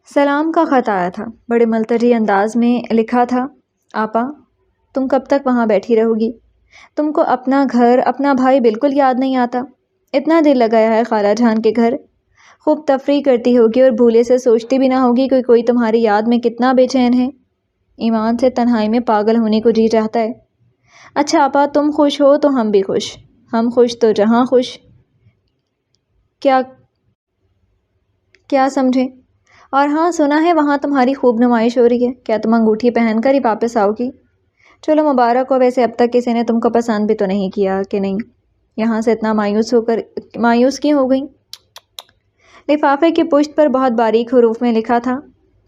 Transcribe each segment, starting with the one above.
سلام کا خط آیا تھا۔ بڑے ملتجی انداز میں لکھا تھا، آپا تم کب تک وہاں بیٹھی رہو گی؟ تم کو اپنا گھر، اپنا بھائی بالکل یاد نہیں آتا؟ اتنا دل لگایا ہے خالہ جان کے گھر، خوب تفریح کرتی ہوگی اور بھولے سے سوچتی بھی نہ ہوگی کہ کوئی تمہاری یاد میں کتنا بے چین ہے۔ ایمان سے تنہائی میں پاگل ہونے کو جی چاہتا ہے۔ اچھا آپا تم خوش ہو تو ہم بھی خوش، ہم خوش تو جہاں خوش۔ کیا سمجھے؟ اور ہاں سنا ہے وہاں تمہاری خوب نمائش ہو رہی ہے، کیا تم انگوٹھی پہن کر ہی واپس آؤ گی؟ چلو مبارک ہو، ویسے اب تک کسی نے تم کو پسند بھی تو نہیں کیا کہ نہیں؟ یہاں سے اتنا مایوس کیوں ہو گئی؟ لفافے کی پشت پر بہت باریک حروف میں لکھا تھا،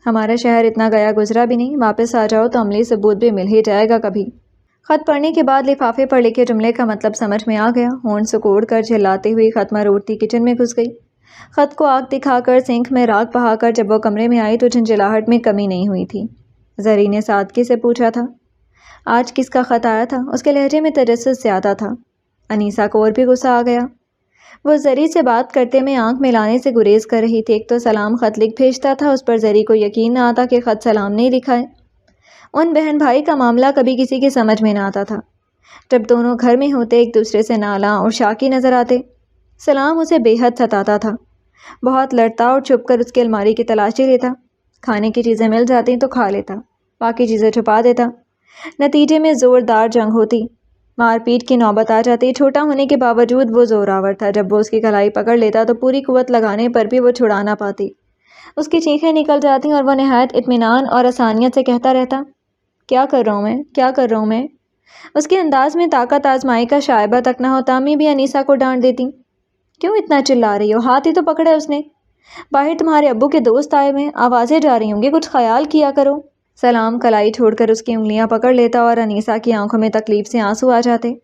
ہمارا شہر اتنا گیا گزرا بھی نہیں، واپس آ جاؤ تو عملی ثبوت بھی مل ہی جائے گا کبھی۔ خط پڑھنے کے بعد لفافے پر لکھے جملے کا مطلب سمجھ میں آ گیا۔ ہونٹ سکوڑ کر جھلاتی ہوئی ختمہ روڑتی کچن میں گھس گئی۔ خط کو آگ دکھا کر سنک میں راکھ بہا کر جب وہ کمرے میں آئی تو جھنجھلاہٹ میں کمی نہیں ہوئی تھی۔ زری نے سادگی سے پوچھا تھا، آج کس کا خط آیا تھا؟ اس کے لہجے میں تجسس زیادہ تھا۔ انیسہ کو اور بھی غصہ آ گیا۔ وہ زری سے بات کرتے میں آنکھ ملانے سے گریز کر رہی تھی۔ ایک تو سلام خط لکھ بھیجتا تھا، اس پر زری کو یقین نہ آتا کہ خط سلام نے لکھا ہے۔ ان بہن بھائی کا معاملہ کبھی کسی کی سمجھ میں نہ آتا تھا۔ جب دونوں گھر میں ہوتے ایک دوسرے سے نالاں اور شاکی نظر آتے۔ سلام اسے بے حد ستاتا تھا، بہت لڑتا اور چھپ کر اس کی الماری کی تلاشی لیتا، کھانے کی چیزیں مل جاتی تو کھا لیتا، باقی چیزیں چھپا دیتا۔ نتیجے میں زوردار جنگ ہوتی، مار پیٹ کی نوبت آ جاتی۔ چھوٹا ہونے کے باوجود وہ زوراور تھا، جب وہ اس کی کلائی پکڑ لیتا تو پوری قوت لگانے پر بھی وہ چھڑا نہ پاتی۔ اس کی چیخیں نکل جاتی اور وہ نہایت اطمینان اور آسانیت سے کہتا رہتا، کیا کر رہا ہوں میں، کیا کر رہا ہوں میں؟ اس کے انداز میں طاقت آزمائی کا شائبہ تک نہ ہوتا۔ امی بھی انیسہ کو ڈانٹ دیتی، کیوں اتنا چلا رہی ہو؟ ہاتھ ہی تو پکڑا اس نے، باہر تمہارے ابو کے دوست آئے ہوئے ہیں، آوازیں جا رہی ہوں گی، کچھ خیال کیا کرو۔ سلام کلائی چھوڑ کر اس کی انگلیاں پکڑ لیتا اور انیسہ کی آنکھوں میں تکلیف سے آنسو آ جاتے،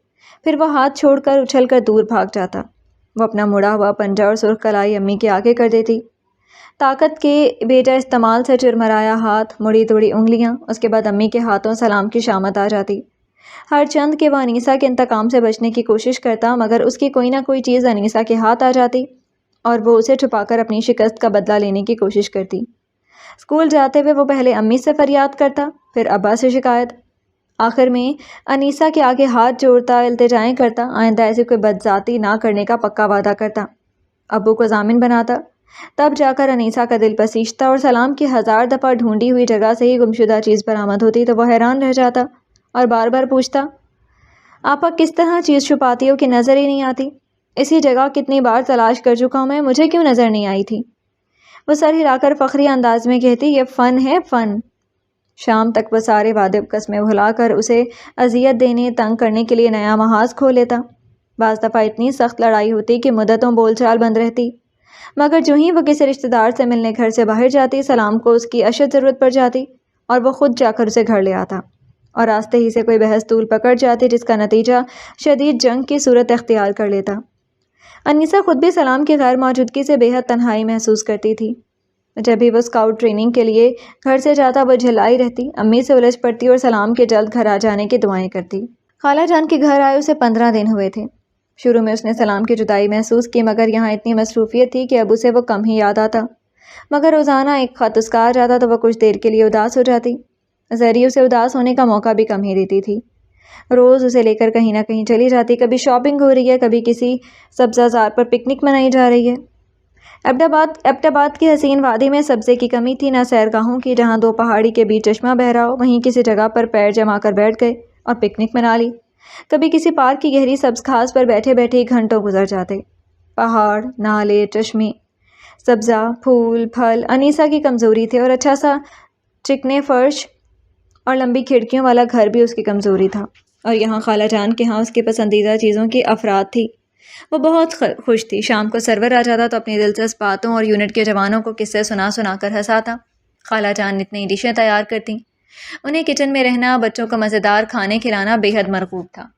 پھر وہ ہاتھ چھوڑ کر اچھل کر دور بھاگ جاتا۔ وہ اپنا مڑا ہوا پنجہ اور سرخ کلائی امی کے آگے کر دیتی۔ طاقت کے بیجا استعمال سے چرمرایا ہاتھ، مڑی توڑی انگلیاں، اس کے بعد امی کے ہاتھوں سلام کی شامت آ جاتی۔ ہر چند کہ وہ انیسہ کے انتقام سے بچنے کی کوشش کرتا، مگر اس کی کوئی نہ کوئی چیز انیسہ کے ہاتھ آ جاتی اور وہ اسے چھپا کر اپنی شکست کا بدلہ لینے کی کوشش کرتی۔ اسکول جاتے ہوئے وہ پہلے امی سے فریاد کرتا، پھر ابا سے شکایت، آخر میں انیسہ کے آگے ہاتھ جوڑتا، التجائیں کرتا، آئندہ ایسی کوئی بدذاتی نہ کرنے کا پکا وعدہ کرتا، ابو کو ضامن بناتا، تب جا کر انیسہ کا دل بسیجتا اور سلام کی 1000 دفعہ ڈھونڈی ہوئی جگہ سے ہی گمشدہ چیز برآمد ہوتی تو وہ حیران رہ جاتا اور بار بار پوچھتا، آپا کس طرح چیز چھپاتی ہو کہ نظر ہی نہیں آتی؟ اسی جگہ کتنی بار تلاش کر چکا ہوں میں، مجھے کیوں نظر نہیں آئی تھی؟ وہ سر ہلا کر فخری انداز میں کہتی، یہ فن ہے، فن۔ شام تک وہ سارے وعدے قسمیں بھلا کر اسے اذیت دینے، تنگ کرنے کے لیے نیا محاذ کھول لیتا۔ بعض دفعہ اتنی سخت لڑائی ہوتی کہ مدتوں بول چال بند رہتی، مگر جو ہی وہ کسی رشتہ دار سے ملنے گھر سے باہر جاتی، سلام کو اس کی اشد ضرورت پڑ جاتی اور وہ خود جا کر اسے گھر لے آتا، اور راستے ہی سے کوئی بحث طول پکڑ جاتی جس کا نتیجہ شدید جنگ کی صورت اختیار کر لیتا۔ انیسہ خود بھی سلام کی غیر موجودگی سے بے حد تنہائی محسوس کرتی تھی۔ جب بھی وہ اسکاؤٹ ٹریننگ کے لیے گھر سے جاتا وہ جھلائی رہتی، امی سے الجھ پڑتی اور سلام کے جلد گھر آ جانے کی دعائیں کرتی۔ خالہ جان کے گھر آئے اسے 15 دن ہوئے تھے۔ شروع میں اس نے سلام کی جدائی محسوس کی، مگر یہاں اتنی مصروفیت تھی کہ اب اسے وہ کم ہی یاد آتا، مگر روزانہ ایک خط اس کا آ جاتا تو وہ کچھ دیر کے لیے اداس ہو جاتی۔ زری اسے اداس ہونے کا موقع بھی کم ہی دیتی تھی، روز اسے لے کر کہیں نہ کہیں چلی جاتی، کبھی شاپنگ ہو رہی ہے، کبھی کسی سبزہ زار پر پکنک منائی جا رہی ہے۔ ایبٹ آباد کی حسین وادی میں سبزے کی کمی تھی، نہ سیرگاہوں کی جہاں 2 پہاڑی کے بیچ چشمہ بہہ رہا ہو، وہیں کسی جگہ پر پیر جما کر بیٹھ گئے اور پکنک منا لی۔ کبھی کسی پارک کی گہری سبز گھاس پر بیٹھے بیٹھے گھنٹوں گزر جاتے۔ پہاڑ، نالے، چشمے، سبزہ، پھول، پھل انیسہ کی کمزوری تھے، اور اچھا سا چکنے فرش اور لمبی کھڑکیوں والا گھر بھی اس کی کمزوری تھا۔ اور یہاں خالہ جان کے ہاں اس کی پسندیدہ چیزوں کی افراد تھی۔ وہ بہت خوش تھی۔ شام کو سرور آ جاتا تو اپنی دلچسپ باتوں اور یونٹ کے جوانوں کو قصے سنا سنا کر ہنساتا۔ خالہ جان اتنی ڈشیں تیار کرتی، انہیں کچن میں رہنا، بچوں کو مزیدار کھانے کھلانا بے حد مرغوب تھا۔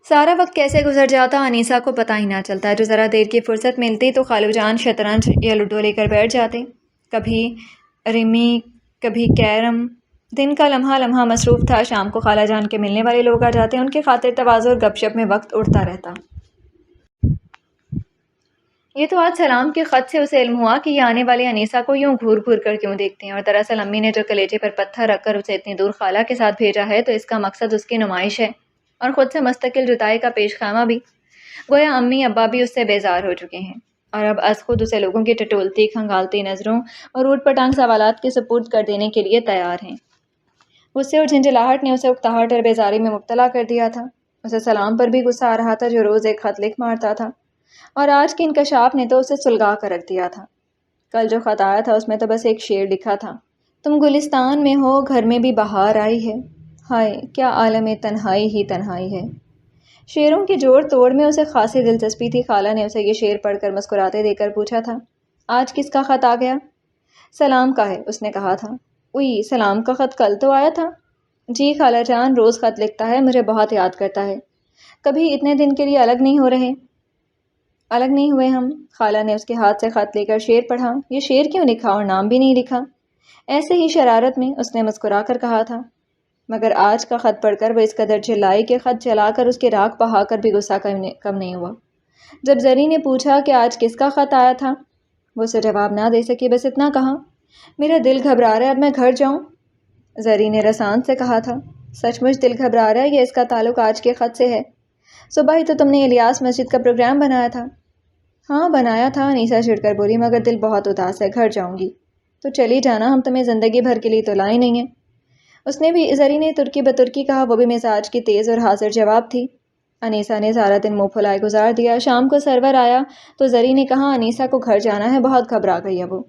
سارا وقت کیسے گزر جاتا انیسہ کو پتہ ہی نہ چلتا۔ جو ذرا دیر کی فرصت ملتی تو خالو جان شطرنج یا لوڈو لے کر بیٹھ جاتے، کبھی رمی، کبھی کیرم۔ دن کا لمحہ لمحہ مصروف تھا۔ شام کو خالہ جان کے ملنے والے لوگ آ جاتے، ان کے خاطر تواضع اور گپ شپ میں وقت اڑتا رہتا۔ یہ تو آج سلام کے خط سے اسے علم ہوا کہ یہ آنے والے انیسہ کو یوں گھور گھور کر کیوں دیکھتے ہیں، اور دراصل امی نے جو کلیجے پر پتھر رکھ کر اسے اتنی دور خالہ کے ساتھ بھیجا ہے تو اس کا مقصد اس کی نمائش ہے، اور خود سے مستقل جدائی کا پیش خیمہ بھی۔ گویا امی ابا بھی اس سے بیزار ہو چکے ہیں، اور اب از خود اسے لوگوں کی ٹٹولتی کھنگالتی نظروں اور اوٹ پٹانگ سوالات کے سپرد کر دینے کے لیے تیار ہیں۔ غصے اور جھنجھلاہٹ نے اسے اکتاہٹ اور بیزاری میں مبتلا کر دیا تھا۔ اسے سلام پر بھی غصہ آ رہا تھا جو روز ایک خط لکھ مارتا تھا، اور آج کے انکشاف نے تو اسے سلگا کر رکھ دیا تھا۔ کل جو خط آیا تھا اس میں تو بس ایک شعر لکھا تھا، تم گلستان میں ہو گھر میں بھی بہار آئی ہے، ہائے کیا عالم تنہائی ہی تنہائی ہے۔ شعروں کی جوڑ توڑ میں اسے خاصی دلچسپی تھی۔ خالہ نے اسے یہ شعر پڑھ کر مسکراتے دے کر پوچھا تھا، آج کس کا خط آ گیا؟ سلام کا ہے، اس نے کہا تھا۔ اوئی، سلام کا خط کل تو آیا تھا؟ جی خالہ جان، روز خط لکھتا ہے، مجھے بہت یاد کرتا ہے۔ کبھی اتنے دن کے لیے الگ نہیں ہو رہے؟ الگ نہیں ہوئے ہم۔ خالہ نے اس کے ہاتھ سے خط لے کر شعر پڑھا۔ یہ شعر کیوں لکھا اور نام بھی نہیں لکھا؟ ایسے ہی شرارت میں اس نے مسکرا کر کہا تھا، مگر آج کا خط پڑھ کر وہ اس قدر چلائی کہ خط جلا کر اس کے راکھ بہا کر بھی غصہ کم نہیں ہوا۔ جب زری نے پوچھا کہ آج کس کا خط آیا تھا، وہ اسے جواب نہ دے سکی، بس اتنا کہا، میرا دل گھبرا رہا ہے، اب میں گھر جاؤں؟ زری نے رسان سے کہا تھا، سچ مچ دل گھبرا رہا ہے؟ یہ اس کا تعلق آج کے خط سے ہے؟ صبح ہی تو تم نے الیاس مسجد کا پروگرام بنایا تھا۔ ہاں بنایا تھا، انیسہ چڑھ کر بولی، مگر دل بہت اداس ہے، گھر جاؤں گی۔ تو چلی جانا، ہم تمہیں زندگی بھر کے لیے تو لائے نہیں ہیں۔ اس نے بھی، زری نے ترکی بترکی کہا، وہ بھی مزاج کی تیز اور حاضر جواب تھی۔ انیسہ نے سارا دن منہ پھلائے گزار دیا۔ شام کو سرور آیا تو زری نے کہا، انیسہ کو گھر جانا ہے، بہت گھبرا گئی ہے وہ،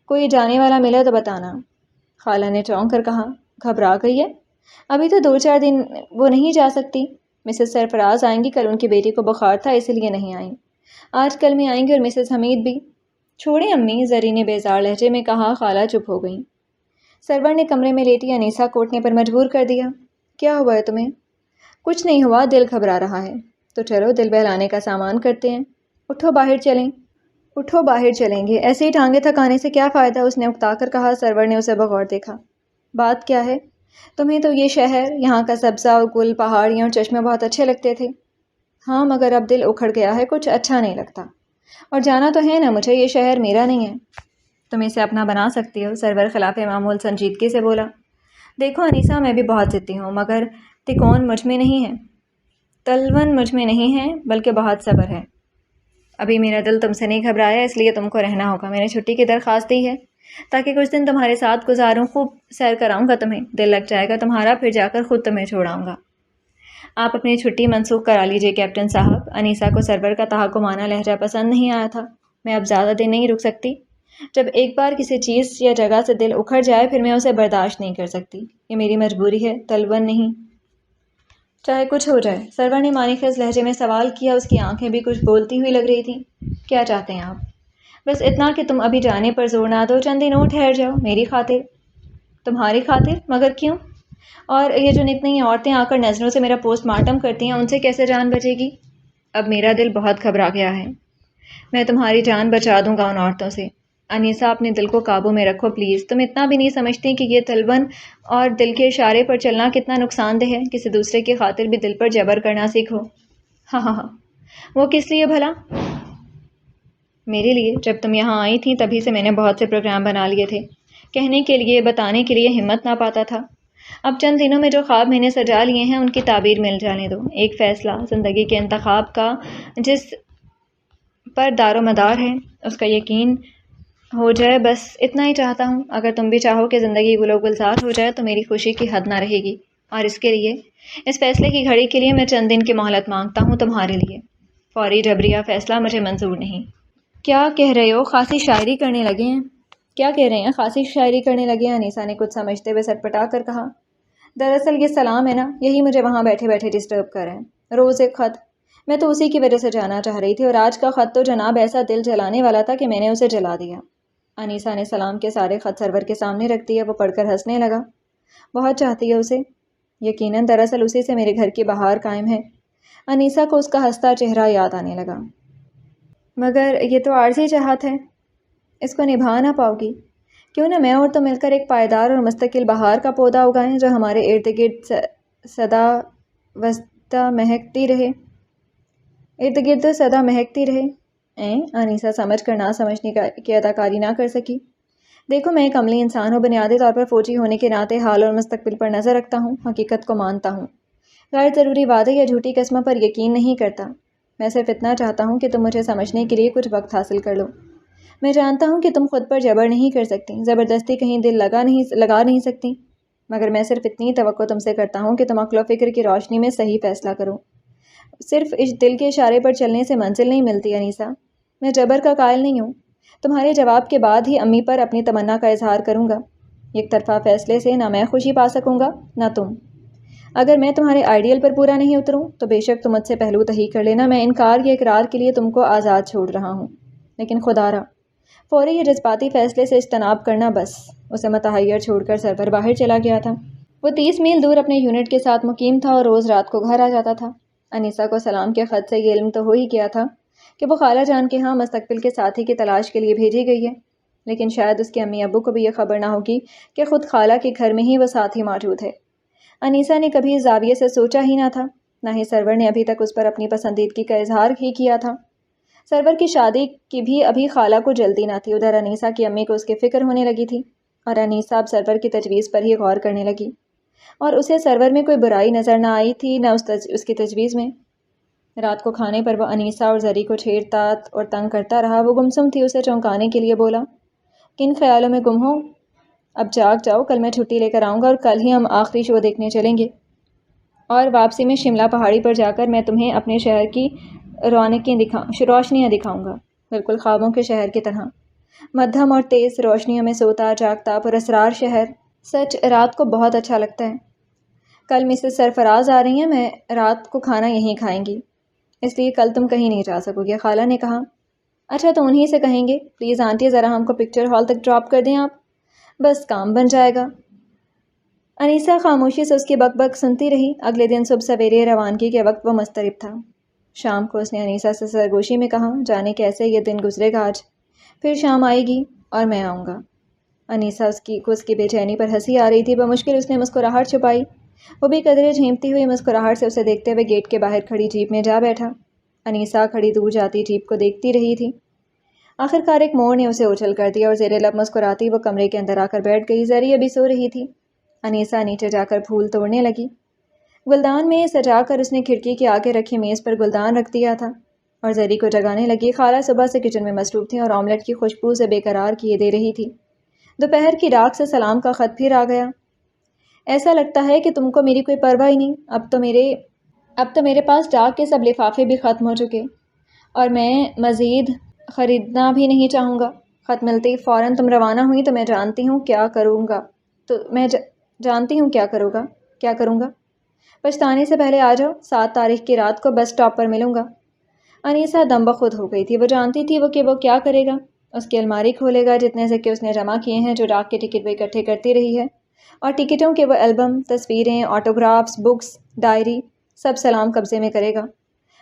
کوئی جانے والا ملے تو بتانا۔ خالہ نے چونک کر کہا، گھبرا گئی ہے؟ ابھی تو 2-4 دن وہ نہیں جا سکتی۔ مسز سرفراز آئیں گی، کل ان کی بیٹی کو بخار تھا اسی لیے نہیں آئیں، آج کل میں آئیں گی، اور مسز حمید بھی۔ چھوڑیں امی، زری نے بیزار لہجے میں کہا۔ خالہ چپ ہو گئیں۔ سرور نے کمرے میں لیٹی انیسہ کو اٹھنے پر مجبور کر دیا۔ کیا ہوا ہے تمہیں؟ کچھ نہیں ہوا، دل گھبرا رہا ہے۔ تو چلو دل بہلانے کا سامان کرتے ہیں، اٹھو باہر چلیں۔ اٹھو باہر چلیں گے، ایسے ہی ٹانگیں تھکانے سے کیا فائدہ، اس نے اکتا کر کہا۔ سرور نے اسے بغور دیکھا۔ بات کیا ہے؟ تمہیں تو یہ شہر، یہاں کا سبزہ اور گل، پہاڑیاں اور چشمے بہت اچھے لگتے تھے۔ ہاں مگر اب دل اکھڑ گیا ہے، کچھ اچھا نہیں لگتا، اور جانا تو ہے نا مجھے، یہ شہر میرا نہیں ہے۔ تم اسے اپنا بنا سکتی ہو، سرور خلاف معمول سنجیدگی سے بولا۔ دیکھو انیسہ، میں بھی بہت ضدی ہوں، مگر تکون مجھ میں نہیں ہے، تلون مجھ میں نہیں ہے، بلکہ بہت صبر ہے۔ ابھی میرا دل تم سے نہیں گھبرایا، اس لیے تم کو رہنا ہوگا۔ میں نے چھٹی کی درخواست دی ہے تاکہ کچھ دن تمہارے ساتھ گزاروں، خوب سیر کراؤں گا تمہیں، دل لگ جائے گا تمہارا، پھر جا کر خود تمہیں چھوڑاؤں گا۔ آپ اپنی چھٹی منسوخ کرا لیجئے کیپٹن صاحب۔ انیسہ کو سرور کا تحکمانہ لہجہ پسند نہیں آیا تھا۔ میں اب زیادہ دن نہیں رک سکتی، جب ایک بار کسی چیز یا جگہ سے دل اکھڑ جائے پھر میں اسے برداشت نہیں کر سکتی، یہ میری مجبوری ہے، تلون نہیں، چاہے کچھ ہو جائے۔ سرور نے معنی خیز لہجے میں سوال کیا، اس کی آنکھیں بھی کچھ بولتی ہوئی لگ رہی تھیں۔ کیا چاہتے ہیں آپ؟ بس اتنا کہ تم ابھی جانے پر زور نہ دو، چند دن اور ٹھہر جاؤ، میری خاطر۔ تمہاری خاطر؟ مگر کیوں؟ اور یہ جو نت نئی عورتیں آ کر نظروں سے میرا پوسٹ مارٹم کرتی ہیں، ان سے کیسے جان بچے گی؟ اب میرا دل بہت گھبرا گیا ہے، میں تمہاری جان بچا دوں گا ان عورتوں سے۔ انیسہ اپنے دل کو قابو میں رکھو پلیز، تم اتنا بھی نہیں سمجھتی کہ یہ تلون اور دل کے اشارے پر چلنا کتنا نقصان دہ ہے، کسی دوسرے کی خاطر بھی دل پر جبر کرنا سیکھو۔ ہاں ہاں ہاں، وہ کس لیے بھلا؟ میرے لیے، جب تم یہاں آئی تھیں تبھی سے میں نے بہت سے پروگرام بنا لیے تھے، کہنے کے لیے، بتانے کے لیے ہمت نہ پاتا تھا۔ اب چند دنوں میں جو خواب میں نے سجا لیے ہیں ان کی تعبیر مل جانے دو، ایک فیصلہ زندگی کے انتخاب کا جس پر دار و مدار ہے اس کا یقین ہو جائے، بس اتنا ہی چاہتا ہوں۔ اگر تم بھی چاہو کہ زندگی گل و گلزار ہو جائے تو میری خوشی کی حد نہ رہے گی، اور اس کے لیے، اس فیصلے کی گھڑی کے لیے میں چند دن کی مہلت مانگتا ہوں تمہارے لیے۔ فوری جبریہ فیصلہ مجھے منظور نہیں۔ کیا کہہ رہے ہو؟ خاصی شاعری کرنے لگے ہیں؟ کیا کہہ رہے ہیں؟ خاصی شاعری کرنے لگے ہیں، انیسہ نے کچھ سمجھتے ہوئے سٹپٹا کر کہا۔ دراصل یہ سلام ہے نا، یہی مجھے وہاں بیٹھے بیٹھے ڈسٹرب کر رہے ہیں، روز ایک خط، میں تو اسی کی وجہ سے جانا چاہ رہی تھی، اور آج کا خط تو جناب ایسا دل جلانے والا تھا کہ میں نے اسے جلا دیا۔ انیسہ نے سلام کے سارے خط سرور کے سامنے رکھ دیے، وہ پڑھ کر ہنسنے لگا۔ بہت چاہتی ہے اسے؟ یقیناً، دراصل اسی سے میرے گھر کی بہار قائم ہے۔ انیسہ کو اس کا ہنستا چہرہ یاد آنے لگا۔ مگر یہ تو عارضی چاہت ہے، اس کو نبھا نہ پاؤ گی؟ کیوں نہ میں اور تو مل کر ایک پائیدار اور مستقل بہار کا پودا اگائیں جو ہمارے ارد گرد سدا وسطہ مہکتی رہے، ارد گرد سدا مہکتی رہے۔ انیسہ سمجھ کر نہ سمجھنے کی اداکاری نہ کر سکی۔ دیکھو میں ایک عملی انسان ہوں، بنیادی طور پر فوجی ہونے کے ناطے حال اور مستقبل پر نظر رکھتا ہوں، حقیقت کو مانتا ہوں، غیر ضروری وعدے یا جھوٹی قسموں پر یقین نہیں کرتا۔ میں صرف اتنا چاہتا ہوں کہ تم مجھے سمجھنے کے لیے کچھ وقت حاصل کر لو۔ میں جانتا ہوں کہ تم خود پر جبر نہیں کر سکتی، زبردستی کہیں دل لگا نہیں سکتی، مگر میں صرف اتنی توقع تم سے کرتا ہوں کہ تم عقل و فکر کی روشنی میں صحیح فیصلہ کرو۔ صرف دل کے اشارے پر چلنے سے منزل نہیں ملتی انیسہ۔ میں جبر کا قائل نہیں ہوں۔ تمہارے جواب کے بعد ہی امی پر اپنی تمنا کا اظہار کروں گا۔ ایک طرفہ فیصلے سے نہ میں خوشی پا سکوں گا نہ تم۔ اگر میں تمہارے آئیڈیل پر پورا نہیں اتروں تو بے شک تم مجھ سے پہلو تہی کر لینا، میں انکار یا اقرار کے لیے تم کو آزاد چھوڑ رہا ہوں، لیکن خدا را فوری یا جذباتی فیصلے سے اجتناب کرنا۔ بس اسے متحیر چھوڑ کر سرور باہر چلا گیا تھا۔ وہ 30 میل دور اپنے یونٹ کے ساتھ مقیم تھا اور روز رات کو گھر آ جاتا تھا۔ انیسہ کو سلام کے خط سے یہ علم تو ہو ہی گیا تھا کہ وہ خالہ جان کے ہاں مستقبل کے ساتھی کی تلاش کے لیے بھیجی گئی ہے، لیکن شاید اس کے امی ابو کو بھی یہ خبر نہ ہوگی کہ خود خالہ کے گھر میں ہی وہ ساتھی موجود ہے۔ انیسہ نے کبھی اس زاویے سے سوچا ہی نہ تھا، نہ ہی سرور نے ابھی تک اس پر اپنی پسندیدگی کا اظہار ہی کیا تھا۔ سرور کی شادی کی بھی ابھی خالہ کو جلدی نہ تھی، ادھر انیسہ کی امی کو اس کی فکر ہونے لگی تھی، اور انیسہ اب سرور کی تجویز پر ہی غور کرنے لگی، اور اسے سرور میں کوئی برائی نظر نہ آئی تھی نہ اس کی تجویز میں۔ رات کو کھانے پر وہ انیسہ اور زری کو چھیڑتا اور تنگ کرتا رہا۔ وہ گمسم تھی، اسے چونکانے کے لیے بولا، کن خیالوں میں گم ہو؟ اب جاگ جاؤ، کل میں چھٹی لے کر آؤں گا اور کل ہی ہم آخری شو دیکھنے چلیں گے، اور واپسی میں شملہ پہاڑی پر جا کر میں تمہیں اپنے شہر کی روشنیاں دکھاؤں گا، بالکل خوابوں کے شہر کی طرح، مدھم اور تیز روشنیوں میں سوتا جاگتا پراسرار شہر۔ سچ رات کو بہت اچھا لگتا ہے۔ کل مسز سرفراز آ رہی ہیں، میں رات کو کھانا یہیں کھائیں گی، اس لیے کل تم کہیں نہیں جا سکو گے، خالہ نے کہا۔ اچھا تو انہیں سے کہیں گے، پلیز آنٹی ذرا ہم کو پکچر ہال تک ڈراپ کر دیں آپ، بس کام بن جائے گا۔ انیسہ خاموشی سے اس کی بک بک سنتی رہی۔ اگلے دن صبح سویرے روانگی کے وقت وہ مضطرب تھا۔ شام کو اس نے انیسہ سے سرگوشی میں کہا، جانے کیسے یہ دن گزرے گا آج، پھر شام آئے گی اور میں آؤں گا۔ انیسہ اس کی بے چینی پر ہنسی آ رہی تھی، بمشکل اس نے مسکراہٹ چھپائی۔ وہ بھی قدرے جھیمتی ہوئی مسکراہٹ سے اسے دیکھتے ہوئے گیٹ کے باہر کھڑی جیپ میں جا بیٹھا۔ انیسہ کھڑی دور جاتی جیپ کو دیکھتی رہی تھی۔ آخرکار ایک موڑ نے اسے اچھل کر دیا اور زیر لب مسکراتی وہ کمرے کے اندر آ کر بیٹھ گئی۔ زری ابھی سو رہی تھی۔ انیسہ نیچے جا کر پھول توڑنے لگی۔ گلدان میں سجا کر اس نے کھڑکی کے آگے رکھی میز پر گلدان رکھ دیا تھا اور زری کو جگانے لگی۔ خالہ صبح سے کچن میں مصروف تھیں اور آملیٹ کی خوشبو سے بے قرار کیے دے رہی تھی۔ دوپہر کی ڈاک سے سلام کا خط پھر آ گیا۔ ایسا لگتا ہے کہ تم کو میری کوئی پرواہ ہی نہیں، اب تو میرے پاس ڈاک کے سب لفافے بھی ختم ہو چکے اور میں مزید خریدنا بھی نہیں چاہوں گا۔ خط ملتے ہی فوراً تم روانہ ہوئی تو میں جانتی ہوں کیا کروں گا۔ پچھتانے سے پہلے آ جاؤ، 7 تاریخ کی رات کو بس اسٹاپ پر ملوں گا۔ انیسہ دم بخود ہو گئی تھی۔ وہ جانتی تھی کہ وہ کیا کرے گا، اس کی الماری کھولے گا، جتنے سکے اس نے جمع کیے ہیں، جو ڈاک کے ٹکٹ وہ اکٹھے کرتی رہی ہے، اور ٹکٹوں کے وہ البم، تصویریں، آٹوگرافز، بکس، ڈائری سب سلام قبضے میں کرے گا۔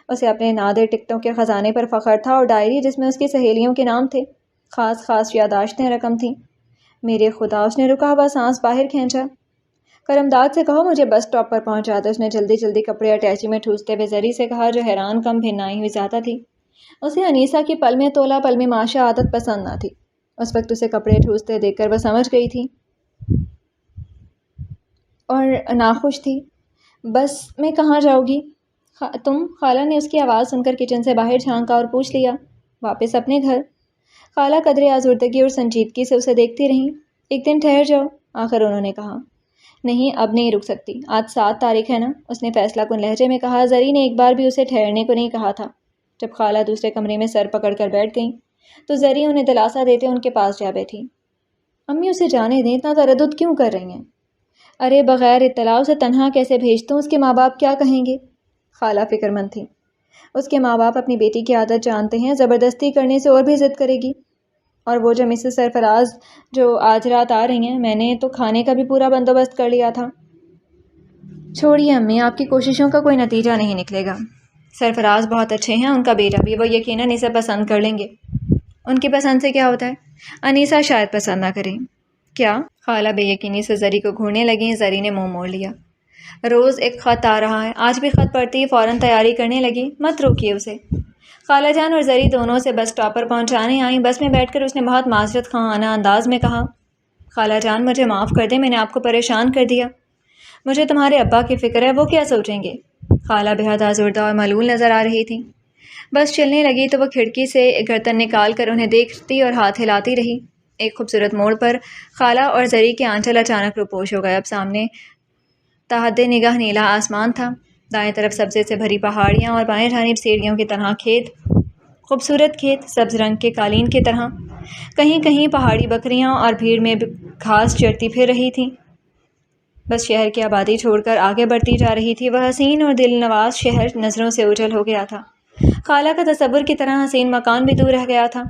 اسے اپنے نادر ٹکٹوں کے خزانے پر فخر تھا، اور ڈائری جس میں اس کی سہیلیوں کے نام تھے، خاص یادداشتیں رقم تھیں۔ میرے خدا، اس نے رکا ہوا سانس باہر کھینچا۔ کرمداد سے کہو مجھے بس اسٹاپ پر پہنچا دو، اس نے جلدی کپڑے اٹیچی میں ٹھوستے ہوئے زری سے کہا، جو حیران کم بھنائی ہوئی زیادہ تھی۔ اسے انیسہ کی پل میں تولا پل میں ماشا عادت پسند نہ تھی۔ اس وقت اسے کپڑے ٹھوستے دیکھ کر وہ سمجھ گئی تھی اور ناخوش تھی۔ بس میں کہاں جاؤ گی تم؟ خالہ نے اس کی آواز سن کر کچن سے باہر جھانکا اور پوچھ لیا۔ واپس اپنے گھر۔ خالہ قدرے آزردگی اور سنجیدگی سے اسے دیکھتی رہیں۔ ایک دن ٹھہر جاؤ، آخر انہوں نے کہا۔ نہیں، اب نہیں رک سکتی، آج 7 تاریخ ہے نا، اس نے فیصلہ کن لہجے میں کہا۔ زری نے ایک بار بھی اسے ٹھہرنے کو نہیں کہا تھا۔ جب خالہ دوسرے کمرے میں سر پکڑ کر بیٹھ گئیں تو زری انہیں دلاسا دیتے ان کے پاس جا بیٹھی۔ امی اسے جانے دیں، اتنا تردد کیوں کر رہی ہیں؟ ارے بغیر اطلاع اسے تنہا کیسے بھیج دوں، اس کے ماں باپ کیا کہیں گے؟ خالہ فکر مند تھی۔ اس کے ماں باپ اپنی بیٹی کی عادت جانتے ہیں، زبردستی کرنے سے اور بھی ضد کرے گی۔ اور وہ جو مسز سرفراز جو آج رات آ رہی ہیں، میں نے تو کھانے کا بھی پورا بندوبست کر لیا تھا۔ چھوڑیے امی، آپ کی کوششوں کا کوئی نتیجہ نہیں نکلے گا۔ سرفراز بہت اچھے ہیں، ان کا بیٹا بھی، وہ یقیناً اسے پسند کر لیں گے۔ ان کی پسند سے کیا ہوتا ہے؟ انیسہ شاید پسند نہ کریں۔ کیا؟ خالہ بے یقینی سے زری کو گھورنے لگیں۔ زری نے منہ موڑ لیا۔ روز ایک خط آ رہا ہے، آج بھی خط پڑھتی ہی فوراً تیاری کرنے لگی۔ مت روکیے اسے۔ خالہ جان اور زری دونوں سے بس اسٹاپ پر پہنچانے آئیں۔ بس میں بیٹھ کر اس نے بہت معذرت خواہانہ انداز میں کہا، خالہ جان مجھے معاف کر دیں، میں نے آپ کو پریشان کر دیا۔ مجھے تمہارے ابا کی فکر ہے، وہ کیا سوچیں گے؟ خالہ بہت آزردہ اور ملول نظر آ رہی تھیں۔ بس چلنے لگی تو وہ کھڑکی سے گردن نکال کر انہیں دیکھتی اور ہاتھ ہلاتی رہی۔ ایک خوبصورت موڑ پر خالہ اور زری کے آنچل اچانک روپوش ہو گئے۔ اب سامنے تحت نگاہ نیلا آسمان تھا، دائیں طرف سبزے سے بھری پہاڑیاں اور بائیں جانب سیڑھیوں کی طرح کھیت، خوبصورت کھیت سبز رنگ کے قالین کی طرح۔ کہیں کہیں پہاڑی بکریاں اور بھیڑ میں گھاس چرتی پھر رہی تھیں۔ بس شہر کی آبادی چھوڑ کر آگے بڑھتی جا رہی تھی۔ وہ حسین اور دل نواز شہر نظروں سے اوجھل ہو گیا تھا۔ خالہ کا تصور کی طرح حسین مکان بھی دور رہ گیا تھا۔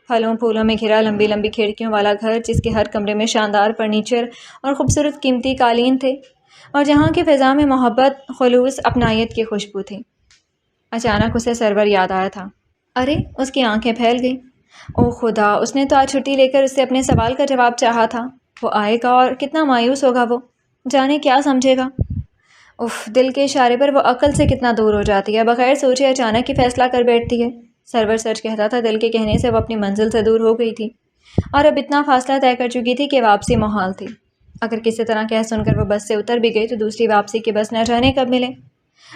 پھلوں پھولوں میں گھرا لمبی لمبی کھڑکیوں والا گھر، جس کے ہر کمرے میں شاندار فرنیچر اور خوبصورت قیمتی قالین تھے، اور جہاں کی فضا میں محبت، خلوص، اپنائیت کی خوشبو تھی۔ اچانک اسے سرور یاد آیا تھا۔ ارے، اس کی آنکھیں پھیل گئیں۔ او خدا، اس نے تو آج چھٹی لے کر اس سے اپنے سوال کا جواب چاہا تھا۔ وہ آئے گا اور کتنا مایوس ہوگا وہ، جانے کیا سمجھے گا۔ اف، دل کے اشارے پر وہ عقل سے کتنا دور ہو جاتی ہے، بغیر سوچے اچانک ہی فیصلہ کر بیٹھتی ہے۔ سرور سچ کہتا تھا، دل کے کہنے سے وہ اپنی منزل سے دور ہو گئی تھی، اور اب اتنا فاصلہ طے کر چکی تھی کہ واپسی محال تھی۔ اگر کسی طرح کہہ سن کر وہ بس سے اتر بھی گئی تو دوسری واپسی کی بس نہ جانے کب ملے۔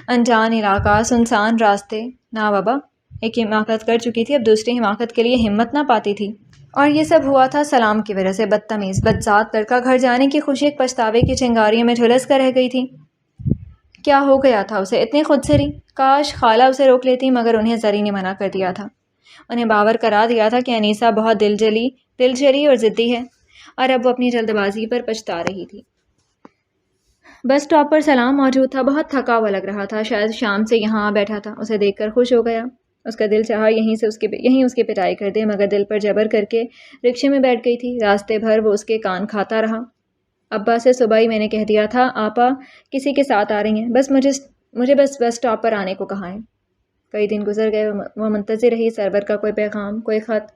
انجان علاقہ، سنسان راستے، نا بابا، ایک حماقت کر چکی تھی، اب دوسری حماقت کے لیے ہمت نہ پاتی تھی۔ اور یہ سب ہوا تھا سلام کی وجہ سے۔ بدتمیز، بدذات لڑکا گھر جانے کی خوشی ایک پچھتاوے کی چنگاریوں میں جھلس کر رہ گئی تھی۔ کیا ہو گیا تھا اسے اتنی خودسری؟ کاش خالہ اسے روک لیتی، مگر انہیں زری نے منع کر دیا تھا۔ انہیں باور کرا دیا تھا کہ انیسہ بہت دلچری اور ضدی ہے، اور اب وہ اپنی جلد بازی پر پچھتا رہی تھی۔ بس اسٹاپ پر سلام موجود تھا، بہت تھکا ہوا لگ رہا تھا، شاید شام سے یہاں آ بیٹھا تھا۔ اسے دیکھ کر خوش ہو گیا۔ اس کا دل چاہا یہیں اس کی پٹائی کر دے، مگر دل پر جبر کر کے رکشے میں بیٹھ گئی تھی۔ راستے بھر وہ اس کے کان کھاتا رہا۔ ابا سے صبح ہی میں نے کہہ دیا تھا، آپا کسی کے ساتھ آ رہی ہیں، بس مجھے بس اسٹاپ پر آنے کو کہا ہے۔ کئی دن گزر گئے، وہ منتظر رہی، سرور کا کوئی پیغام، کوئی خط۔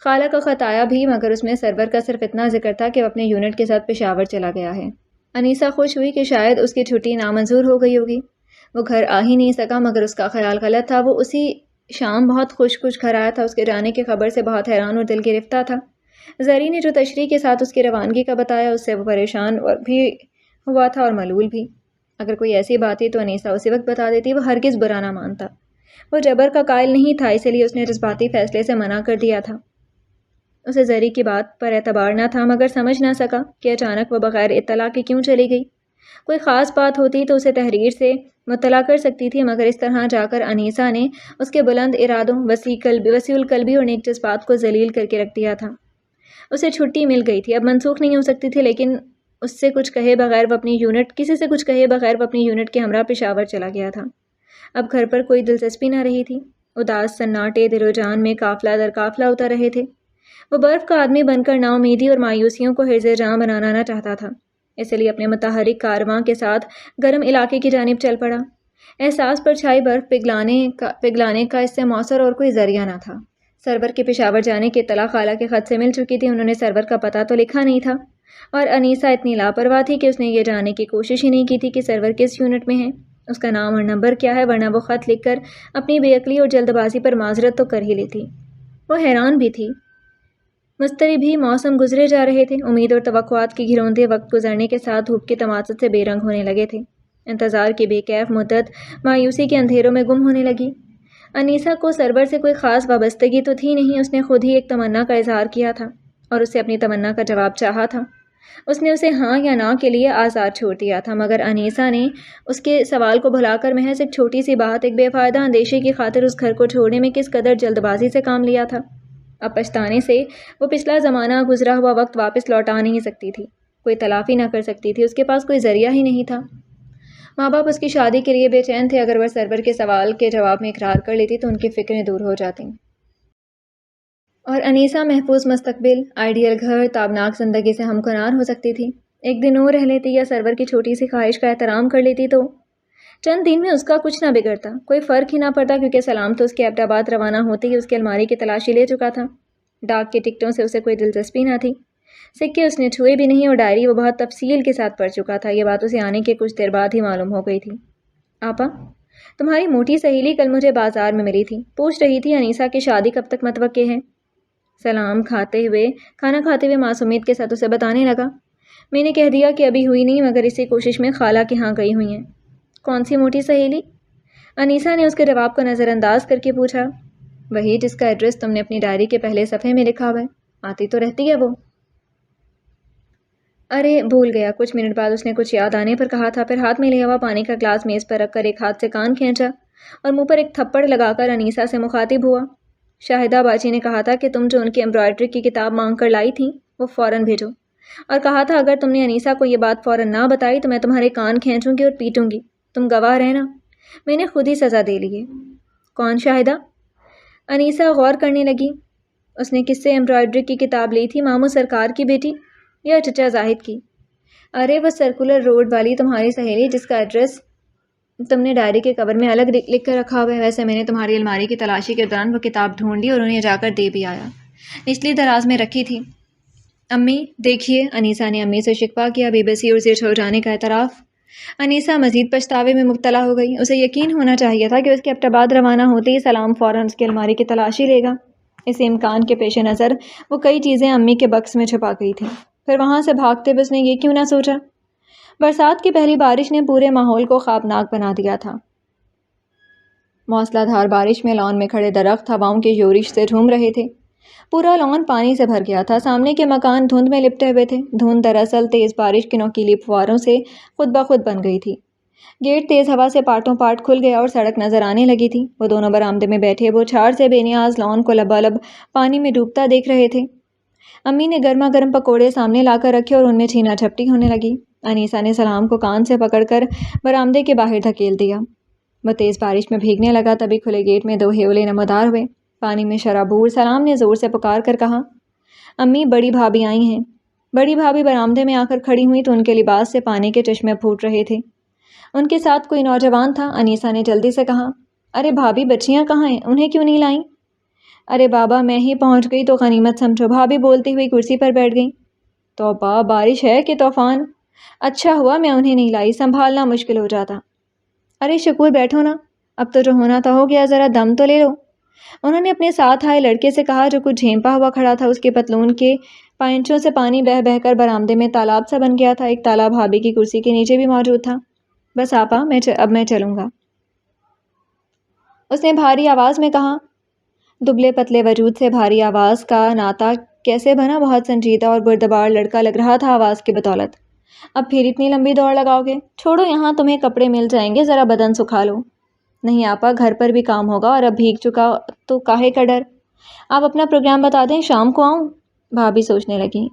خالہ کا خط آیا بھی، مگر اس میں سرور کا صرف اتنا ذکر تھا کہ وہ اپنے یونٹ کے ساتھ پشاور چلا گیا ہے۔ انیسہ خوش ہوئی کہ شاید اس کی چھٹی نامنظور ہو گئی ہوگی۔ وہ گھر آ ہی نہیں سکا، مگر اس کا خیال غلط تھا۔ وہ اسی شام بہت خوش گھر آیا تھا، اس کے جانے کی خبر سے بہت حیران اور دل گرفتہ تھا۔ زری نے جو تشریح کے ساتھ اس کی روانگی کا بتایا، اس سے وہ پریشان بھی ہوا تھا اور ملول بھی۔ اگر کوئی ایسی بات تھی تو انیسہ اسی وقت بتا دیتی، وہ ہرگز برا نہ مانتا۔ وہ جبر کا قائل نہیں تھا، اسی لیے اس نے جذباتی فیصلے سے منع کر دیا تھا۔ اسے زری کی بات پر اعتبار نہ تھا، مگر سمجھ نہ سکا کہ اچانک وہ بغیر اطلاع کے کیوں چلی گئی۔ کوئی خاص بات ہوتی تو اسے تحریر سے مطلع کر سکتی تھی، مگر اس طرح جا کر انیسہ نے اس کے بلند ارادوں، وسیع القلبی اور نیک جذبات کو ذلیل کر کے رکھ دیا تھا۔ اسے چھٹی مل گئی تھی، اب منسوخ نہیں ہو سکتی تھی، لیکن کسی سے کچھ کہے بغیر وہ اپنی یونٹ کے ہمراہ پشاور چلا گیا تھا۔ اب گھر پر کوئی دلچسپی نہ رہی تھی۔ اداس سناٹے دل و جان میں قافلہ در قافلہ اتر رہے تھے۔ وہ برف کا آدمی بن کر نا امیدی اور مایوسیوں کو حرز جاں بنانا نہ چاہتا تھا، اس لیے اپنے متحرک کارواں کے ساتھ گرم علاقے کی جانب چل پڑا۔ احساس پر چھائی برف پگھلانے کا اس سے مؤثر اور کوئی ذریعہ نہ تھا۔ سرور کے پشاور جانے کی اطلاع خالہ کے خط سے مل چکی تھی، انہوں نے سرور کا پتہ تو لکھا نہیں تھا، اور انیسہ اتنی لاپرواہ تھی کہ اس نے یہ جاننے کی کوشش ہی نہیں کی تھی کہ سرور کس یونٹ میں ہے، اس کا نام اور نمبر کیا ہے، ورنہ وہ خط لکھ کر اپنی بے عقلی اور جلد بازی پر معذرت تو کر ہی لیتی۔ وہ حیران بھی تھی، مضطرب بھی۔ موسم گزرے جا رہے تھے، امید اور توقعات کے گھروندے وقت گزرنے کے ساتھ دھوپ کی تماثت سے بے رنگ ہونے لگے تھے۔ انتظار کی بے کیف مدت مایوسی کے اندھیروں میں گم ہونے لگی۔ انیسہ کو سرور سے کوئی خاص وابستگی تو تھی نہیں، اس نے خود ہی ایک تمنا کا اظہار کیا تھا اور اس سے اپنی تمنا کا جواب چاہا تھا۔ اس نے اسے ہاں یا نہ کے لیے آزاد چھوڑ دیا تھا، مگر انیسہ نے اس کے سوال کو بھلا کر محض ایک چھوٹی سی بات، ایک بے فائدہ اندیشے کی خاطر اس گھر کو چھوڑنے میں کس قدر جلد بازی سے کام لیا تھا۔ اب پچھتانے سے وہ پچھلا زمانہ، گزرا ہوا وقت واپس لوٹا نہیں سکتی تھی، کوئی تلافی نہ کر سکتی تھی، اس کے پاس کوئی ذریعہ ہی نہیں تھا۔ ماں باپ اس کی شادی کے لیے بے چین تھے، اگر وہ سرور کے سوال کے جواب میں اقرار کر لیتی تو ان کی فکریں دور ہو جاتیں، اور انیسہ محفوظ مستقبل، آئیڈیل گھر، تابناک زندگی سے ہمکنار ہو سکتی تھی۔ ایک دن اور رہ لیتی یا سرور کی چھوٹی سی خواہش کا احترام کر لیتی تو چند دن میں اس کا کچھ نہ بگڑتا، کوئی فرق ہی نہ پڑتا، کیونکہ سلام تو اس کے احمدآباد روانہ ہوتے ہی اس کی الماری کی تلاشی لے چکا تھا۔ ڈاک کی ٹکٹوں سے اسے کوئی دلچسپی نہ تھی، سکے اس نے چھوئے بھی نہیں اور ڈائری وہ بہت تفصیل کے ساتھ پڑھ چکا تھا۔ یہ بات اسے آنے کے کچھ دیر بعد ہی معلوم ہو گئی تھی۔ آپا، تمہاری موٹی سہیلی کل مجھے بازار میں ملی تھی، پوچھ رہی تھی انیسا کی شادی کب تک متوقع ہے۔ کھانا کھاتے ہوئے معصومیت کے ساتھ اسے بتانے لگا، میں نے کہہ دیا کہ ابھی ہوئی نہیں مگر اسی کوشش میں خالہ کے ہاں گئی ہوئی ہیں۔ کون سی موٹی سہیلی؟ انیسا نے اس کے جواب کو نظر انداز کر کے پوچھا۔ وہی جس کا ایڈریس تم نے اپنی ڈائری کے پہلے صفحے میں لکھا ہوا ہے، آتی تو رہتی ہے وہ۔ ارے بھول گیا، کچھ منٹ بعد اس نے کچھ یاد آنے پر کہا تھا، پھر ہاتھ میں لیا ہوا پانی کا گلاس میز پر رکھ کر ایک ہاتھ سے کان کھینچا اور منہ پر ایک تھپڑ لگا کر انیسا سے مخاطب ہوا۔ شاہدہ باجی نے کہا تھا کہ تم جو ان کی ایمبرائڈری کی کتاب مانگ کر لائی تھی وہ فوراً بھیجو، اور کہا تھا اگر تم نے انیسا کو یہ بات فوراً نہ بتائی تو میں تمہارے کان کھینچوں گی اور پیٹوں گی۔ تم گواہ رہنا، میں نے خود ہی سزا دے لی ہے۔ کون شاہدہ؟ انیسا غور کرنے لگی۔ اس نے کس سے ایمبرائڈری کی کتاب لی تھی؟ ماموں سرکار کی بیٹی یا چچا زاہد کی؟ ارے وہ سرکولر روڈ والی تمہاری سہیلی جس کا ایڈریس تم نے ڈائری کے کور میں الگ لکھ کر رکھا ہوا ہے۔ ویسے میں نے تمہاری الماری کی تلاشی کے دوران وہ کتاب ڈھونڈ لی اور انہیں جا کر دے بھی آیا، نچلی دراز میں رکھی تھی۔ امی دیکھیے، انیسا نے امی سے شکوہ کیا، بے بسی اور زیر ہو جانے کا اعتراف۔ انیسا مزید پچھتاوے میں مبتلا ہو گئی۔ اسے یقین ہونا چاہیے تھا کہ اس کے ایبٹباد روانہ ہوتے ہی سلام فوراً اس کی الماری کی تلاشی لے گا۔ اس امکان کے پیش نظر وہ کئی چیزیں امی کے بکس میں چھپا گئی تھیں۔ پھر وہاں سے بھاگتے ہوئے اس نے یہ کیوں نہ سوچا؟ برسات کی پہلی بارش نے پورے ماحول کو خوابناک بنا دیا تھا۔ موسلا دھار بارش میں لان میں کھڑے درخت ہواؤں کی یورش سے جھوم رہے تھے۔ پورا لان پانی سے بھر گیا تھا۔ سامنے کے مکان دھند میں لپٹے ہوئے تھے۔ دھند دراصل تیز بارش کی نوکیلی فواروں سے خود بخود بن گئی تھی۔ گیٹ تیز ہوا سے پارٹوں پارٹ کھل گیا اور سڑک نظر آنے لگی تھی۔ وہ دونوں برآمدے میں بیٹھے وہ چھاڑ سے بے نیاز لان کو لبالب پانی میں ڈوبتا دیکھ رہے تھے۔ امی نے گرما گرم پکوڑے سامنے لا کر رکھے اور ان میں چھینا جھپٹی ہونے لگی۔ انیسا نے سلام کو کان سے پکڑ کر برآمدے کے باہر دھکیل دیا۔ وہ تیز بارش میں بھیگنے لگا، تبھی کھلے گیٹ میں دو ہیولے نمودار ہوئے، پانی میں شرابور۔ سلام نے زور سے پکار کر کہا، امی بڑی بھابھی آئی ہیں۔ بڑی بھابھی برآمدے میں آ کر کھڑی ہوئی تو ان کے لباس سے پانی کے چشمے پھوٹ رہے تھے۔ ان کے ساتھ کوئی نوجوان تھا۔ انیسا نے جلدی سے کہا، ارے بھابھی بچیاں کہاں ہیں؟ انہیں کیوں نہیں لائیں؟ ارے بابا میں ہی پہنچ گئی تو غنیمت سمجھو، بھابھی بولتی ہوئی کرسی پر بیٹھ گئی۔ توبہ، بارش ہے کہ طوفان؟ اچھا ہوا میں انہیں نہیں لائی، سنبھالنا مشکل ہو جاتا۔ ارے شکور بیٹھو نا، اب تو جو ہونا تھا ہو گیا، ذرا دم تو لے لو۔ انہوں نے اپنے ساتھ آئے لڑکے سے کہا جو کچھ جھیمپا ہوا کھڑا تھا۔ اس کے پتلون کے پائنچوں سے پانی بہہ بہہ کر برآمدے میں تالاب سا بن گیا تھا۔ ایک تالا بھابھی کی کرسی کے نیچے بھی موجود تھا۔ بس آپا، اب میں چلوں گا، اس نے بھاری آواز میں کہا۔ دبلے پتلے وجود سے بھاری آواز کا ناطا کیسے بنا؟ بہت سنجیدہ اور بردبار لڑکا لگ رہا تھا آواز کی بدولت۔ اب پھر اتنی لمبی دوڑ لگاؤ گے؟ چھوڑو یہاں، تمہیں کپڑے مل جائیں گے، ذرا بدن سکھا لو۔ نہیں آپا، گھر پر بھی کام ہوگا اور اب بھیگ چکا تو کاہے کا ڈر؟ آپ اپنا پروگرام بتا دیں، شام کو آؤں؟ بھابھی سوچنے لگی،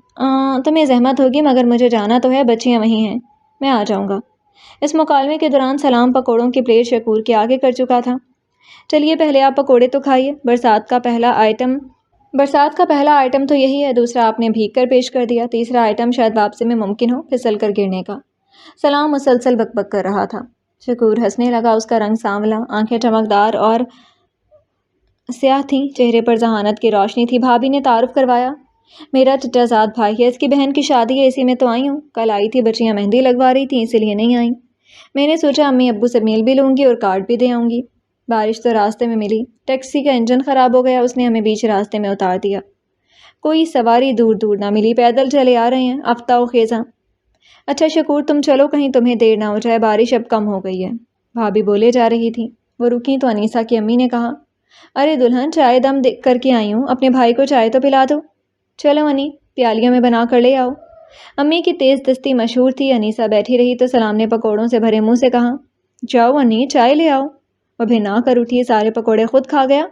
تمہیں زحمت ہوگی مگر مجھے جانا تو ہے، بچیاں وہیں ہیں، میں آ جاؤں گا۔ اس مکالمے کے دوران سلام پکوڑوں کی پلیٹ شکور کے آگے کر چکا تھا۔ چلیے پہلے آپ پکوڑے تو کھائیے، برسات کا پہلا آئٹم تو یہی ہے۔ دوسرا آپ نے بھیگ کر پیش کر دیا، تیسرا آئٹم شاید واپسی میں ممکن ہو پھسل کر گرنے کا۔ سلام مسلسل بک بک کر رہا تھا۔ شکور ہنسنے لگا، اس کا رنگ سانولا، آنکھیں چمکدار اور سیاہ تھیں، چہرے پر ذہانت کی روشنی تھی۔ بھابھی نے تعارف کروایا، میرا چچا زاد بھائی ہے، اس کی بہن کی شادی ہے، اسی میں تو آئی ہوں۔ کل آئی تھی، بچیاں مہندی لگوا رہی تھیں، اسی لیے نہیں آئیں۔ میں نے سوچا امی ابو سے میل بھی لوں گی اور کارڈ بھی دے آؤں گی۔ بارش تو راستے میں ملی، ٹیکسی کا انجن خراب ہو گیا، اس نے ہمیں بیچ راستے میں اتار دیا۔ کوئی سواری دور دور نہ ملی، پیدل چلے آ رہے ہیں، افتاء و خیزاں۔ اچھا شکور، تم چلو، کہیں تمہیں دیر نہ ہو جائے، بارش اب کم ہو گئی ہے۔ بھابھی بولے جا رہی تھی۔ وہ رکی تو انیسا کی امی نے کہا، ارے دلہن، چائے دم کر کے آئی ہوں، اپنے بھائی کو چائے تو پلا دو۔ چلو انی، پیالیوں میں بنا کر لے آؤ۔ امی کی تیز دستی مشہور تھی۔ انیسا بیٹھی رہی تو سلام نے پکوڑوں سے بھرے منہ سے کہا، جاؤ انی، چائے لے آؤ۔ وہ بھی نہ کر اٹھی، سارے پکوڑے خود کھا گیا،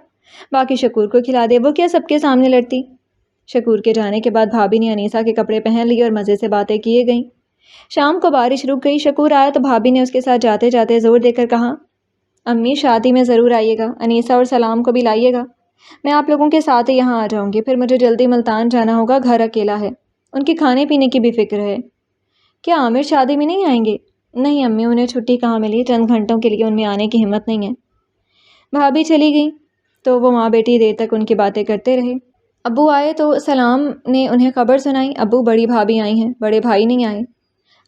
باقی شکور کو کھلا دے، وہ کیا سب کے سامنے لڑتی۔ شکور کے جانے کے بعد بھابھی نے انیسا کے کپڑے پہن لیے اور مزے سے باتیں کیے گئیں۔ شام کو بارش رک گئی، شکور آیا تو بھابھی نے اس کے ساتھ جاتے جاتے زور دے کر کہا، امی شادی میں ضرور آئیے گا، انیسا اور سلام کو بھی لائیے گا، میں آپ لوگوں کے ساتھ ہی یہاں آ جاؤں گی، پھر مجھے جلدی ملتان جانا ہوگا، گھر اکیلا ہے، ان کی کھانے پینے کی بھی فکر ہے۔ کیا عامر شادی میں نہیں آئیں گے؟ نہیں امی، انہیں چھٹی کہاں ملی، چند گھنٹوں کے لیے ان میں آنے کی ہمت نہیں ہے۔ بھابھی چلی گئی تو وہ ماں بیٹی دیر تک ان کی باتیں کرتے رہے۔ ابو آئے تو سلام نے انہیں خبر سنائی، ابو بڑی بھابھی آئی ہیں، بڑے بھائی نہیں آئے۔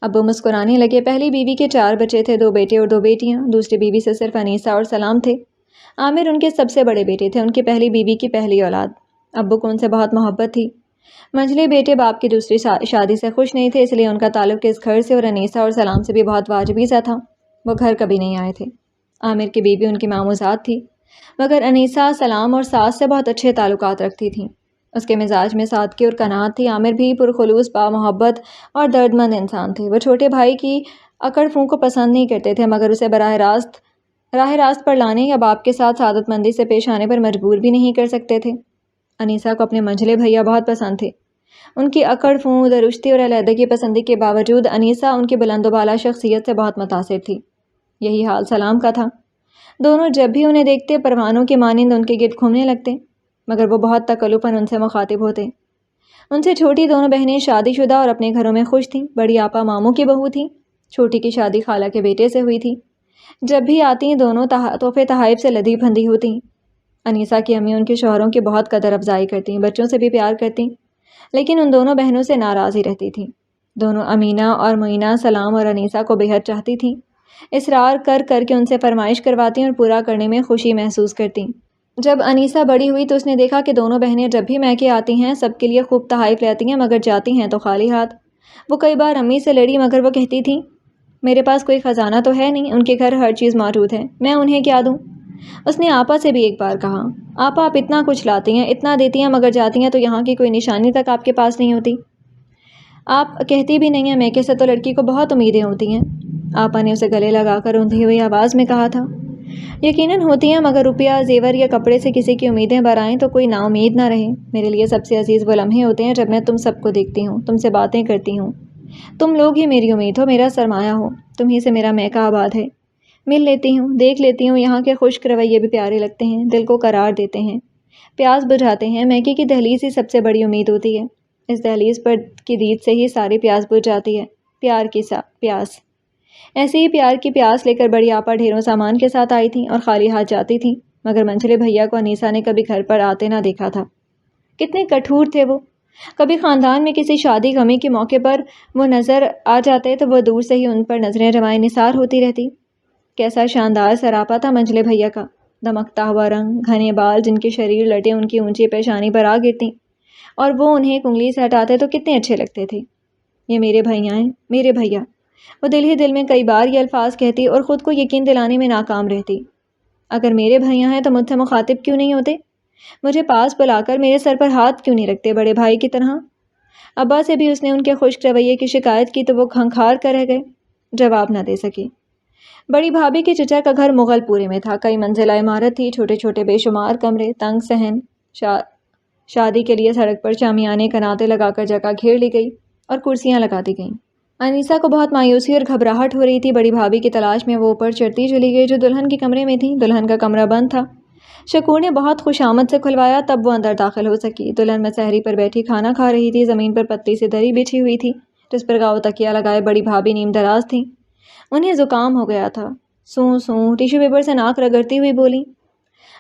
ابو مسکرانے لگے۔ پہلی بیوی کے 4 بچے تھے، 2 بیٹے اور 2 بیٹیاں۔ دوسری بیوی سے صرف انیسہ اور سلام تھے۔ عامر ان کے سب سے بڑے بیٹے تھے، ان کی پہلی بیوی کی پہلی اولاد۔ ابو کو ان سے بہت محبت تھی۔ منجلے بیٹے باپ کی دوسری شادی سے خوش نہیں تھے، اس لیے ان کا تعلق اس گھر سے اور انیسہ اور سلام سے بھی بہت واجبی سا تھا۔ وہ گھر کبھی نہیں آئے تھے۔ عامر کی بیوی ان کی ماموزاد تھی، مگر انیسہ سلام اور ساس سے بہت اچھے تعلقات رکھتی تھیں۔ اس کے مزاج میں سادگی اور قناعت تھی۔ عامر بھی پرخلوص، با محبت اور درد مند انسان تھے۔ وہ چھوٹے بھائی کی اکڑ فون کو پسند نہیں کرتے تھے، مگر اسے راہ راست پر لانے یا باپ کے ساتھ سعادت مندی سے پیش آنے پر مجبور بھی نہیں کر سکتے تھے۔ انیسہ کو اپنے منجلے بھیا بہت پسند تھے۔ ان کی اکڑ فون، درشتی اور علیحدگی پسندی کے باوجود انیسہ ان کی بلند و بالا شخصیت سے بہت متاثر تھی۔ یہی حال سلام کا تھا۔ دونوں جب بھی انہیں دیکھتے پروانوں کے مانند ان کے گرد گھومنے لگتے، مگر وہ بہت تکلفاً ان سے مخاطب ہوتے۔ ان سے چھوٹی دونوں بہنیں شادی شدہ اور اپنے گھروں میں خوش تھیں۔ بڑی آپا ماموں کی بہو تھی، چھوٹی کی شادی خالہ کے بیٹے سے ہوئی تھی۔ جب بھی آتی دونوں تحفے تحائف سے لدی پھندی ہوتی۔ انیسہ کی امی ان کے شوہروں کی بہت قدر افزائی کرتیں، بچوں سے بھی پیار کرتیں، لیکن ان دونوں بہنوں سے ناراض ہی رہتی تھیں۔ دونوں امینہ اور معینہ سلام اور انیسہ کو بے حد چاہتی تھیں، اصرار کر کر کے ان سے فرمائش کرواتی اور پورا کرنے میں خوشی محسوس کرتیں۔ جب انیسہ بڑی ہوئی تو اس نے دیکھا کہ دونوں بہنیں جب بھی میکے آتی ہیں سب کے لیے خوب تحائف لیتی ہیں، مگر جاتی ہیں تو خالی ہاتھ۔ وہ کئی بار امی سے لڑی، مگر وہ کہتی تھیں میرے پاس کوئی خزانہ تو ہے نہیں، ان کے گھر ہر چیز موجود ہے، میں انہیں کیا دوں۔ اس نے آپا سے بھی ایک بار کہا، آپا آپ اتنا کچھ لاتی ہیں، اتنا دیتی ہیں، مگر جاتی ہیں تو یہاں کی کوئی نشانی تک آپ کے پاس نہیں ہوتی۔ آپ کہتی بھی نہیں ہیں میکے سے تو لڑکی کو بہت امیدیں ہوتی ہیں۔ آپا نے اسے گلے لگا کر روندھی ہوئی آواز میں کہا تھا، یقیناً ہوتی ہیں، مگر روپیہ، زیور یا کپڑے سے کسی کی امیدیں برائیں تو کوئی نا امید نہ رہے۔ میرے لیے سب سے عزیز وہ لمحے ہوتے ہیں جب میں تم سب کو دیکھتی ہوں، تم سے باتیں کرتی ہوں۔ تم لوگ ہی میری امید ہو، میرا سرمایہ ہو، تم ہی سے میرا میکہ آباد ہے۔ مل لیتی ہوں، دیکھ لیتی ہوں، یہاں کے خشک رویے بھی پیارے لگتے ہیں، دل کو قرار دیتے ہیں، پیاس بجھاتے ہیں۔ میکے کی دہلیز ہی سب سے بڑی امید ہوتی ہے، اس دہلیز پر کی دید سے ہی ساری پیاس بجھ جاتی ہے، پیار کی پیاس۔ ایسے ہی پیار کی پیاس لے کر بڑی آپا ڈھیروں سامان کے ساتھ آئی تھیں اور خالی ہاتھ جاتی تھیں، مگر منجلے بھیا کو انیسہ نے کبھی گھر پر آتے نہ دیکھا تھا۔ کتنے کٹھور تھے وہ! کبھی خاندان میں کسی شادی غمی کے موقع پر وہ نظر آ جاتے تو وہ دور سے ہی ان پر نظریں جمائے نثار ہوتی رہتی۔ کیسا شاندار سراپا تھا منجلے بھیا کا! دمکتا ہوا رنگ، گھنے بال جن کی شریر لٹیں ان کی اونچی پیشانی پر آ گرتیں، اور وہ انہیں ایک انگلی سے ہٹاتے تو کتنے اچھے لگتے تھے۔ یہ میرے بھیا ہیں، میرے بھیا! وہ دل ہی دل میں کئی بار یہ الفاظ کہتی اور خود کو یقین دلانے میں ناکام رہتی۔ اگر میرے بھیا ہیں تو مجھ سے مخاطب کیوں نہیں ہوتے؟ مجھے پاس بلا کر میرے سر پر ہاتھ کیوں نہیں رکھتے بڑے بھائی کی طرح؟ ابا سے بھی اس نے ان کے خشک رویے کی شکایت کی تو وہ کھنکھار کر رہ گئے، جواب نہ دے سکی۔ بڑی بھابھی کے چچا کا گھر مغل پورے میں تھا، کئی منزلہ عمارت تھی، چھوٹے چھوٹے بے شمار کمرے، تنگ صحن۔ شادی کے لیے سڑک پر شامیانے کناتے لگا کر جگہ گھیر لی گئی اور کرسیاں لگا دی گئیں۔ انیسہ کو بہت مایوسی اور گھبراہٹ ہو رہی تھی۔ بڑی بھابھی کی تلاش میں وہ اوپر چڑھتی چلی گئی جو دلہن کے کمرے میں تھی۔ دلہن کا کمرہ بند تھا۔ شکور نے بہت خوش آمد سے کھلوایا، تب وہ اندر داخل ہو سکی۔ دلہن مسحری پر بیٹھی کھانا کھا رہی تھی۔ زمین پر پتلی سی دری بچھی ہوئی تھی جس پر گاؤ تکیہ لگائے بڑی بھابھی نیم دراز تھیں۔ انہیں زکام ہو گیا تھا۔ سوں سوں ٹیشو پیپر سے ناک رگڑتی ہوئی بولی،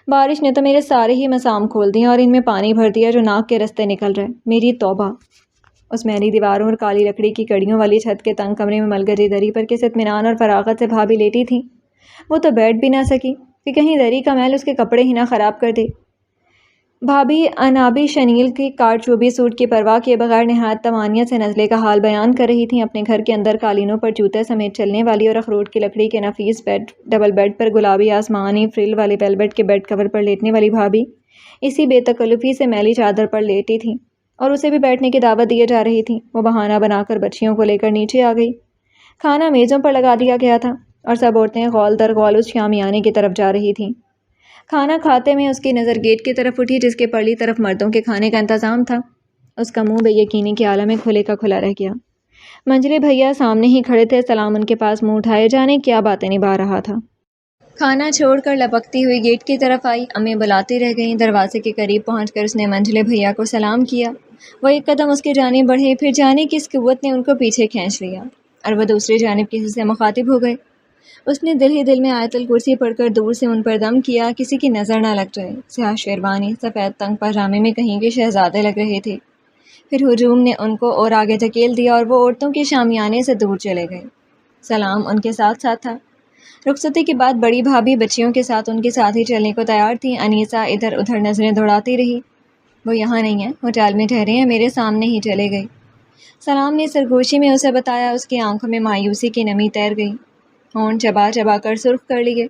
بارش نے تو میرے سارے ہی مسام کھول دیے اور ان میں پانی بھر دیا جو ناک کے رستے نکل رہے، میری توبہ۔ اس میلی دیواروں اور کالی لکڑی کی کڑیوں والی چھت کے تنگ کمرے میں ملگری دری پر کس اطمینان اور فراغت سے بھابھی لیٹی تھی۔ وہ تو بیٹھ بھی نہ سکی کہ کہیں دری کا میل اس کے کپڑے ہی نہ خراب کر دے۔ بھابھی انابی شنیل کی کاٹ چوبی سوٹ کی پرواہ کیے بغیر نہایت طمانینت سے نزلے کا حال بیان کر رہی تھیں۔ اپنے گھر کے اندر قالینوں پر جوتے سمیت چلنے والی اور اخروٹ کی لکڑی کے نفیس ڈبل بیڈ پر گلابی آسمانی فریل والے ویلویٹ کے بیڈ کور پر لیٹنے والی بھابھی اسی بے تکلفی سے میلی چادر پر لیٹی تھی اور اسے بھی بیٹھنے کی دعوت دیے جا رہی تھی۔ وہ بہانہ بنا کر بچیوں کو لے کر نیچے آ گئی۔ کھانا میزوں پر لگا دیا گیا تھا اور سب عورتیں غول در غول اس شامیانے کی طرف جا رہی تھیں۔ کھانا کھاتے میں اس کی نظر گیٹ کی طرف اٹھی جس کے پرلی طرف مردوں کے کھانے کا انتظام تھا۔ اس کا منہ بے یقینی کے عالم میں کھلے کا کھلا رہ گیا۔ منجلے بھیا سامنے ہی کھڑے تھے، سلام ان کے پاس منہ اٹھائے جانے کیا باتیں نبھا رہا تھا۔ کھانا چھوڑ کر لپکتی ہوئی گیٹ کی طرف آئی، امی بلاتی رہ گئیں۔ دروازے کے قریب پہنچ کر اس نے منجلے بھیا کو سلام کیا۔ وہ ایک قدم اس کی جانب بڑھے، پھر جانے کس قوت نے ان کو پیچھے کھینچ لیا اور وہ دوسری جانب کسی سے مخاطب ہو گئے۔ اس نے دل ہی دل میں آیت الکرسی پڑھ کر دور سے ان پر دم کیا، کسی کی نظر نہ لگ جائے۔ سیاہ شیروانی، سفید تنگ پاجامے میں کہیں کے شہزادے لگ رہے تھے۔ پھر ہجوم نے ان کو اور آگے دھکیل دیا اور وہ عورتوں کے شامیانے سے دور چلے گئے۔ سلام ان کے ساتھ ساتھ تھا۔ رخصتی کے بعد بڑی بھابھی بچیوں کے ساتھ ان کے ساتھ ہی چلنے کو تیار تھیں۔ انیسہ ادھر ادھر نظریں دوڑاتی رہی۔ وہ یہاں نہیں ہیں، ہوٹل میں ٹھہرے ہیں، میرے سامنے ہی چلے گئے۔ سلام نے سرگوشی میں اسے بتایا۔ اس کی آنکھوں میں مایوسی کی نمی تیر گئی، ہونٹ چبا چبا کر سرخ کر لیے۔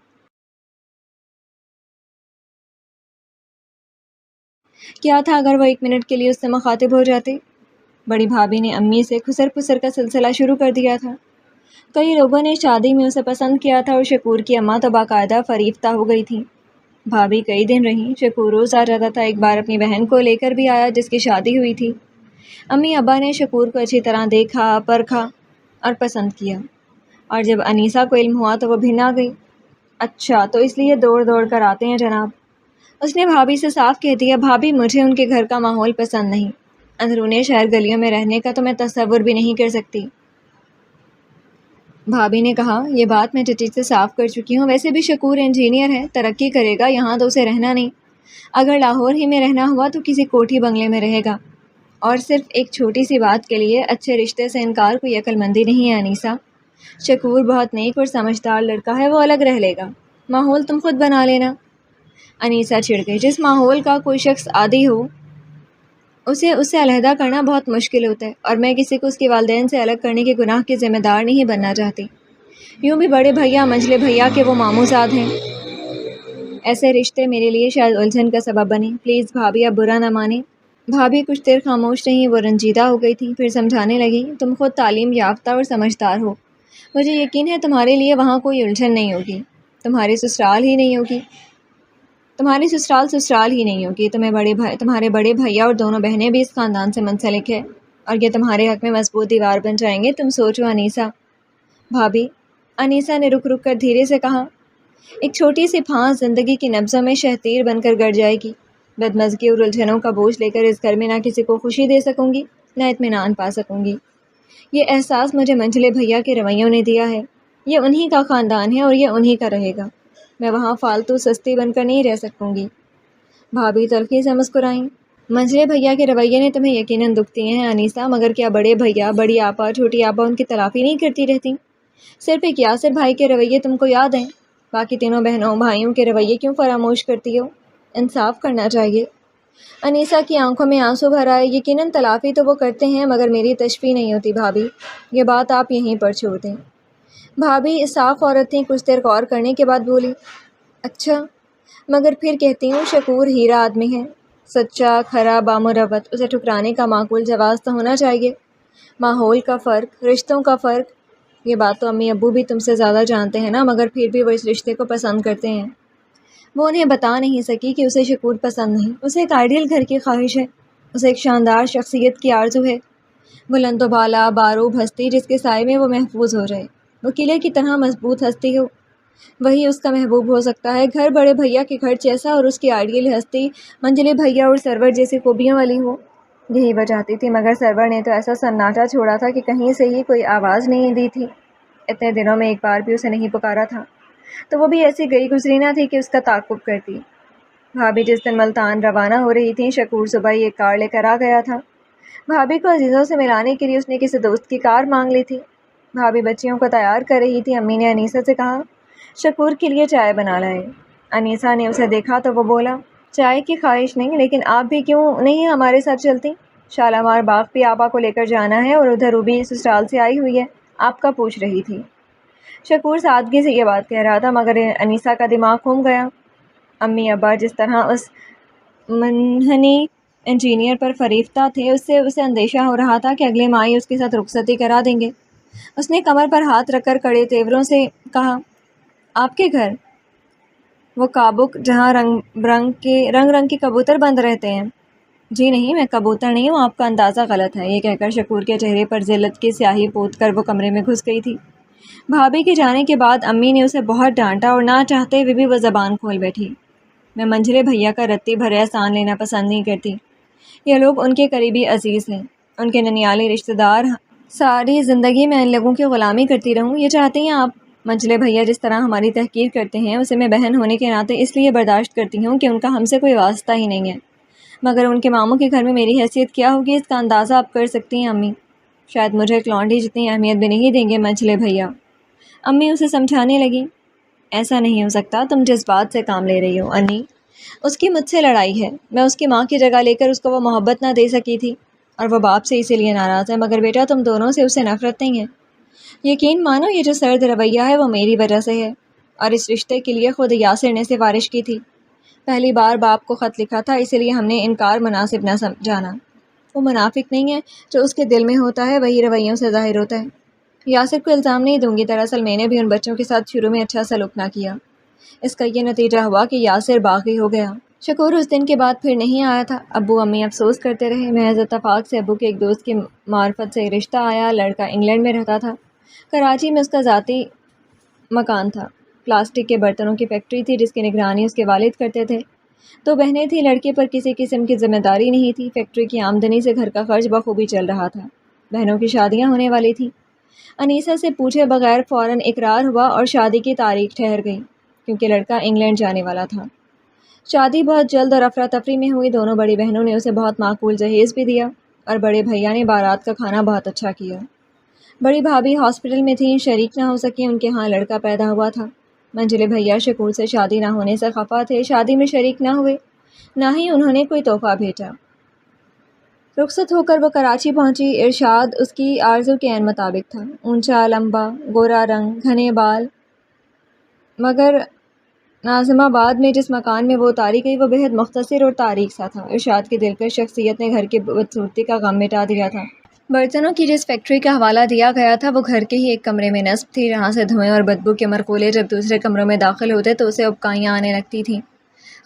کیا تھا اگر وہ 1 منٹ کے لیے اس سے مخاطب ہو جاتے؟ بڑی بھابھی نے امی سے خسر پسر کا سلسلہ شروع کر دیا تھا۔ کئی لوگوں نے شادی میں اسے پسند کیا تھا اور شکور کی اماں تو باقاعدہ فریفتہ ہو گئی تھیں۔ بھابھی کئی دن رہیں، شکور روز آ جاتا تھا، ایک بار اپنی بہن کو لے کر بھی آیا جس کی شادی ہوئی تھی۔ امی ابا نے شکور کو اچھی طرح دیکھا، پرکھا اور پسند کیا، اور جب انیسہ کو علم ہوا تو وہ بھن آ گئی۔ اچھا، تو اس لیے دوڑ دوڑ کر آتے ہیں جناب؟ اس نے بھابھی سے صاف کہہ دیا، بھابھی مجھے ان کے گھر کا ماحول پسند نہیں، اندرون شہر گلیوں میں رہنے کا تو میں تصور بھی نہیں کر سکتی۔ بھابھی نے کہا، یہ بات میں چچی سے صاف کر چکی ہوں، ویسے بھی شکور انجینئر ہے، ترقی کرے گا، یہاں تو اسے رہنا نہیں۔ اگر لاہور ہی میں رہنا ہوا تو کسی کوٹھی بنگلے میں رہے گا، اور صرف ایک چھوٹی سی بات کے لیے اچھے رشتے سے انکار کوئی عقل مندی نہیں ہے انیسہ۔ شکور بہت نیک اور سمجھدار لڑکا ہے، وہ الگ رہ لے گا، ماحول تم خود بنا لینا۔ انیسہ چڑ گئی، جس ماحول کا کوئی شخص عادی ہو اسے اس سے علیحدہ کرنا بہت مشکل ہوتا ہے، اور میں کسی کو اس کے والدین سے الگ کرنے کے گناہ کی ذمہ دار نہیں بننا چاہتی۔ یوں بھی بڑے بھیا منجلے بھیا کے وہ ماموزاد ہیں، ایسے رشتے میرے لیے شاید الجھن کا سبب بنے، پلیز بھابھی اب برا نہ مانیں۔ بھابھی کچھ دیر خاموش رہیں، وہ رنجیدہ ہو گئی تھی، پھر سمجھانے لگی، تم خود تعلیم یافتہ اور سمجھدار ہو، مجھے یقین ہے تمہارے لیے وہاں کوئی الجھن نہیں ہوگی، تمہاری سسرال ہی نہیں ہوگی، تمہارے بڑے بھیا اور دونوں بہنیں بھی اس خاندان سے منسلک ہے، اور یہ تمہارے حق میں مضبوط دیوار بن جائیں گے، تم سوچو انیسہ۔ بھابھی، انیسہ نے رک رک کر دھیرے سے کہا، ایک چھوٹی سی پھانس زندگی کی نبضوں میں شہتیر بن کر گڑ جائے گی، بدمزگی اور الجھنوں کا بوجھ لے کر اس گھر میں نہ کسی کو خوشی دے سکوں گی، نہ اطمینان پا سکوں گی۔ یہ احساس مجھے منجلے بھیا کے رویوں نے دیا ہے، یہ انہی کا خاندان ہے اور یہ انہی کا رہے گا، میں وہاں فالتو سستی بن کر نہیں رہ سکوں گی۔ بھابھی تلخی سے مسکرائیں، منجلے بھیا کے رویے نے تمہیں یقیناً دکھ دیے ہیں انیسہ، مگر کیا بڑے بھیا، بڑی آپا، چھوٹی آپا ان کی تلافی نہیں کرتی رہتی؟ صرف ایک یاسر بھائی کے رویے تم کو یاد ہیں، باقی تینوں بہنوں بھائیوں کے رویے کیوں فراموش کرتی ہو؟ انصاف کرنا چاہیے۔ انیسہ کی آنکھوں میں آنسو بھر آئے، یقیناً تلافی تو وہ کرتے ہیں، مگر میری تشفی نہیں ہوتی بھابھی، یہ بات آپ یہیں پر چھوڑ دیں۔ بھابھی صاف عورت تھیں، کچھ دیر غور کرنے کے بعد بولی، اچھا، مگر پھر کہتی ہوں شکور ہیرا آدمی ہے، سچا، کھرا، بامروت، اسے ٹھکرانے کا معقول جواز تو ہونا چاہیے۔ ماحول کا فرق، رشتوں کا فرق، یہ بات تو امی ابو بھی تم سے زیادہ جانتے ہیں نا، مگر پھر بھی وہ اس رشتے کو پسند کرتے ہیں۔ وہ انہیں بتا نہیں سکی کہ اسے شکور پسند نہیں، اسے ایک آئیڈیل گھر کی خواہش ہے، اسے ایک شاندار شخصیت کی آرزو ہے، بلند و بالا، باروب ہستی جس کے سائے میں وہ محفوظ ہو جائے، وہ قلعے کی طرح مضبوط ہستی ہو، وہی اس کا محبوب ہو سکتا ہے۔ گھر بڑے بھیا کے گھر جیسا اور اس کی آئیڈیل ہستی منجلے بھیا اور سرور جیسی خوبیوں والی ہو، یہی وہ چاہتی تھی، مگر سرور نے تو ایسا سناٹا چھوڑا تھا کہ کہیں سے ہی کوئی آواز نہیں دی تھی، اتنے دنوں میں ایک بار بھی اسے نہیں پکارا تھا، تو وہ بھی ایسی گئی گزری نہ تھی کہ اس کا تعاقب کرتی۔ بھابھی جس دن ملتان روانہ ہو رہی تھیں، شکور صبح ہی ایک کار لے کر آ گیا تھا۔ بھابھی کو عزیزوں سے ملانے کے لیے اس نے کسی دوست کی کار مانگ لی تھی۔ بھابھی بچیوں کو تیار کر رہی تھی، امی نے انیسہ سے کہا، شکور کے لیے چائے بنا لائے۔ انیسہ نے اسے دیکھا تو وہ بولا، چائے کی خواہش نہیں، لیکن آپ بھی کیوں نہیں ہمارے ساتھ چلتی؟ شالامار باغ بھی آپا کو لے کر جانا ہے، اور ادھر روبی سسرال سے آئی ہوئی ہے، آپ کا پوچھ رہی تھی۔ شکور سادگی سے یہ بات کہہ رہا تھا، مگر انیسہ کا دماغ گھوم گیا۔ امی ابا جس طرح اس منحنی انجینئر پر فریفتہ تھے، اس سے اسے اندیشہ ہو رہا تھا کہ اگلے ماہ ہی اس کے ساتھ رخصتی کرا دیں گے۔ اس نے کمر پر ہاتھ رکھ کر کڑے تیوروں سے کہا، آپ کے گھر؟ وہ کابک جہاں رنگ رنگ کے کبوتر بند رہتے ہیں؟ جی نہیں، میں کبوتر نہیں ہوں، آپ کا اندازہ غلط ہے۔ یہ کہہ کر شکور کے چہرے پر ذلت کی سیاہی پوت کر وہ کمرے میں گھس گئی تھی۔ بھابھی کے جانے کے بعد امی نے اسے بہت ڈانٹا، اور نہ چاہتے ہوئے بھی وہ زبان کھول بیٹھی۔ میں منجلے بھیا کا رتی بھر احسان لینا پسند نہیں کرتی، یہ لوگ ان کے قریبی عزیز ہیں، ان کے ننیالی رشتہ دار، ساری زندگی میں ان لوگوں کی غلامی کرتی رہوں، یہ چاہتی ہیں آپ منجلے بھیا جس طرح ہماری تحقیر کرتے ہیں اسے میں بہن ہونے کے ناطے اس لیے برداشت کرتی ہوں کہ ان کا ہم سے کوئی واسطہ ہی نہیں ہے، مگر ان کے ماموں کے گھر میں میری حیثیت کیا ہوگی اس کا اندازہ آپ کر سکتی ہیں امی۔ شاید مجھے ایک لونڈی جتنی اہمیت بھی نہیں دیں گے منجلے بھیا۔ امی اسے سمجھانے لگی، ایسا نہیں ہو سکتا، تم جذبات سے کام لے رہی ہو انی، اس کی مجھ سے لڑائی ہے، میں اس کی ماں کی جگہ لے کر اس کو وہ محبت نہ دے سکی تھی اور وہ باپ سے اسی لیے ناراض ہے، مگر بیٹا تم دونوں سے اسے نفرت نہیں ہے۔ یقین مانو یہ جو سرد رویہ ہے وہ میری وجہ سے ہے، اور اس رشتے کے لیے خود یاسر نے سفارش کی تھی۔ پہلی بار باپ کو خط لکھا تھا، اسی لیے ہم نے انکار مناسب نہ جانا۔ وہ منافق نہیں ہے، جو اس کے دل میں ہوتا ہے وہی رویوں سے ظاہر ہوتا ہے۔ یاسر کو الزام نہیں دوں گی، دراصل میں نے بھی ان بچوں کے ساتھ شروع میں اچھا سلوک نہ کیا۔ اس کا یہ نتیجہ ہوا کہ یاسر باغی ہو گیا۔ شکور اس دن کے بعد پھر نہیں آیا تھا۔ ابو امی افسوس کرتے رہے۔ محض اتفاق سے ابو کے ایک دوست کی معرفت سے رشتہ آیا۔ لڑکا انگلینڈ میں رہتا تھا، کراچی میں اس کا ذاتی مکان تھا۔ پلاسٹک کے برتنوں کی فیکٹری تھی جس کی نگرانی اس کے والد کرتے تھے۔ 2 بہنیں تھیں، لڑکے پر کسی قسم کی ذمہ داری نہیں تھی۔ فیکٹری کی آمدنی سے گھر کا خرچ بخوبی چل رہا تھا۔ بہنوں کی شادیاں ہونے والی تھیں۔ انیسہ سے پوچھے بغیر فوراً اقرار ہوا اور شادی کی تاریخ ٹھہر گئی، کیونکہ لڑکا انگلینڈ جانے والا تھا۔ شادی بہت جلد اور افراتفری میں ہوئی۔ دونوں بڑی بہنوں نے اسے بہت معقول جہیز بھی دیا اور بڑے بھیا نے بارات کا کھانا بہت اچھا کیا۔ بڑی بھابھی ہاسپٹل میں تھیں، شریک نہ ہو سکیں، ان کے ہاں لڑکا پیدا ہوا تھا۔ منجلے بھیا شکور سے شادی نہ ہونے سے خفا تھے، شادی میں شریک نہ ہوئے، نہ ہی انہوں نے کوئی تحفہ بھیجا۔ رخصت ہو کر وہ کراچی پہنچی۔ ارشاد اس کی آرزو کے عین مطابق تھا، اونچا، لمبا، گورا رنگ، گھنے بال، مگر ناظم آباد میں جس مکان میں وہ اتاری گئی وہ بہت مختصر اور تاریک سا تھا۔ ارشاد کی دلکش شخصیت نے گھر کی بدصورتی کا غم مٹا دیا تھا۔ برتنوں کی جس فیکٹری کا حوالہ دیا گیا تھا وہ گھر کے ہی ایک کمرے میں نصب تھی، جہاں سے دھوئیں اور بدبو کے مرغولے جب دوسرے کمروں میں داخل ہوتے تو اسے ابکائیاں آنے لگتی تھیں۔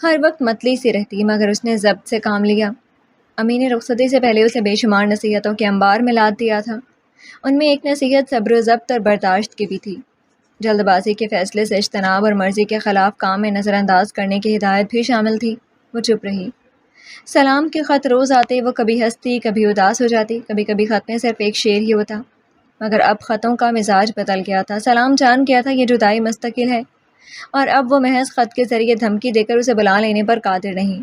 ہر وقت متلی سی رہتی، مگر اس نے ضبط سے کام لیا۔ امی نے رخصتی سے پہلے اسے بے شمار نصیحتوں کے انبار میں لاد دیا تھا۔ ان میں ایک نصیحت صبر و ضبط اور برداشت کی بھی تھی۔ جلد بازی کے فیصلے سے اجتناب اور مرضی کے خلاف کام میں نظر انداز کرنے کی ہدایت بھی شامل تھی۔ وہ چپ رہی۔ سلام کے خط روز آتے، وہ کبھی ہنستی، کبھی اداس ہو جاتی، کبھی کبھی خط میں صرف ایک شعر ہی ہوتا، مگر اب خطوں کا مزاج بدل گیا تھا۔ سلام جان گیا تھا یہ جدائی مستقل ہے، اور اب وہ محض خط کے ذریعے دھمکی دے کر اسے بلا لینے پر قادر نہیں،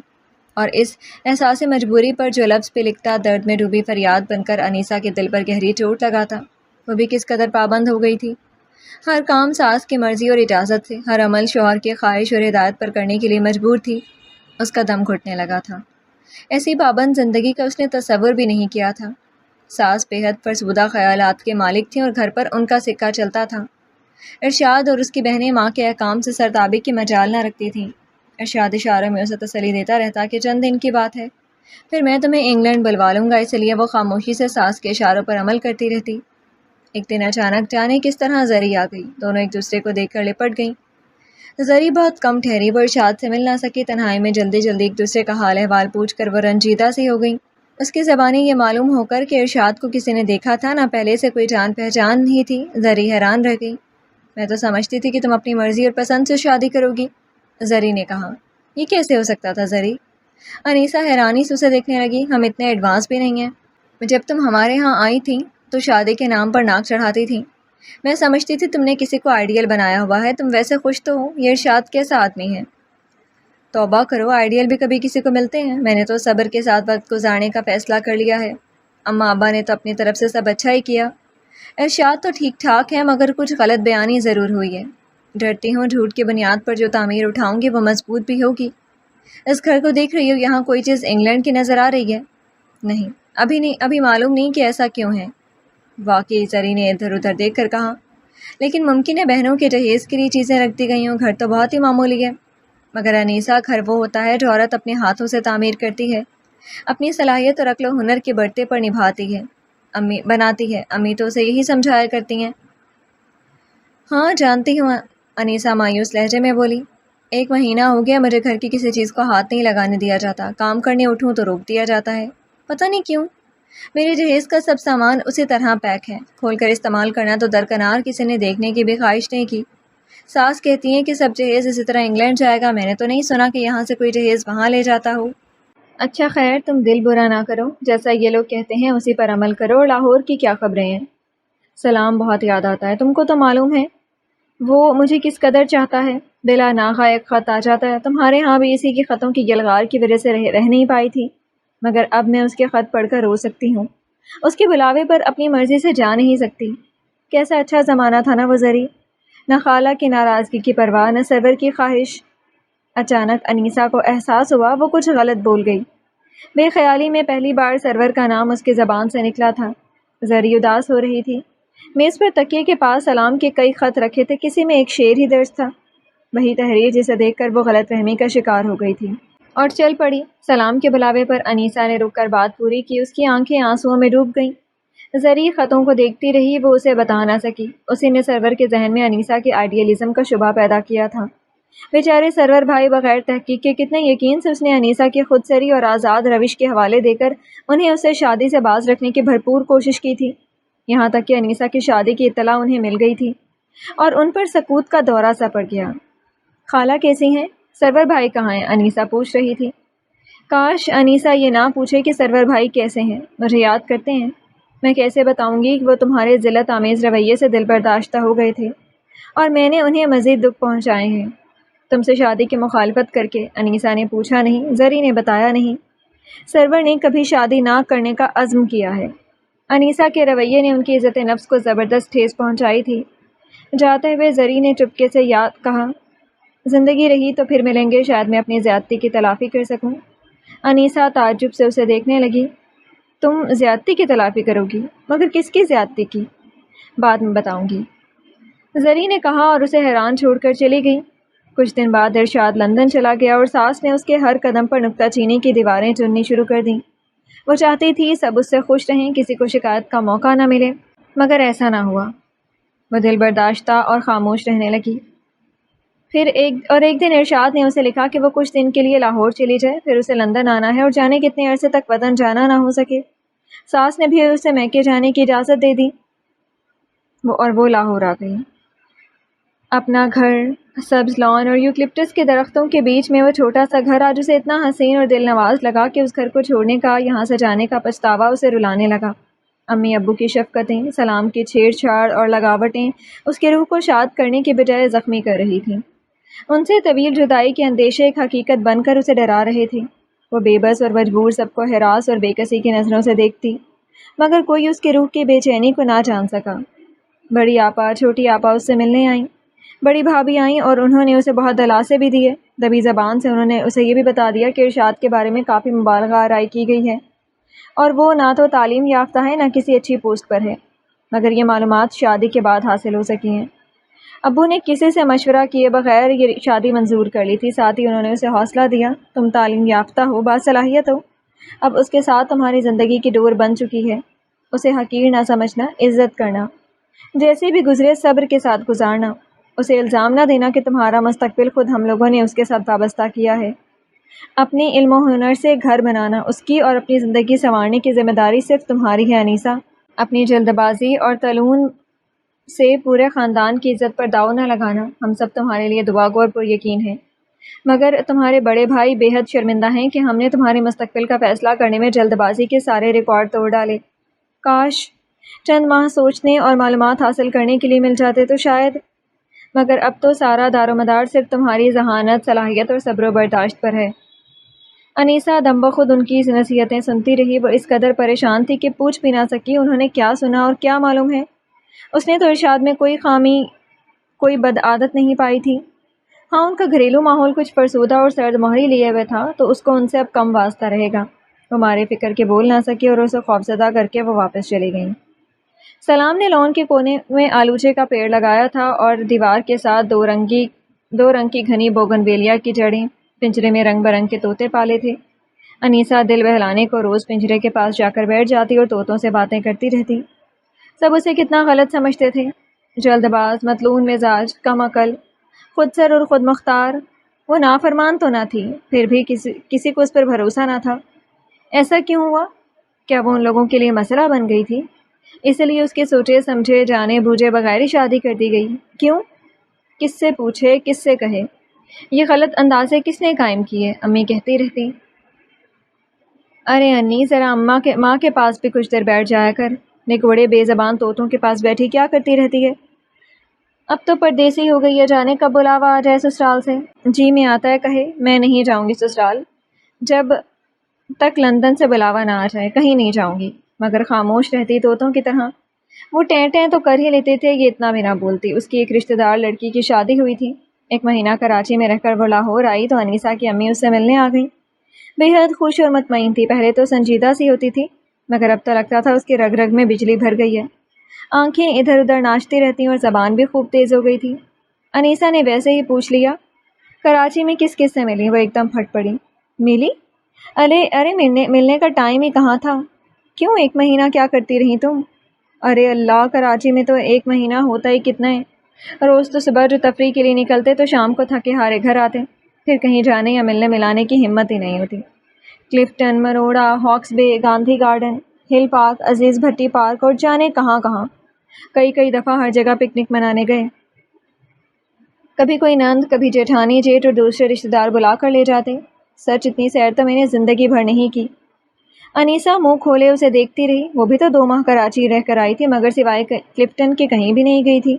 اور اس احساس مجبوری پر جو لفظ پہ لکھتا درد میں ڈوبی فریاد بن کر انیسہ کے دل پر گہری چوٹ لگاتا۔ وہ بھی کس قدر پابند ہو گئی تھی، ہر کام ساس کی مرضی اور اجازت سے، ہر عمل شوہر کی خواہش اور ہدایت پر کرنے کے لیے مجبور تھی۔ اس کا دم گھٹنے لگا تھا۔ ایسی پابند زندگی کا اس نے تصور بھی نہیں کیا تھا۔ ساس بے حد فرسودہ خیالات کے مالک تھیں اور گھر پر ان کا سکہ چلتا تھا۔ ارشاد اور اس کی بہنیں ماں کے احکام سے سرتابی کی مجال نہ رکھتی تھیں۔ ارشاد اشاروں میں اسے تسلی دیتا رہتا کہ چند دن کی بات ہے، پھر میں تمہیں انگلینڈ بلوا لوں گا، اس لیے وہ خاموشی سے ساس کے اشاروں پر عمل کرتی رہتی۔ ایک دن اچانک جانے کس طرح زری آ گئی، دونوں ایک دوسرے کو دیکھ کر لپٹ گئیں۔ زری بہت کم ٹھہری، وہ ارشاد سے مل نہ سکی، تنہائی میں جلدی جلدی ایک دوسرے کا حال احوال پوچھ کر وہ رنجیدہ سی ہو گئیں۔ اس کی زبانی یہ معلوم ہو کر کہ ارشاد کو کسی نے دیکھا تھا، نہ پہلے سے کوئی جان پہچان ہی تھی، زری حیران رہ گئی۔ میں تو سمجھتی تھی کہ تم اپنی مرضی اور پسند سے شادی کرو گی، زری نے کہا۔ یہ کیسے ہو سکتا تھا زری؟ انیسہ حیرانی سے اسے دیکھنے لگی۔ ہم اتنے ایڈوانس بھی نہیں ہیں۔ جب تم ہمارے ہاں آئی تھیں تو شادی کے نام پر ناک چڑھاتی تھیں۔ میں سمجھتی تھی تم نے کسی کو آئیڈیل بنایا ہوا ہے، تم ویسے خوش تو ہو، یہ ارشاد کیسا آدمی ہے؟ توبہ کرو، آئیڈیل بھی کبھی کسی کو ملتے ہیں؟ میں نے تو صبر کے ساتھ وقت گزارنے کا فیصلہ کر لیا ہے۔ اماں ابا نے تو اپنی طرف سے سب اچھا ہی کیا۔ ارشاد تو ٹھیک ٹھاک ہے، مگر کچھ غلط بیانی ضرور ہوئی ہے۔ ڈرتی ہوں جھوٹ کی بنیاد پر جو تعمیر اٹھاؤں گی وہ مضبوط بھی ہوگی۔ اس گھر کو دیکھ رہی ہو، یہاں کوئی چیز انگلینڈ کی نظر آ رہی ہے؟ نہیں، ابھی معلوم نہیں کہ ایسا کیوں ہے۔ واقعی، زری نے ادھر ادھر دیکھ کر کہا، لیکن ممکن ہے بہنوں کے جہیز کے لیے چیزیں رکھ دی گئی ہوں، گھر تو بہت ہی معمولی ہے۔ مگر انیسہ، گھر وہ ہوتا ہے جو عورت اپنے ہاتھوں سے تعمیر کرتی ہے، اپنی صلاحیت اور عقل و ہنر کے برتے پر نبھاتی ہے، بناتی ہے۔ امی تو اسے یہی سمجھایا کرتی ہیں۔ ہاں جانتی ہوں، انیسہ مایوس لہجے میں بولی۔ 1 مہینہ ہو گیا مجھے گھر کی کسی چیز کو ہاتھ نہیں لگانے دیا جاتا، کام کرنے اٹھوں تو روک دیا جاتا ہے، پتہ نہیں کیوں۔ میرے جہیز کا سب سامان اسی طرح پیک ہے، کھول کر استعمال کرنا تو درکنار کسی نے دیکھنے کی بھی خواہش نہیں کی۔ ساس کہتی ہیں کہ سب جہیز اسی طرح انگلینڈ جائے گا، میں نے تو نہیں سنا کہ یہاں سے کوئی جہیز وہاں لے جاتا ہو۔ اچھا خیر، تم دل برا نہ کرو، جیسا یہ لوگ کہتے ہیں اسی پر عمل کرو، اور لاہور کی کیا خبریں ہیں؟ سلام بہت یاد آتا ہے، تم کو تو معلوم ہے۔ وہ مجھے کس قدر چاہتا ہے، بلا ناغہ ایک خط آ جاتا ہے۔ تمہارے ہاں بھی اسی کی خطوں کی گلغار کی وجہ سے رہ نہیں پائی تھی، مگر اب میں اس کے خط پڑھ کر رو سکتی ہوں، اس کے بلاوے پر اپنی مرضی سے جا نہیں سکتی۔ کیسا اچھا زمانہ تھا نا وہ زری، نہ خالہ کی ناراضگی کی پرواہ، نہ سرور کی خواہش۔ اچانک انیسہ کو احساس ہوا وہ کچھ غلط بول گئی۔ بے خیالی میں پہلی بار سرور کا نام اس کی زبان سے نکلا تھا۔ زری اداس ہو رہی تھی۔ میز پر تکیے کے پاس سلام کے کئی خط رکھے تھے، کسی میں ایک شعر ہی درج تھا، وہی تحریر جسے دیکھ کر وہ غلط فہمی کا شکار ہو گئی تھی اور چل پڑی۔ سلام کے بلاوے پر انیسہ نے رک کر بات پوری کی، اس کی آنکھیں آنسوؤں میں ڈوب گئیں۔ زری خطوں کو دیکھتی رہی، وہ اسے بتا نہ سکی۔ اسی نے سرور کے ذہن میں انیسہ کی آئیڈیلزم کا شبہ پیدا کیا تھا۔ بیچارے سرور بھائی بغیر تحقیق کے کتنے یقین سے اس نے انیسہ کی خود سری اور آزاد روش کے حوالے دے کر انہیں اسے شادی سے باز رکھنے کی بھرپور کوشش کی تھی، یہاں تک کہ انیسہ کی شادی کی اطلاع انہیں مل گئی تھی اور ان پر سکوت کا دورہ سا پڑ گیا۔ خالہ کیسی ہیں؟ سرور بھائی کہاں ہیں؟ انیسہ پوچھ رہی تھی۔ کاش انیسہ یہ نہ پوچھے کہ سرور بھائی کیسے ہیں، مجھے یاد کرتے ہیں۔ میں کیسے بتاؤں گی کہ وہ تمہارے ذلت آمیز رویے سے دل برداشتہ ہو گئے تھے اور میں نے انہیں مزید دکھ پہنچائے ہیں تم سے شادی کی مخالفت کر کے۔ انیسہ نے پوچھا نہیں، زری نے بتایا نہیں، سرور نے کبھی شادی نہ کرنے کا عزم کیا ہے۔ انیسہ کے رویے نے ان کی عزت نفس کو زبردست ٹھیس پہنچائی تھی۔ جاتے ہوئے زری نے چپکے سے یاد کہا، زندگی رہی تو پھر ملیں گے، شاید میں اپنی زیادتی کی تلافی کر سکوں۔ انیسہ تعجب سے اسے دیکھنے لگی۔ تم زیادتی کی تلافی کرو گی؟ مگر کس کی زیادتی کی؟ بعد میں بتاؤں گی، زری نے کہا اور اسے حیران چھوڑ کر چلی گئی۔ کچھ دن بعد ارشاد لندن چلا گیا اور ساس نے اس کے ہر قدم پر نکتہ چینی کی دیواریں چننی شروع کر دیں۔ وہ چاہتی تھی سب اس سے خوش رہیں، کسی کو شکایت کا موقع نہ ملے، مگر ایسا نہ ہوا۔ وہ دل برداشتہ اور خاموش رہنے لگی۔ پھر ایک دن ارشاد نے اسے لکھا کہ وہ کچھ دن کے لیے لاہور چلی جائے، پھر اسے لندن آنا ہے اور جانے کتنے عرصے تک وطن جانا نہ ہو سکے۔ ساس نے بھی اسے میکے جانے کی اجازت دے دی وہ لاہور آ گئی۔ اپنا گھر، سبز لان اور یوکلپٹس کے درختوں کے بیچ میں وہ چھوٹا سا گھر آج اسے اتنا حسین اور دل نواز لگا کہ اس گھر کو چھوڑنے کا، یہاں سے جانے کا پچھتاوا اسے رلانے لگا۔ امی ابو کی شفقتیں، سلام کی چھیڑ چھاڑ اور لگاوٹیں اس کی روح کو شاد کرنے کی بجائے زخمی کر رہی تھیں۔ ان سے طویل جدائی کے اندیشے ایک حقیقت بن کر اسے ڈرا رہے تھے۔ وہ بے بس اور مجبور سب کو ہراس اور بے کسی کی نظروں سے دیکھتی، مگر کوئی اس کی روح کی بے چینی کو نہ جان سکا۔ بڑی آپا، چھوٹی آپا اس سے ملنے آئیں، بڑی بھابھی آئیں اور انہوں نے اسے بہت دلاسے بھی دیے۔ دبی زبان سے انہوں نے اسے یہ بھی بتا دیا کہ ارشاد کے بارے میں کافی مبالغہ آرائی کی گئی ہے اور وہ نہ تو تعلیم یافتہ ہے نہ کسی اچھی پوسٹ پر ہے، مگر یہ معلومات شادی کے بعد حاصل ہو سکی ہیں۔ ابو نے کسی سے مشورہ کیے بغیر یہ شادی منظور کر لی تھی، ساتھ ہی انہوں نے اسے حوصلہ دیا، تم تعلیم یافتہ ہو، باصلاحیت ہو، اب اس کے ساتھ تمہاری زندگی کی ڈور بن چکی ہے، اسے حقیر نہ سمجھنا، عزت کرنا، جیسے بھی گزرے صبر کے ساتھ گزارنا، اسے الزام نہ دینا کہ تمہارا مستقبل خود ہم لوگوں نے اس کے ساتھ وابستہ کیا ہے۔ اپنی علم و ہنر سے گھر بنانا، اس کی اور اپنی زندگی سنوارنے کی ذمہ داری صرف تمہاری ہے انیسہ۔ اپنی جلد بازی اور تلون سے پورے خاندان کی عزت پر داؤ نہ لگانا، ہم سب تمہارے لیے دعا گو اور پر یقین ہیں، مگر تمہارے بڑے بھائی بے حد شرمندہ ہیں کہ ہم نے تمہارے مستقبل کا فیصلہ کرنے میں جلد بازی کے سارے ریکارڈ توڑ ڈالے۔ کاش چند ماہ سوچنے اور معلومات حاصل کرنے کے لیے مل جاتے تو شاید، مگر اب تو سارا دار و مدار صرف تمہاری ذہانت، صلاحیت اور صبر و برداشت پر ہے۔ انیسہ دم بخود ان کی نصیحتیں سنتی رہی، وہ اس قدر پریشان تھی کہ پوچھ بھی نہ سکی انہوں نے کیا سنا اور کیا معلوم ہے۔ اس نے تو ارشاد میں کوئی خامی، کوئی بد عادت نہیں پائی تھی۔ ہاں، ان کا گھریلو ماحول کچھ فرسودہ اور سرد مہری لیے ہوئے تھا، تو اس کو ان سے اب کم واسطہ رہے گا۔ وہ مارے فکر کے بول نہ سکی اور اسے خوفزدہ کر کے وہ واپس چلی گئیں۔ سلام نے لان کے کونے میں آلوچے کا پیڑ لگایا تھا اور دیوار کے ساتھ دو رنگ کی گھنی بوگنویلیا کی جڑیں، پنجرے میں رنگ برنگ کے طوطے پالے تھے۔ انیسہ دل بہلانے کو روز پنجرے کے پاس جا کر بیٹھ جاتی اور طوطوں سے باتیں کرتی رہتی۔ سب اسے کتنا غلط سمجھتے تھے، جلد باز، متلون مزاج، کم عقل، خود سر اور خود مختار۔ وہ نافرمان تو نہ تھی، پھر بھی کسی کو اس پر بھروسہ نہ تھا۔ ایسا کیوں ہوا؟ کیا وہ ان لوگوں کے لیے مسئلہ بن گئی تھی؟ اس لیے اس کے سوچے سمجھے جانے بوجھے بغیر ہی شادی کر دی گئی؟ کیوں؟ کس سے پوچھے، کس سے کہے؟ یہ غلط اندازے کس نے قائم کیے؟ امی کہتی رہتی، ارے انی ذرا ماں کے پاس بھی کچھ دیر بیٹھ جایا کر، نکوڑے بے زبان طوطوں کے پاس بیٹھی کیا کرتی رہتی ہے؟ اب تو پردیسی ہو گئی ہے، جانے کب بلاوا آ جائے سسرال سے۔ جی میں آتا ہے کہے میں نہیں جاؤں گی سسرال، جب تک لندن سے بلاوا نہ آ جائے کہیں نہیں جاؤں گی۔ مگر خاموش رہتی طوطوں کی طرح۔ وہ ٹیں ٹیں تو کر ہی لیتے تھے، یہ اتنا بھی نہ بولتی۔ اس کی ایک رشتہ دار لڑکی کی شادی ہوئی تھی، ایک مہینہ کراچی میں رہ کر وہ لاہور آئی تو انیسہ کی امی اس سے ملنے آ گئی۔ بے حد خوش اور مطمئن تھی، پہلے تو سنجیدہ سی ہوتی تھی مگر اب تو لگتا تھا اس کی رگ رگ میں بجلی بھر گئی ہے، آنکھیں ادھر ادھر ناچتی رہتی اور زبان بھی خوب تیز ہو گئی تھی۔ انیسہ نے ویسے ہی پوچھ لیا، کراچی میں کس کس سے ملی؟ وہ ایک دم پھٹ پڑی۔ ملی؟ ارے ملنے کا ٹائم ہی کہاں تھا؟ کیوں، ایک مہینہ کیا کرتی رہی تم؟ ارے اللہ، کراچی میں تو ایک مہینہ ہوتا ہی کتنا ہے۔ روز تو صبح جو تفریح کے لیے نکلتے تو شام کو تھکے ہارے گھر آتے، پھر کہیں جانے یا ملنے ملانے کی ہمت ہی نہیں ہوتی۔ کلفٹن، مروڑا، ہاکس بے، گاندھی گارڈن، ہل پارک، عزیز بھٹی پارک اور جانے کہاں کہاں۔ کئی دفعہ ہر جگہ پکنک منانے گئے، کبھی کوئی نند، کبھی جیٹھانی جیٹ اور دوسرے رشتہ دار بلا کر لے جاتے۔ سچ اتنی سیر تو میں نے زندگی بھر نہیں کی۔ انیسہ منہ کھولے اسے دیکھتی رہی، وہ بھی تو 2 ماہ کراچی رہ کر آئی تھی مگر سوائے کلفٹن کے کہیں بھی نہیں گئی تھی۔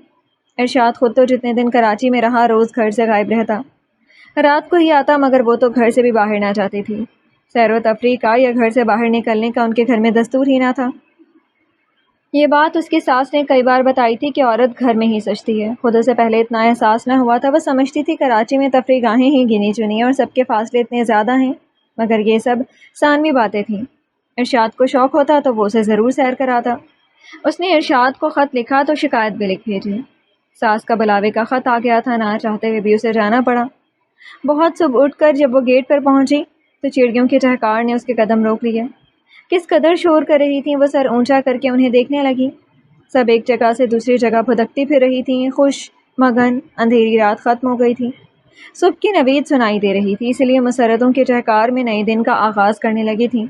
ارشاد خود تو جتنے دن کراچی میں رہا روز گھر سے غائب رہتا، رات کو ہی آتا مگر وہ تو گھر سے بھی باہر نہ جاتی تھی۔ سیر و تفریح کا یا گھر سے باہر نکلنے کا ان کے گھر میں دستور ہی نہ تھا۔ یہ بات اس کی ساس نے کئی بار بتائی تھی کہ عورت گھر میں ہی سجتی ہے، خود اسے پہلے اتنا احساس نہ ہوا تھا۔ وہ سمجھتی تھی کراچی میں تفریح گاہیں ہی گنی چنی اور سب کے فاصلے اتنے زیادہ ہیں، مگر یہ سب ثانوی باتیں تھیں۔ ارشاد کو شوق ہوتا تو وہ اسے ضرور سیر کراتا۔ اس نے ارشاد کو خط لکھا تو شکایت بھی لکھ بھیجی۔ ساس کا بلاوے کا خط آ گیا تھا، نہ چاہتے ہوئے بھی اسے جانا پڑا۔ بہت صبح اٹھ کر جب وہ گیٹ پر پہنچی تو چڑیوں کی چہکار نے اس کے قدم روک لیے۔ کس قدر شور کر رہی تھیں، وہ سر اونچا کر کے انہیں دیکھنے لگی۔ سب ایک جگہ سے دوسری جگہ بھٹکتی پھر رہی تھیں، خوش مگن۔ اندھیری رات ختم ہو گئی تھی، صبح کی نوید سنائی دے رہی تھی، اس لیے مسرتوں کے چہکار میں نئے دن کا آغاز کرنے لگی تھیں۔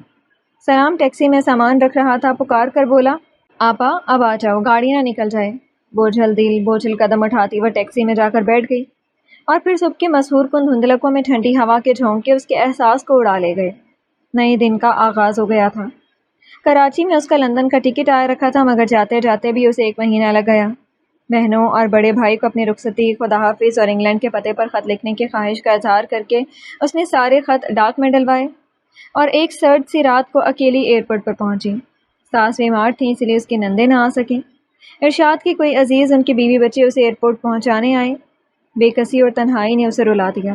سلام ٹیکسی میں سامان رکھ رہا تھا، پکار کر بولا، آپا اب آ جاؤ، گاڑی نہ نکل جائے۔ بوجھل دل بوجھل قدم اٹھاتی وہ ٹیکسی میں جا کر بیٹھ گئی اور پھر صبح کے مسحور کن دھندلکوں میں ٹھنڈی ہوا کے جھونکے اس کے احساس کو اڑا لے گئے۔ نئے دن کا آغاز ہو گیا تھا۔ کراچی میں اس کا لندن کا ٹکٹ آ رکھا تھا مگر جاتے جاتے بھی اسے 1 مہینہ لگ گیا۔ بہنوں اور بڑے بھائی کو اپنی رخصتی، خدا حافظ اور انگلینڈ کے پتے پر خط لکھنے کی خواہش کا اظہار کر کے اس نے سارے خط ڈاک میں ڈلوائے اور ایک سرد سی رات کو اکیلی ایئرپورٹ پر پہنچی۔ ساس بیمار تھیں اس لیے اس کی نندیں نہ آ سکیں۔ ارشاد کی کوئی عزیز، ان کے بیوی بچے اسے ایئرپورٹ پہنچانے آئے۔ بے کسی اور تنہائی نے اسے رلا دیا۔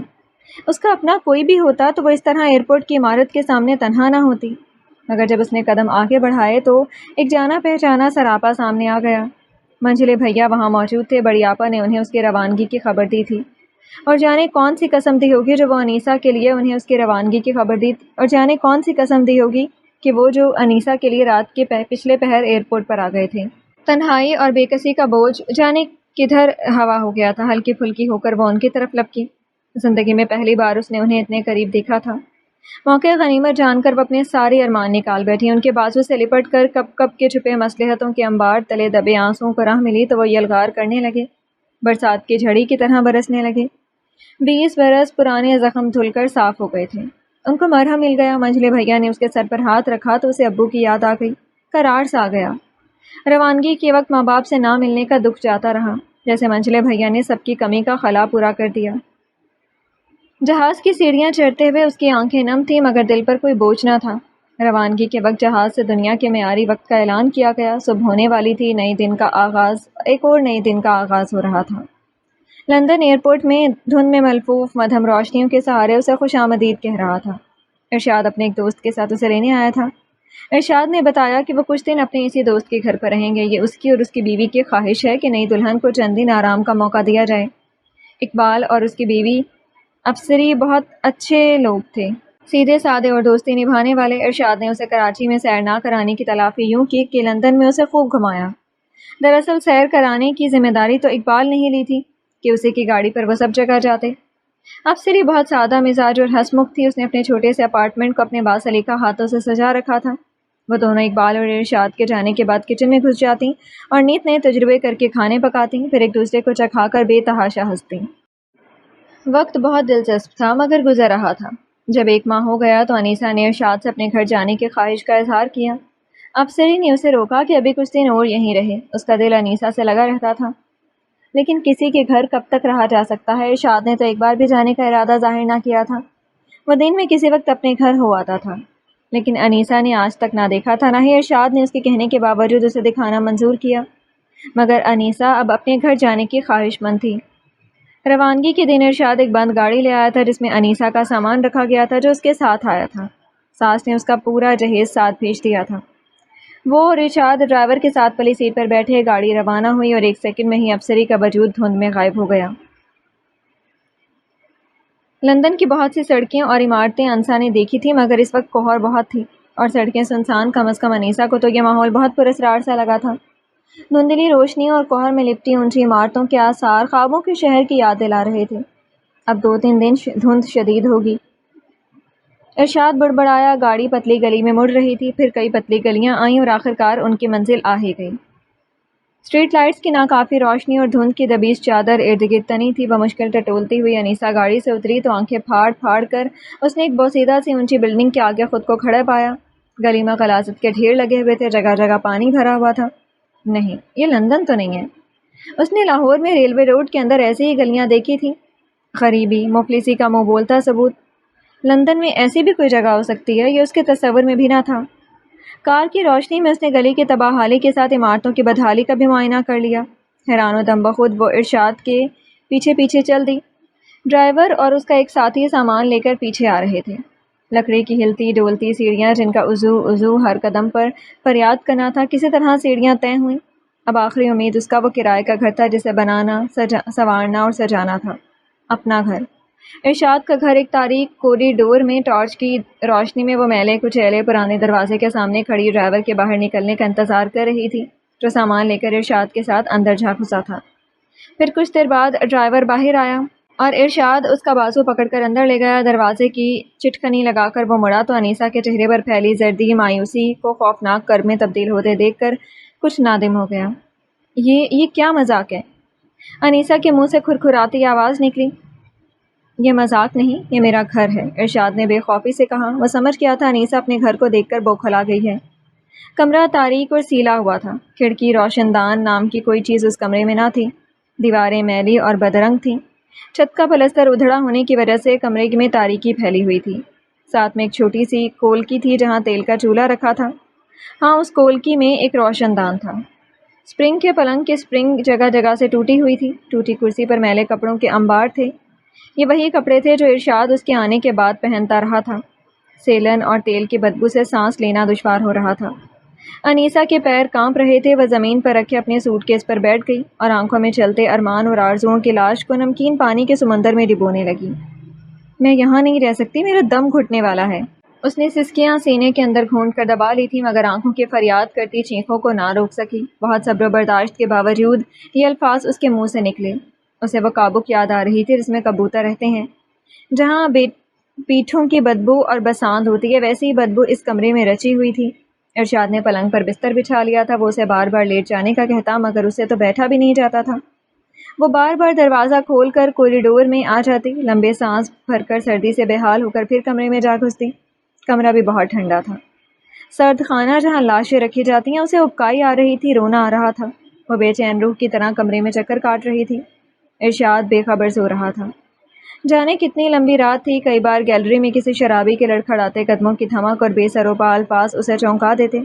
اس کا اپنا کوئی بھی ہوتا تو وہ اس طرح ایئرپورٹ کی عمارت کے سامنے تنہا نہ ہوتی، مگر جب اس نے قدم آگے بڑھائے تو ایک جانا پہچانا سراپا سامنے آ گیا۔ منجلے بھیا وہاں موجود تھے، بڑی آپا نے انہیں اس کی روانگی کی خبر دی تھی اور جانے کون سی قسم دی ہوگی جو وہ انیسہ کے لیے انہیں اس کی روانگی کی خبر دی، اور جانے کون سی قسم دی ہوگی کہ وہ جو انیسہ کے لیے رات کے پچھلے پہر ایئرپورٹ پر آ گئے تھے۔ تنہائی اور بے کسی کا بوجھ جانے کدھر ہوا ہو گیا تھا، ہلکی پھلکی ہو کر وہ ان کی طرف لپکی۔ زندگی میں پہلی بار اس نے انہیں اتنے قریب دیکھا تھا۔ موقع غنیمت جان کر وہ اپنے سارے ارمان نکال بیٹھی۔ ان کے بازو سے لپٹ کر کب کب کے چھپے مصلحتوں کے انبار تلے دبے آنسوؤں کو راہ ملی تو وہ یلغار کرنے لگے، برسات کی جھڑی کی طرح برسنے لگے۔ 20 برس پرانے زخم دھل کر صاف ہو گئے تھے، ان کو مرہم مل گیا۔ منجلے بھیا نے اس کے سر پر ہاتھ رکھا تو اسے ابو کی یاد آ گئی، قرار سا آ گیا۔ روانگی کے وقت ماں باپ سے نہ ملنے کا دکھ جاتا رہا، جیسے منجلے بھیا نے سب کی کمی کا خلا پورا کر دیا۔ جہاز کی سیڑھیاں چڑھتے ہوئے اس کی آنکھیں نم تھیں مگر دل پر کوئی بوجھ نہ تھا۔ روانگی کے وقت جہاز سے دنیا کے معیاری وقت کا اعلان کیا گیا، صبح ہونے والی تھی، نئے دن کا آغاز، ایک اور نئے دن کا آغاز ہو رہا تھا۔ لندن ایئرپورٹ میں دھند میں ملفوف مدھم روشنیوں کے سہارے اسے خوش آمدید کہہ رہا تھا۔ ارشاد اپنے ایک دوست کے ساتھ اسے لینے آیا تھا۔ ارشاد نے بتایا کہ وہ کچھ دن اپنے اسی دوست کے گھر پر رہیں گے۔ یہ اس کی اور اس کی بیوی کی خواہش ہے کہ نئی دلہن کو چند دن آرام کا موقع دیا جائے۔ اقبال اور اس کی بیوی افسری بہت اچھے لوگ تھے، سیدھے سادے اور دوستی نبھانے والے۔ ارشاد نے اسے کراچی میں سیر نہ کرانے کی تلافی یوں کی کہ لندن میں اسے خوب گھمایا۔ دراصل سیر کرانے کی ذمہ داری تو اقبال نے ہی لی تھی کہ اسی کی گاڑی پر وہ سب جگہ جاتے۔ افسری بہت سادہ مزاج اور ہنسمکھ تھی، اس نے اپنے چھوٹے سے اپارٹمنٹ کو اپنے باسلیقہ ہاتھوں سے سجا رکھا تھا۔ وہ دونوں اقبال اور ارشاد کے جانے کے بعد کچن میں گھس جاتی اور نیت نئے تجربے کر کے کھانے پکاتی، پھر ایک دوسرے کو چکھا کر بے تحاشا ہنستی۔ وقت بہت دلچسپ تھا مگر گزر رہا تھا۔ جب 1 ماہ ہو گیا تو انیسہ نے ارشاد سے اپنے گھر جانے کی خواہش کا اظہار کیا۔ افسری نے اسے روکا کہ ابھی کچھ دن اور یہیں رہے، اس کا دل انیسہ سے لگا رہتا تھا، لیکن کسی کے گھر کب تک رہا جا سکتا ہے؟ ارشاد نے تو ایک بار بھی جانے کا ارادہ ظاہر نہ کیا تھا۔ وہ دن میں کسی وقت اپنے گھر ہو آتا تھا، لیکن انیسہ نے آج تک نہ دیکھا تھا، نہ ہی ارشاد نے اس کے کہنے کے باوجود اسے دکھانا منظور کیا۔ مگر انیسہ اب اپنے گھر جانے کی خواہش مند تھی۔ روانگی کے دن ارشاد ایک بند گاڑی لے آیا تھا جس میں انیسہ کا سامان رکھا گیا تھا جو اس کے ساتھ آیا تھا۔ ساس نے اس کا پورا جہیز ساتھ بھیج دیا تھا۔ وہ اور ارشاد ڈرائیور کے ساتھ پلی سیٹ پر بیٹھے، گاڑی روانہ ہوئی اور 1 سیکنڈ میں ہی افسری کا وجود دھند میں غائب ہو گیا۔ لندن کی بہت سی سڑکیں اور عمارتیں انسا نے دیکھی تھی، مگر اس وقت کوہر بہت تھی اور سڑکیں سنسان۔ کم از کم انیسہ کو تو یہ ماحول بہت پراسرار سا لگا تھا۔ دھندلی روشنی اور کوہر میں لپٹی اونچی عمارتوں کے آثار خوابوں کے شہر کی یاد دلا رہے تھے۔ اب 2-3 دن دھند شدید ہوگی۔ ارشاد بڑبڑایا۔ گاڑی پتلی گلی میں مڑ رہی تھی، پھر کئی پتلی گلیاں آئیں اور آخرکار ان کی منزل آ ہی گئی۔ اسٹریٹ لائٹس کی ناکافی روشنی اور دھند کی دبیش چادر ارد گرد تنی تھی۔ بمشکل ٹٹولتی ہوئی انیسہ گاڑی سے اتری تو آنکھیں پھاڑ پھاڑ کر اس نے ایک بوسیدہ سی اونچی بلڈنگ کے آگے خود کو کھڑا پایا۔ گلی میں غلاظت کے ڈھیر لگے ہوئے تھے، جگہ جگہ پانی بھرا ہوا تھا۔ نہیں، یہ لندن تو نہیں ہے۔ اس نے لاہور میں ریلوے روڈ کے اندر ایسی ہی گلیاں دیکھی تھی۔ غریبی، مفلسی کا منہ بولتا ثبوت۔ لندن میں ایسی بھی کوئی جگہ ہو سکتی ہے، یہ اس کے تصور میں بھی نہ تھا۔ کار کی روشنی میں اس نے گلی کی تباہ حالی کے ساتھ عمارتوں کی بدحالی کا بھی معائنہ کر لیا۔ حیران و دم بخود وہ ارشاد کے پیچھے پیچھے چل دی۔ ڈرائیور اور اس کا ایک ساتھی سامان لے کر پیچھے آ رہے تھے۔ لکڑی کی ہلتی ڈولتی سیڑھیاں جن کا عضو عضو ہر قدم پر فریاد کرنا تھا، کسی طرح سیڑھیاں طے ہوئیں۔ اب آخری امید اس کا وہ کرائے کا گھر تھا جسے بنانا، سنوارنا اور سجانا تھا۔ اپنا گھر۔ ارشاد کا گھر ایک تاریک کوریڈور میں ٹارچ کی روشنی میں وہ میلے کچیلے پرانے دروازے کے سامنے کھڑی ڈرائیور کے باہر نکلنے کا انتظار کر رہی تھی، جو سامان لے کر ارشاد کے ساتھ اندر جا گھسا تھا۔ پھر کچھ دیر بعد ڈرائیور باہر آیا اور ارشاد اس کا بازو پکڑ کر اندر لے گیا۔ دروازے کی چٹکنی لگا کر وہ مڑا تو انیسہ کے چہرے پر پھیلی زردی مایوسی کو خوفناک کرب میں تبدیل ہوتے دیکھ کر کچھ نادم ہو گیا۔ یہ کیا مذاق ہے؟ انیسہ کے منہ سے کھرکھراتی آواز نکلی۔ یہ مذاق نہیں، یہ میرا گھر ہے، ارشاد نے بے خوفی سے کہا۔ وہ سمجھ گیا تھا انیسہ اپنے گھر کو دیکھ کر بوکھلا گئی ہے۔ کمرہ تاریک اور سیلا ہوا تھا۔ کھڑکی روشن دان نام کی کوئی چیز اس کمرے میں نہ تھی۔ دیواریں میلی اور بدرنگ تھیں۔ چھت کا پلستر ادھڑا ہونے کی وجہ سے کمرے میں تاریکی پھیلی ہوئی تھی۔ ساتھ میں ایک چھوٹی سی کولکی تھی جہاں تیل کا چولہا رکھا تھا۔ ہاں، اس کولکی میں ایک روشن دان تھا۔ سپرنگ کے پلنگ کے سپرنگ جگہ جگہ سے ٹوٹی ہوئی تھی۔ ٹوٹی کرسی پر میلے کپڑوں کے انبار تھے۔ یہ وہی کپڑے تھے جو ارشاد اس کے آنے کے بعد پہنتا رہا تھا۔ سیلن اور تیل کی بدبو سے سانس لینا دشوار ہو رہا تھا۔ انیسہ کے پیر کانپ رہے تھے۔ وہ زمین پر رکھے اپنے سوٹ کیس پر بیٹھ گئی اور آنکھوں میں چلتے ارمان اور آرزوؤں کی لاش کو نمکین پانی کے سمندر میں ڈبونے لگی۔ میں یہاں نہیں رہ سکتی، میرا دم گھٹنے والا ہے۔ اس نے سسکیاں سینے کے اندر گھونٹ کر دبا لی تھی، مگر آنکھوں کی فریاد کرتی چیخوں کو نہ روک سکی۔ بہت صبر و برداشت کے باوجود یہ الفاظ اس کے منہ سے نکلے۔ اسے وہ کابک یاد آ رہی تھی جس میں کبوتر رہتے ہیں، جہاں پیٹھوں کی بدبو اور بساند ہوتی ہے، ویسی ہی بدبو اس کمرے میں رچی ہوئی تھی۔ ارشاد نے پلنگ پر بستر بچھا لیا تھا۔ وہ اسے بار بار لیٹ جانے کا کہتا، مگر اسے تو بیٹھا بھی نہیں جاتا تھا۔ وہ بار بار دروازہ کھول کر کوریڈور میں آ جاتی، لمبے سانس بھر کر سردی سے بے حال ہو کر پھر کمرے میں جا گھستی۔ کمرہ بھی بہت ٹھنڈا تھا۔ سرد خانہ جہاں لاشیں رکھی جاتی ہیں، اسے ابکائی آ رہی تھی، رونا آ رہا تھا۔ وہ بے چین روح کی طرح کمرے میں چکر کاٹ رہی تھی۔ ارشاد بے خبر سو رہا تھا۔ جانے کتنی لمبی رات تھی۔ کئی بار گیلری میں کسی شرابی کے لڑکھڑاتے قدموں کی دھمک اور بے سر و پا الفاظ اسے چونکا دیتے۔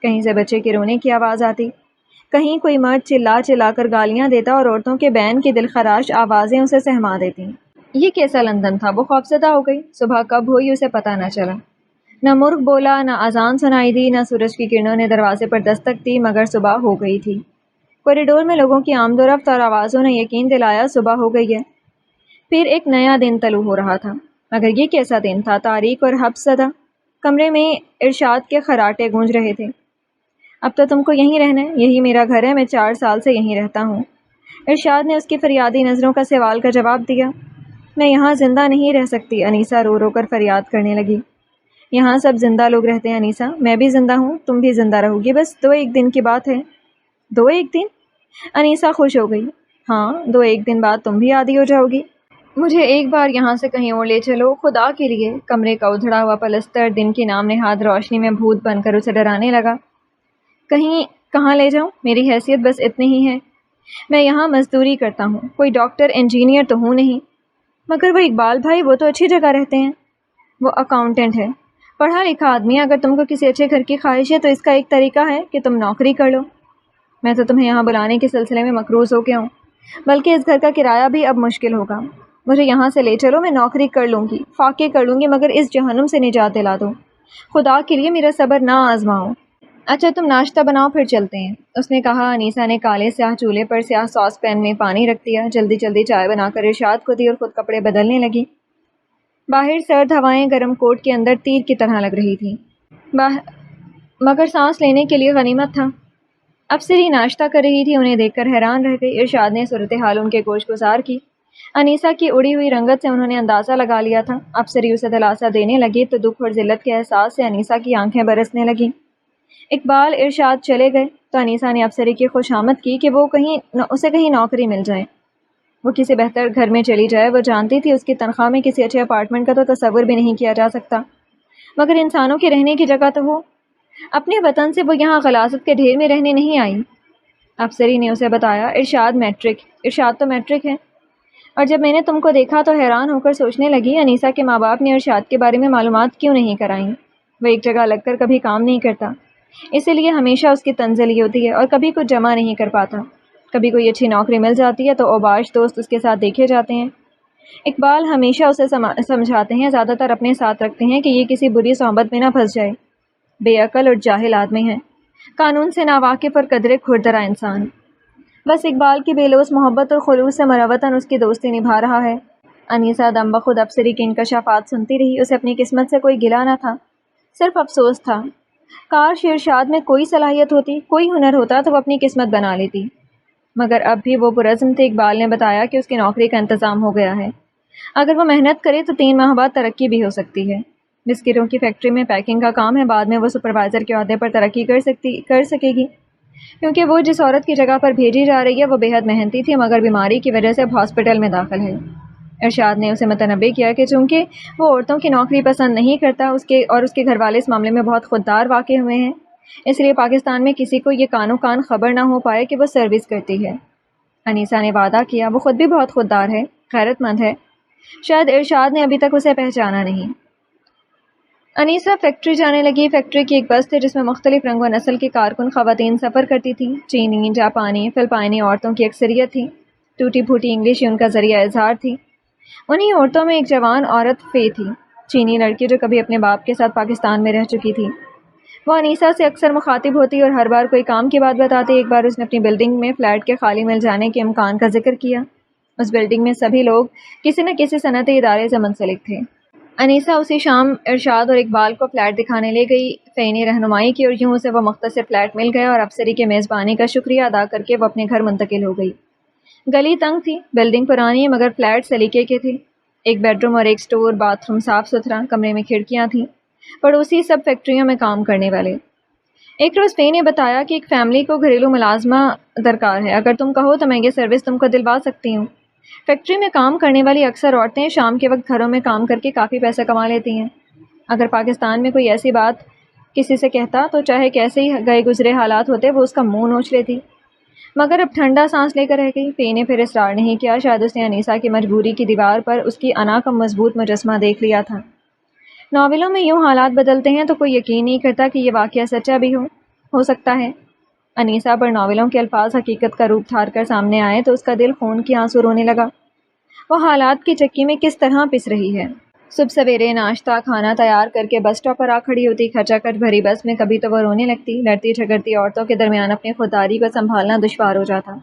کہیں سے بچے کے رونے کی آواز آتی، کہیں کوئی مرد چلا چلا کر گالیاں دیتا اور عورتوں کے بین کی دلخراش آوازیں اسے سہما دیتی۔ یہ کیسا لندن تھا؟ وہ خوفزدہ ہو گئی۔ صبح کب ہوئی اسے پتہ نہ چلا۔ نہ مرغ بولا، نہ اذان سنائی دی، نہ سورج کی کرنوں نے دروازے پر دستک دی، مگر صبح ہو گئی تھی۔ کوریڈور میں لوگوں کی آمد و رفت اور آوازوں نے یقین دلایا صبح ہو گئی ہے۔ پھر ایک نیا دن طلوع ہو رہا تھا، مگر یہ کیسا دن تھا؟ تاریک اور حبس زدہ۔ کمرے میں ارشاد کے خراٹے گونج رہے تھے۔ اب تو تم کو یہیں رہنا ہے، یہی میرا گھر ہے، میں 4 سال سے یہیں رہتا ہوں۔ ارشاد نے اس کی فریادی نظروں کا سوال کا جواب دیا۔ میں یہاں زندہ نہیں رہ سکتی، انیسہ رو رو کر فریاد کرنے لگی۔ یہاں سب زندہ لوگ رہتے ہیں انیسہ، میں بھی زندہ ہوں، تم بھی زندہ رہو گی، بس 2-1 دن کی بات ہے۔ 2-1 دن؟ انیسہ خوش ہو گئی۔ ہاں، 2-1 دن بعد تم بھی عادی ہو جاؤ گی۔ مجھے ایک بار یہاں سے کہیں اور لے چلو، خدا کے لیے۔ کمرے کا ادھڑا ہوا پلستر دن کی نام نہاد روشنی میں بھوت بن کر اسے ڈرانے لگا۔ کہاں لے جاؤں؟ میری حیثیت بس اتنی ہی ہے میں یہاں مزدوری کرتا ہوں، کوئی ڈاکٹر انجینئر تو ہوں نہیں۔ مگر وہ اقبال بھائی، وہ تو اچھی جگہ رہتے ہیں۔ وہ اکاؤنٹنٹ ہے، پڑھا لکھا آدمی ہے۔ اگر تم کو کسی اچھے گھر کی خواہش ہے تو اس کا ایک طریقہ ہے کہ تم نوکری کر لو۔ میں تو تمہیں یہاں بلانے کے سلسلے میں مقروض ہو گیا ہوں، بلکہ اس گھر کا کرایہ بھی اب مشکل ہوگا۔ مجھے یہاں سے لے چلو، میں نوکری کر لوں گی، فاقے کر لوں گی، مگر اس جہنم سے نجات دلا دو۔ خدا کے لیے میرا صبر نہ آزماؤ۔ اچھا تم ناشتہ بناؤ، پھر چلتے ہیں، اس نے کہا۔ انیسہ نے کالے سیاہ چولہے پر سیاہ ساس پین میں پانی رکھ دیا، جلدی جلدی چائے بنا کر ارشاد کو دی اور خود کپڑے بدلنے لگی۔ باہر سرد ہوائیں گرم کوٹ کے اندر تیر کی طرح لگ رہی تھیں، مگر سانس لینے کے لیے غنیمت تھا۔ افسری ناشتہ کر رہی تھی، انہیں دیکھ کر حیران رہ گئی۔ ارشاد نے صورتحال ان کے گوش گزار کی۔ انیسہ کی اڑی ہوئی رنگت سے انہوں نے اندازہ لگا لیا تھا۔ افسری اسے دلاسا دینے لگی تو دکھ اور ذلت کے احساس سے انیسہ کی آنکھیں برسنے لگیں۔ اقبال ارشاد چلے گئے تو انیسہ نے افسری کی خوشامد کی کہ اسے کہیں نوکری مل جائے، وہ کسی بہتر گھر میں چلی جائے۔ وہ جانتی تھی اس کی تنخواہ میں کسی اچھے اپارٹمنٹ کا تو تصور بھی نہیں کیا جا سکتا، مگر انسانوں کے رہنے کی جگہ تو ہو۔ اپنے وطن سے وہ یہاں غلاظت کے ڈھیر میں رہنے نہیں آئی۔ افسری نے اسے بتایا، ارشاد تو میٹرک ہے، اور جب میں نے تم کو دیکھا تو حیران ہو کر سوچنے لگی انیسہ کے ماں باپ نے ارشاد کے بارے میں معلومات کیوں نہیں کرائیں۔ وہ ایک جگہ لگ کر کبھی کام نہیں کرتا، اسی لیے ہمیشہ اس کی تنزلی ہوتی ہے اور کبھی کچھ جمع نہیں کر پاتا۔ کبھی کوئی اچھی نوکری مل جاتی ہے تو اوباش دوست اس کے ساتھ دیکھے جاتے ہیں۔ اقبال ہمیشہ اسے سمجھاتے ہیں، زیادہ تر اپنے ساتھ رکھتے ہیں کہ یہ کسی بری صحبت میں نہ پھنس جائے۔ بے عقل اور جاہل آدمی ہے، قانون سے ناواقف اور قدرے کھردرا انسان۔ بس اقبال کی بے لوث محبت اور خلوص سے مروتاً اس کی دوستی نبھا رہا ہے۔ انیسہ دم بخود افسری کی انکشافات سنتی رہی۔ اسے اپنی قسمت سے کوئی گلہ نہ تھا، صرف افسوس تھا۔ کاش ارشاد میں کوئی صلاحیت ہوتی، کوئی ہنر ہوتا تو وہ اپنی قسمت بنا لیتی، مگر اب بھی وہ پرعزم تھے۔ اقبال نے بتایا کہ اس کی نوکری کا انتظام ہو گیا ہے، اگر وہ محنت کرے تو 3 ماہ بعد ترقی بھی ہو سکتی ہے۔ بسکٹوں کی فیکٹری میں پیکنگ کا کام ہے، بعد میں وہ سپروائزر کے عہدے پر ترقی کر سکے گی، کیونکہ وہ جس عورت کی جگہ پر بھیجی جا رہی ہے وہ بے حد محنتی تھی، مگر بیماری کی وجہ سے اب ہاسپٹل میں داخل ہے۔ ارشاد نے اسے متنبہ کیا کہ چونکہ وہ عورتوں کی نوکری پسند نہیں کرتا، اس کے گھر والے اس معاملے میں بہت خوددار واقع ہوئے ہیں، اس لیے پاکستان میں کسی کو یہ کانوں کان خبر نہ ہو پائے کہ وہ سروس کرتی ہے۔ انیسہ نے وعدہ کیا، وہ خود بھی بہت خوددار ہے، غیرت مند ہے، شاید ارشاد نے ابھی تک اسے پہچانا نہیں۔ انیسہ فیکٹری جانے لگی۔ فیکٹری کی ایک بس تھی جس میں مختلف رنگ و نسل کی کارکن خواتین سفر کرتی تھیں۔ چینی، جاپانی، فلپائنی عورتوں کی اکثریت تھی، ٹوٹی پھوٹی انگلش ہی ان کا ذریعہ اظہار تھی۔ انہی عورتوں میں ایک جوان عورت فے تھی، چینی لڑکی جو کبھی اپنے باپ کے ساتھ پاکستان میں رہ چکی تھی۔ وہ انیسہ سے اکثر مخاطب ہوتی اور ہر بار کوئی کام کی بات بتاتی۔ ایک بار اس نے اپنی بلڈنگ میں فلیٹ کے خالی مل جانے کے امکان کا ذکر کیا۔ اس بلڈنگ میں سبھی لوگ کسی نہ کسی صنعتی ادارے سے منسلک تھے۔ انیسہ اسی شام ارشاد اور اقبال کو فلیٹ دکھانے لے گئی۔ فے نے رہنمائی کی اور یوں اسے وہ مختصر فلیٹ مل گیا اور افسری کے میزبانی کا شکریہ ادا کر کے وہ اپنے گھر منتقل ہو گئی۔ گلی تنگ تھی، بلڈنگ پرانی ہے، مگر فلیٹ سلیقے کے تھے۔ ایک بیڈ روم اور ایک سٹور، باتھ روم صاف ستھرا، کمرے میں کھڑکیاں تھیں، پڑوسی سب فیکٹریوں میں کام کرنے والے۔ ایک روز فے نے بتایا کہ ایک فیملی کو گھریلو ملازمہ درکار ہے، اگر تم کہو تو میں یہ سروس تم کو دلوا سکتی ہوں۔ فیکٹری میں کام کرنے والی اکثر عورتیں شام کے وقت گھروں میں کام کر کے کافی پیسہ کما لیتی ہیں۔ اگر پاکستان میں کوئی ایسی بات کسی سے کہتا تو چاہے کیسے ہی گئے گزرے حالات ہوتے وہ اس کا منہ نوچ لیتی، مگر اب ٹھنڈا سانس لے کر رہ گئی۔ فے نے پھر اصرار نہیں کیا، شاید اس نے انیسہ کی مجبوری کی دیوار پر اس کی انا کا مضبوط مجسمہ دیکھ لیا تھا۔ ناولوں میں یوں حالات بدلتے ہیں تو کوئی یقین نہیں کرتا کہ یہ واقعہ سچا بھی ہو سکتا ہے۔ انیسہ پر ناولوں کے الفاظ حقیقت کا روپ دھار کر سامنے آئے تو اس کا دل خون کی آنسو رونے لگا۔ وہ حالات کی چکی میں کس طرح پس رہی ہے۔ صبح سویرے ناشتہ کھانا تیار کر کے بس اسٹاپ پر آ کھڑی ہوتی، کھچا کھچ بھری بس میں کبھی تو وہ رونے لگتی۔ لڑتی جھگڑتی عورتوں کے درمیان اپنی خودداری کو سنبھالنا دشوار ہو جاتا۔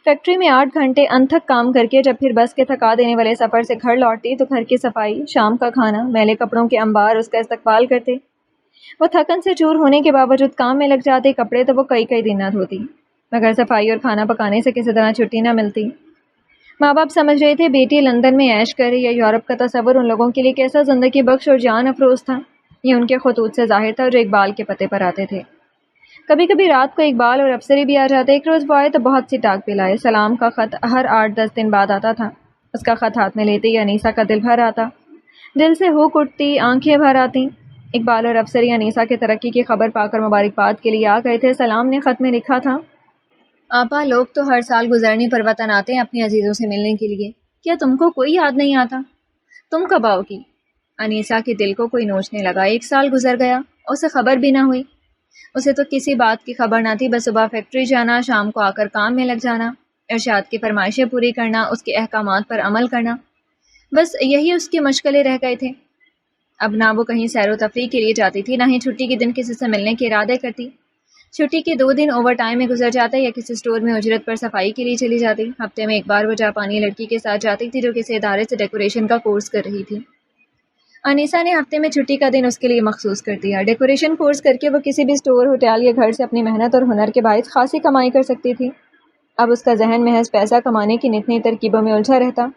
فیکٹری میں 8 گھنٹے انتھک کام کر کے جب پھر بس کے تھکا دینے والے سفر سے گھر لوٹتی تو گھر کی صفائی، شام کا کھانا، میلے کپڑوں کے انبار اس کا استقبال کرتے۔ وہ تھکن سے چور ہونے کے باوجود کام میں لگ جاتی، کپڑے تو وہ کئی دن نہ دھوتی، مگر صفائی اور کھانا پکانے سے کسی طرح چھٹی نہ ملتی۔ ماں باپ سمجھ رہے تھے بیٹی لندن میں عیش کر رہی ہے، یورپ کا تصور ان لوگوں کے لیے کیسا زندگی بخش اور جان افروز تھا۔ یہ ان کے خطوط سے ظاہر تھا جو اقبال کے پتے پر آتے تھے۔ کبھی کبھی رات کو اقبال اور افسری بھی آ جاتے۔ ایک روز وہ آئے تو بہت سی ٹاک پہ لائے۔ سلام کا خط ہر 8-10 دن بعد آتا تھا۔ اس کا خط ہاتھ میں لیتے ہی انیسہ کا دل بھر آتا، دل سے ہوک اٹھتی، آنکھیں بھر آتی۔ اقبال اور افسری انیسہ کے ترقی کی خبر پا کر مبارکباد کے لیے آ گئے تھے۔ سلام نے خط میں لکھا تھا، آپا، لوگ تو ہر سال گزرنے پر وطن آتے ہیں اپنے عزیزوں سے ملنے کے لیے، کیا تم کو کوئی یاد نہیں آتا؟ تم کب آؤ گی؟ انیسا کے دل کو کوئی نوچنے لگا۔ 1 سال گزر گیا، اسے خبر بھی نہ ہوئی۔ اسے تو کسی بات کی خبر نہ تھی، بس صبح فیکٹری جانا، شام کو آ کر کام میں لگ جانا، ارشاد کی فرمائشیں پوری کرنا، اس کے احکامات پر عمل کرنا، بس یہی اس کی مشغلے رہ گئے تھے۔ اب نہ وہ کہیں سیر و تفریح کے لیے جاتی تھی، نہ ہی چھٹی کے دن کسی سے ملنے کے ارادے کرتی۔ چھٹی کے 2 دن اوور ٹائم میں گزر جاتے یا کسی اسٹور میں اجرت پر صفائی کے لیے چلی جاتی۔ ہفتے میں 1 بار وہ جاپانی لڑکی کے ساتھ جاتی تھی جو کسی ادارے سے ڈیکوریشن کا کورس کر رہی تھی۔ انیسا نے ہفتے میں چھٹی کا دن اس کے لیے مخصوص کر دیا۔ ڈیکوریشن کورس کر کے وہ کسی بھی اسٹور، ہوٹل یا گھر سے اپنی محنت اور ہنر کے باعث خاصی کمائی کر سکتی تھی۔ اب اس کا ذہن محض پیسہ کمانے کی نت نئی ترکیبوں میں الجھا رہتا۔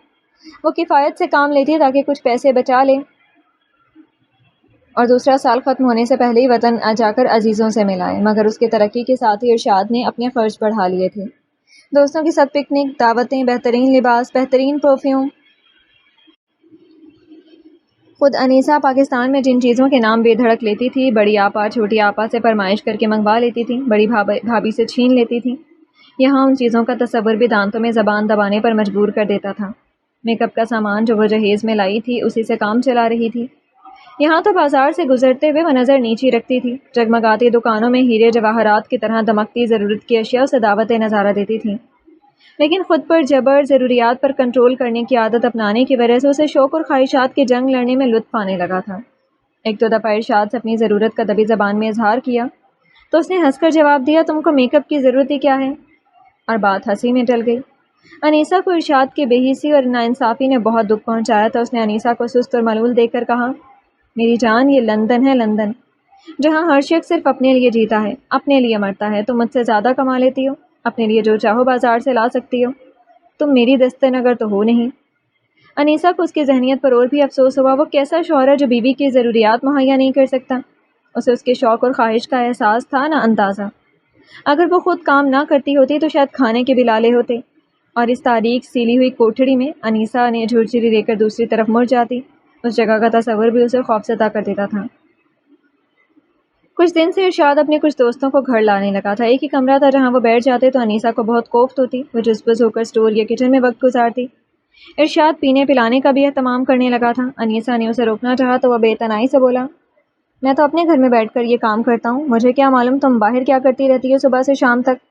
وہ کفایت سے کام لیتی تاکہ کچھ پیسے بچا لے اور دوسرا سال ختم ہونے سے پہلے ہی وطن جا کر عزیزوں سے ملائے، مگر اس کے ترقی کے ساتھ ہی ارشاد نے اپنے خرچ بڑھا لیے تھے۔ دوستوں کے ساتھ پکنک، دعوتیں، بہترین لباس، بہترین پرفیوم۔ خود انیسا پاکستان میں جن چیزوں کے نام بے دھڑک لیتی تھی، بڑی آپا چھوٹی آپا سے فرمائش کر کے منگوا لیتی تھی، بڑی بھابھی سے چھین لیتی تھی، یہاں ان چیزوں کا تصور بھی دانتوں میں زبان دبانے پر مجبور کر دیتا تھا۔ میک اپ کا سامان جو وہ جہیز میں لائی تھی اسی سے کام چلا رہی تھی۔ یہاں تو بازار سے گزرتے ہوئے وہ نظر نیچی رکھتی تھی، جگمگاتی دکانوں میں ہیرے جواہرات کی طرح دمکتی ضرورت کی اشیاء سے دعوت نظارہ دیتی تھیں، لیکن خود پر جبر، ضروریات پر کنٹرول کرنے کی عادت اپنانے کی وجہ سے اسے شوق اور خواہشات کی جنگ لڑنے میں لطف آنے لگا تھا۔ ایک دو دفعہ ارشاد سے اپنی ضرورت کا دبی زبان میں اظہار کیا تو اس نے ہنس کر جواب دیا، تم کو میک اپ کی ضرورت ہی کیا ہے؟ اور بات ہنسی میں ٹل گئی۔ انیسا کو ارشاد کی بے حسی اور ناانصافی نے بہت دکھ پہنچایا تو اس نے انیسا کو سست اور ملول دیکھ کر کہا، میری جان، یہ لندن ہے، لندن، جہاں ہر شخص صرف اپنے لیے جیتا ہے، اپنے لیے مرتا ہے۔ تم مجھ سے زیادہ کما لیتی ہو، اپنے لیے جو چاہو بازار سے لا سکتی ہو، تم میری دست نگر تو ہو نہیں۔ انیسا کو اس کی ذہنیت پر اور بھی افسوس ہوا۔ وہ کیسا شوہر ہے جو بیوی کی ضروریات مہیا نہیں کر سکتا؟ اسے اس کے شوق اور خواہش کا احساس تھا، نہ اندازہ۔ اگر وہ خود کام نہ کرتی ہوتی تو شاید کھانے کے بھی لالے ہوتے، اور اس تاریک سیلی ہوئی کوٹھڑی میں انیسا نے جھرجھری لے کر دوسری طرف مڑ جاتی۔ اس جگہ کا تصور بھی اسے خوفزدہ کر دیتا تھا۔ کچھ دن سے ارشاد اپنے کچھ دوستوں کو گھر لانے لگا تھا۔ ایک ہی کمرہ تھا جہاں وہ بیٹھ جاتے تو انیسا کو بہت کوفت ہوتی۔ وہ جزبز ہو کر اسٹور یا کچن میں وقت گزارتی۔ ارشاد پینے پلانے کا بھی اہتمام کرنے لگا تھا۔ انیسا نے اسے روکنا چاہا تو وہ بے تنائی سے بولا، میں تو اپنے گھر میں بیٹھ کر یہ کام کرتا ہوں، مجھے کیا معلوم تم باہر کیا کرتی رہتی ہو صبح سے شام تک؟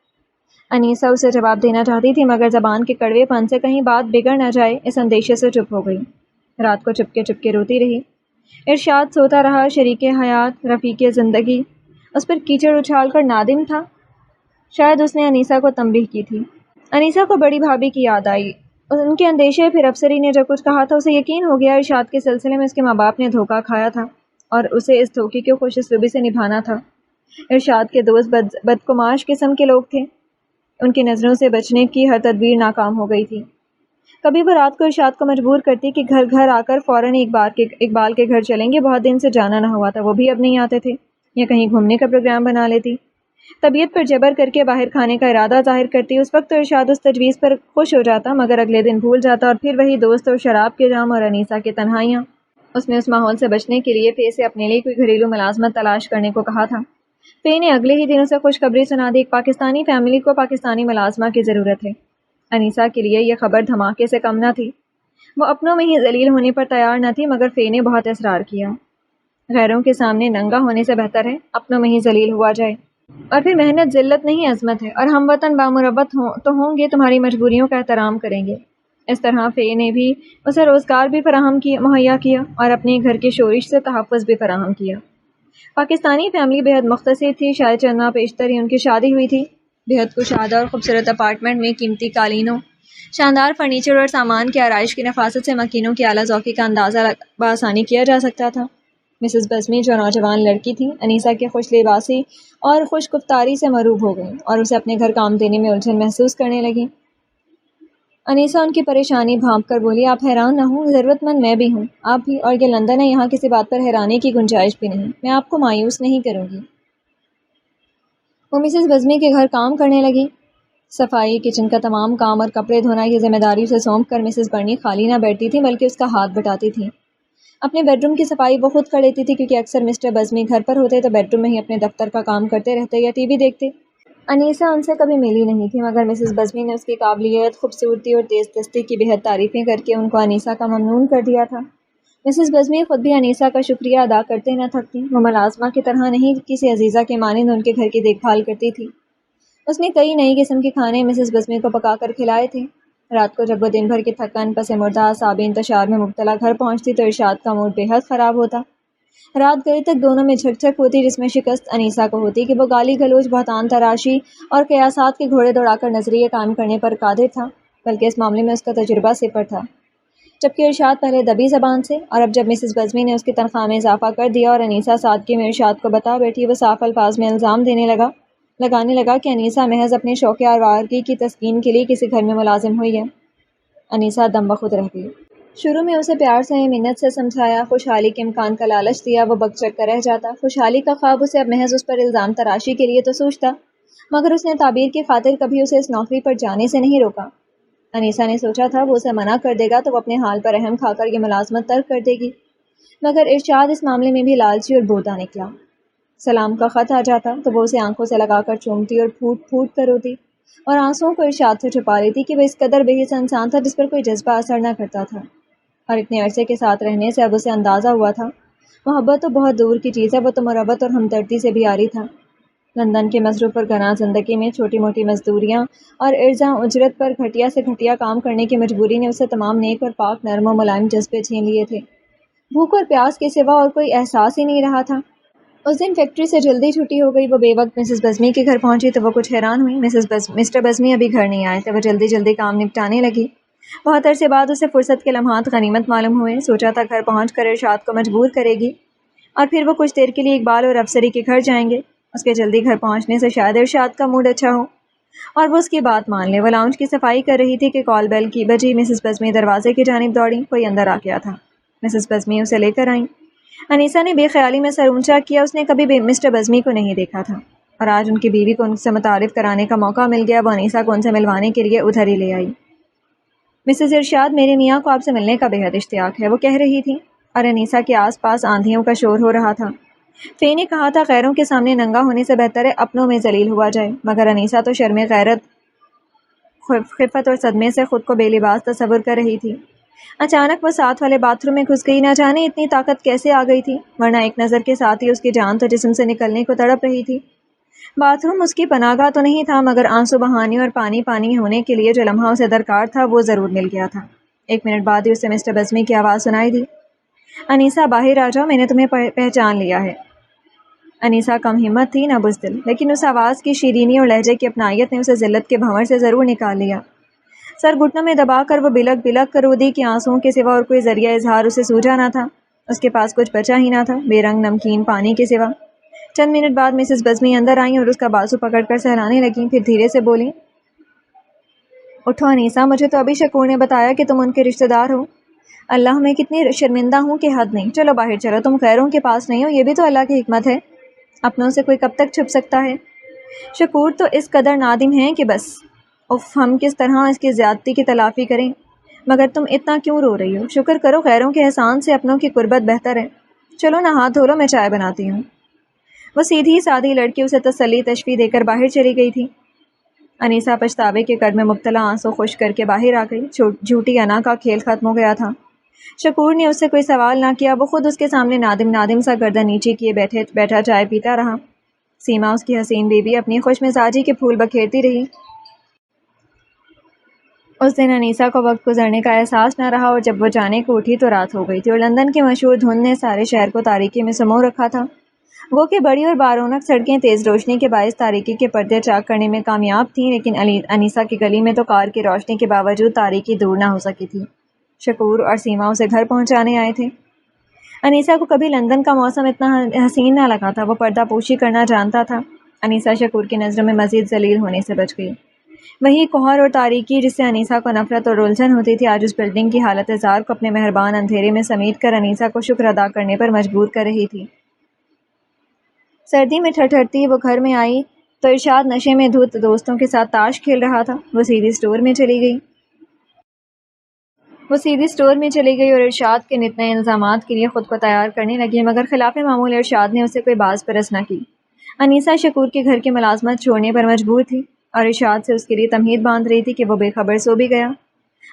انیسا اسے جواب دینا چاہتی تھی مگر زبان کے کڑوے پن سے کہیں بات بگڑ نہ جائے اس اندیشے سے چپ ہو گئی۔ رات کو چپکے روتی رہی۔ ارشاد سوتا رہا۔ شریک حیات، رفیق زندگی اس پر کیچڑ اچھال کر نادم تھا۔ شاید اس نے انیسا کو تنبیہ کی تھی۔ انیسا کو بڑی بھابھی کی یاد آئی، ان کے اندیشے، پھر افسری نے جو کچھ کہا تھا اسے یقین ہو گیا ارشاد کے سلسلے میں اس کے ماں باپ نے دھوکہ کھایا تھا اور اسے اس دھوکے کو خوش اسلوبی سے نبھانا تھا۔ ارشاد کے دوست بدقماش قسم کے لوگ تھے، ان کی نظروں سے بچنے کی ہر تدبیر ناکام ہو گئی تھی۔ کبھی وہ رات کو ارشاد کو مجبور کرتی کہ گھر آ کر فوراً اقبال کے گھر چلیں گے، بہت دن سے جانا نہ ہوا تھا، وہ بھی اب نہیں آتے تھے، یا کہیں گھومنے کا پروگرام بنا لیتی۔ طبیعت پر جبر کر کے باہر کھانے کا ارادہ ظاہر کرتی۔ اس وقت تو ارشاد اس تجویز پر خوش ہو جاتا مگر اگلے دن بھول جاتا، اور پھر وہی دوست اور شراب کے جام اور انیسا کی تنہائیاں۔ اس نے اس ماحول سے بچنے کے لیے فے سے اپنے لیے کوئی گھریلو ملازمت تلاش کرنے کو کہا تھا۔ فے نے اگلے ہی دن اسے خوشخبری سنا دی، ایک پاکستانی فیملی کو پاکستانی ملازمہ کی ضرورت ہے۔ انیسا کے لیے یہ خبر دھماکے سے کم نہ تھی۔ وہ اپنوں میں ہی ذلیل ہونے پر تیار نہ تھی مگر فے نے بہت اصرار کیا۔ غیروں کے سامنے ننگا ہونے سے بہتر ہے اپنوں میں ہی ذلیل ہوا جائے، اور پھر محنت ذلت نہیں عظمت ہے، اور ہم وطن بامروت تو ہوں گے، تمہاری مجبوریوں کا احترام کریں گے۔ اس طرح فے نے بھی اسے روزگار بھی مہیا کیا اور اپنے گھر کے شورش سے تحفظ بھی فراہم کیا۔ پاکستانی فیملی بے حد مختصر تھی، شاید چند ماہ پیشتر ہی ان کی شادی ہوئی تھی۔ بے حد کشادہ اور خوبصورت اپارٹمنٹ میں قیمتی قالینوں، شاندار فرنیچر اور سامان کی آرائش کی نفاست سے مکینوں کی اعلیٰ ذوقی کا اندازہ بآسانی کیا جا سکتا تھا۔ مسز بزمی جو نوجوان لڑکی تھی، انیسا کے خوش لباسی اور خوش گفتاری سے مروب ہو گئیں اور اسے اپنے گھر کام دینے میں الجھن محسوس کرنے لگیں۔ انیسا ان کی پریشانی بھانپ کر بولی، آپ حیران نہ ہوں، ضرورت مند میں بھی ہوں، آپ بھی، اور یہ لندن ہے، یہاں کسی بات پر حیرانے کی گنجائش بھی نہیں، میں آپ کو مایوس نہیں کروں گی۔ وہ مسز بزمی کے گھر کام کرنے لگی۔ صفائی، کچن کا تمام کام اور کپڑے دھونا کی ذمہ داری سے سونپ کر مسز برنی خالی نہ بیٹھتی تھی بلکہ اس کا ہاتھ بٹاتی تھی۔ اپنے بیڈ روم کی صفائی وہ خود کر لیتی تھی کیونکہ اکثر مسٹر بزمی گھر پر ہوتے تو بیڈ روم میں ہی اپنے دفتر کا کام کرتے رہتے یا ٹی وی دیکھتے۔ انیسہ ان سے کبھی ملی نہیں تھی، مگر مسز بزمی نے اس کی قابلیت، خوبصورتی اور تیز دستی کی بہت تعریفیں کر کے ان کو انیسہ کا ممنون کر دیا تھا۔ مسز بزمی خود بھی انیسہ کا شکریہ ادا کرتے نہ تھکتی۔ وہ ملازمہ کی طرح نہیں، کسی عزیزہ کے مانند ان کے گھر کی دیکھ بھال کرتی تھی۔ اس نے کئی نئی قسم کے کھانے مسز بزمی کو پکا کر کھلائے تھے۔ رات کو جب وہ دن بھر کی تھکن، پس مردہ اعصابی انتشار میں مبتلا گھر پہنچتی تو ارشاد کا موڈ بے حد خراب ہوتا۔ رات گئے تک دونوں میں جھک جھک ہوتی، جس میں شکست انیسہ کو ہوتی کہ وہ گالی گلوچ، بہتان تراشی اور قیاسات کے گھوڑے دوڑا کر نظریے قائم کرنے پر قادر تھا، بلکہ اس معاملے میں اس کا تجربہ صفر تھا، جبکہ ارشاد پہلے دبی زبان سے، اور اب جب مسز بزمی نے اس کی تنخواہ میں اضافہ کر دیا اور انیسہ سادگی میں ارشاد کو بتا بیٹھی، وہ صاف الفاظ میں الزام لگانے لگا کہ انیسہ محض اپنے شوق آوارگی کی تسکین کے لیے کسی گھر میں ملازم ہوئی ہے۔ انیسہ دم بخود رہ گئی۔ شروع میں اسے پیار سے، منت سے سمجھایا، خوشحالی کے امکان کا لالچ دیا، وہ بک کر رہ جاتا۔ خوشحالی کا خواب اسے اب محض اس پر الزام تراشی کے لیے تو سوچتا، مگر اس نے تعبیر کی خاطر کبھی اسے اس نوکری پر جانے سے نہیں روکا۔ انیسہ نے سوچا تھا وہ اسے منع کر دے گا تو وہ اپنے حال پر رحم کھا کر یہ ملازمت ترک کر دے گی، مگر ارشاد اس معاملے میں بھی لالچی اور بودا نکلا۔ سلام کا خط آ جاتا تو وہ اسے آنکھوں سے لگا کر چومتی اور پھوٹ پھوٹ کر روتی، اور آنسوؤں کو ارشاد سے چھپا لیتی کہ وہ اس قدر بے حس انسان تھا جس پر کوئی جذبہ اثر نہ کرتا تھا، اور اتنے عرصے کے ساتھ رہنے سے اب اسے اندازہ ہوا تھا محبت تو بہت دور کی چیز ہے، وہ تو مروت اور ہمدردی سے بھی عاری تھا۔ لندن کے مصروف اور گراں زندگی میں چھوٹی موٹی مزدوریاں اور ارزاں اجرت پر گھٹیا سے گھٹیا کام کرنے کی مجبوری نے اسے تمام نیک اور پاک، نرم و ملائم جذبے چھین لیے تھے۔ بھوک اور پیاس کے سوا اور کوئی احساس ہی نہیں رہا تھا۔ اس دن فیکٹری سے جلدی چھٹی ہو گئی۔ وہ بے وقت مسز بزمی کے گھر پہنچی تو وہ کچھ حیران ہوئی۔ مسٹر بزمی ابھی گھر نہیں آئے تھے۔ وہ جلدی جلدی کام نپٹانے لگی۔ بہت عرصے بعد اسے فرصت کے لمحات غنیمت معلوم ہوئے۔ سوچا تھا گھر پہنچ کر ارشاد کو مجبور کرے گی اور پھر وہ کچھ دیر کے لیے اقبال اور افسری کے گھر جائیں گے۔ اس کے جلدی گھر پہنچنے سے شاید ارشاد کا موڈ اچھا ہو اور وہ اس کی بات مان لے۔ وہ لاؤنج کی صفائی کر رہی تھی کہ کال بیل کی بجی۔ مسز بزمی دروازے کی جانب دوڑی۔ کوئی اندر آ گیا تھا۔ مسز بزمی اسے لے کر آئیں۔ انیسہ نے بے خیالی میں سر اونچا کیا۔ اس نے کبھی بھی مسٹر بزمی کو نہیں دیکھا تھا، اور آج ان کی بیوی کو ان سے متعارف کرانے کا موقع مل گیا۔ وہ انیسہ کو ان سے ملوانے کے لیے ادھر ہی لے آئی۔ مسز ارشاد، میرے میاں کو آپ سے ملنے کا بے حد اشتیاق ہے، وہ کہہ رہی تھی، اور انیسہ کے آس پاس آندھیوں کا شور ہو رہا تھا۔ فی نے کہا تھا غیروں کے سامنے ننگا ہونے سے بہتر ہے اپنوں میں ذلیل ہوا جائے، مگر انیسہ تو شرم غیرت، خفت اور صدمے سے خود کو بے لباس تصور کر رہی تھی۔ اچانک وہ ساتھ والے باتھ روم میں گھس گئی۔ نہ جانے اتنی طاقت کیسے آ گئی تھی، ورنہ ایک نظر کے ساتھ ہی اس کی جان تو جسم سے نکلنے کو تڑپ رہی تھی۔ باتھ روم اس کی پناہ گاہ تو نہیں تھا، مگر آنسو بہانے اور پانی پانی ہونے کے لیے جو لمحہ اسے درکار تھا وہ ضرور مل گیا تھا۔ 1 منٹ بعد ہی اسے مسٹر بزمی کی آواز سنائی دی، انیسہ باہر آ جاؤ، میں نے تمہیں پہچان لیا ہے۔ انیسہ کم ہمت تھی نہ بزدل، لیکن اس آواز کی شیرینی اور لہجے کی اپنائیت نے اسے ذلت کے بھنور سے ضرور نکال لیا۔ سر گھٹنوں میں دبا کر وہ بلک بلک کر رو دی کہ آنسوؤں کے سوا اور کوئی ذریعہ اظہار اسے سوجا نہ تھا۔ اس کے پاس کچھ بچا ہی نہ تھا، بے رنگ نمکین پانی کے سوا۔ چند منٹ بعد مسز بزمی اندر آئیں اور اس کا بازو پکڑ کر سہلانے لگیں، پھر دھیرے سے بولیں، اٹھو انیسہ، مجھے تو ابھی شکور نے بتایا کہ تم ان کے رشتہ دار ہو۔ اللہ، میں کتنی شرمندہ ہوں کہ حد نہیں۔ چلو باہر چلو، تم غیروں کے پاس نہیں ہو، یہ بھی تو اللہ کی حکمت ہے، اپنوں سے کوئی کب تک چھپ سکتا ہے۔ شکور تو اس قدر نادم ہیں کہ بس اف، ہم کس طرح اس کی زیادتی کی تلافی کریں، مگر تم اتنا کیوں رو رہی ہو؟ شکر کرو، غیروں کے احسان سے اپنوں کی قربت بہتر ہے۔ چلو نہ ہاتھ دھو لو، میں چائے بناتی ہوں۔ وہ سیدھی سادھی لڑکی اسے تسلی تشفی دے کر باہر چلی گئی تھی۔ انیسہ پچھتاوے کے گڑھ میں مبتلا آنسو خشک کر کے باہر آ گئی۔ جھوٹی انا کا کھیل ختم ہو گیا تھا۔ شکور نے اس سے کوئی سوال نہ کیا، وہ خود اس کے سامنے نادم نادم سا گردن نیچی کیے بیٹھا چائے پیتا رہا۔ سیما، اس کی حسین بیوی، اپنی خوش مزاجی کے پھول بکھیرتی رہی۔ اس دن انیسہ کو وقت گزرنے کا احساس نہ رہا، اور جب وہ جانے کو اٹھی تو رات ہو گئی تھی، اور لندن کی مشہور دھند نے سارے شہر کو تاریکی میں سمو رکھا تھا۔ وہ کہ بڑی اور بارونق سڑکیں تیز روشنی کے باعث تاریکی کے پردے چاک کرنے میں کامیاب تھیں، لیکن انیسہ کی گلی میں تو کار کی روشنی کے باوجود تاریکی دور نہ ہو سکی تھی۔ شکور اور سیما اسے گھر پہنچانے آئے تھے۔ انیسہ کو کبھی لندن کا موسم اتنا حسین نہ لگا تھا، وہ پردہ پوشی کرنا جانتا تھا۔ انیسہ شکور کی نظروں میں مزید ذلیل ہونے سے بچ گئی۔ وہی کوہر اور تاریکی جس سے انیسہ کو نفرت اور رلجھن ہوتی تھی، آج اس بلڈنگ کی حالت زار کو اپنے مہربان اندھیرے میں سمیٹ کر انیسہ کو شکر ادا کرنے پر مجبور کر رہی تھی۔ سردی میں ٹھٹھرتی وہ گھر میں آئی تو ارشاد نشے میں دھت دوستوں کے ساتھ تاش کھیل رہا تھا۔ وہ سیدھی اسٹور میں چلی گئی اور ارشاد کے نت نئے الزامات کے لیے خود کو تیار کرنے لگی، مگر خلاف معمول ارشاد نے اسے کوئی باز پرس نہ کی۔ انیسہ شکور کے گھر کی ملازمت چھوڑنے پر مجبور تھی اور ارشاد سے اس کے لیے تمہید باندھ رہی تھی کہ وہ بے خبر سو بھی گیا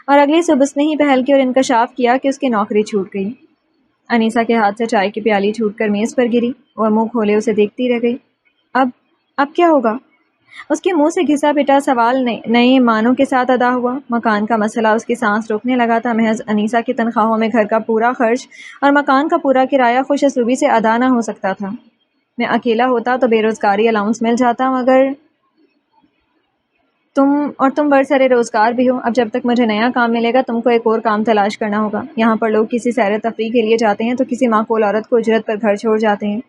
اور اگلی صبح اس نے ہی پہل کی اور انکشاف کیا کہ اس کی نوکری چھوٹ گئی۔ انیسہ کے ہاتھ سے چائے کی پیالی چھوٹ کر میز پر گری، وہ منہ کھولے اسے دیکھتی رہ گئی۔ اب کیا ہوگا؟ اس کے منہ سے گھسا پٹا سوال نئے معنوں کے ساتھ ادا ہوا۔ مکان کا مسئلہ اس کی سانس روکنے لگا تھا۔ محض انیسہ کی تنخواہوں میں گھر کا پورا خرچ اور مکان کا پورا کرایہ خوش اسلوبی سے ادا نہ ہو سکتا تھا۔ میں اکیلا ہوتا تو بے روزگاری الاؤنس مل جاتا، مگر تم برسر روزگار بھی ہو۔ اب جب تک مجھے نیا کام ملے گا تم کو ایک اور کام تلاش کرنا ہوگا۔ یہاں پر لوگ کسی سیر تفریح کے لیے جاتے ہیں تو کسی معقول عورت کو اجرت پر گھر چھوڑ جاتے ہیں۔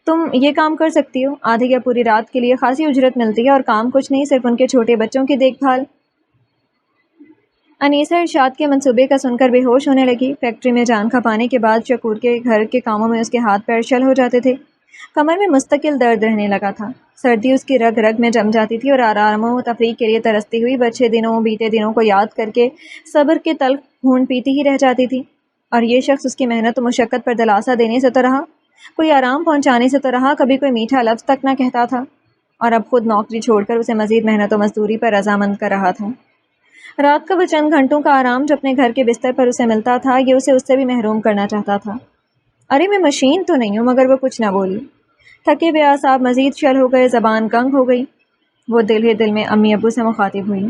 تم یہ کام کر سکتی ہو، آدھی یا پوری رات کے لیے خاصی اجرت ملتی ہے اور کام کچھ نہیں، صرف ان کے چھوٹے بچوں کی دیکھ بھال۔ انیسہ ارشاد کے منصوبے کا سن کر بے ہوش ہونے لگی۔ فیکٹری میں جان کھپانے کے بعد شکور کے گھر کے کاموں میں اس کے ہاتھ پیر شل ہو جاتے تھے۔ کمر میں مستقل درد رہنے لگا تھا، سردی اس کی رگ رگ میں جم جاتی تھی اور آرام و تفریح کے لیے ترستی ہوئی وہ اچھے دنوں بیتے دنوں کو یاد کر کے صبر کے تلخ گھونٹ پیتی ہی رہ جاتی تھی۔ اور یہ شخص اس کی محنت و مشقت پر دلاسا دینے سے تو رہا، کوئی آرام پہنچانے سے تو رہا، کبھی کوئی میٹھا لفظ تک نہ کہتا تھا، اور اب خود نوکری چھوڑ کر اسے مزید محنت و مزدوری پر رضامند کر رہا تھا۔ رات کا وہ چند گھنٹوں کا آرام جو اپنے گھر کے بستر پر اسے ملتا تھا، یہ اسے اس سے بھی محروم کرنا چاہتا تھا۔ ارے میں مشین تو نہیں ہوں، مگر وہ کچھ نہ بولی۔ تھکے ہوئے اعصاب مزید شل ہو گئے، زبان کنگ ہو گئی۔ وہ دل ہی دل میں امی ابو سے مخاطب ہوئی۔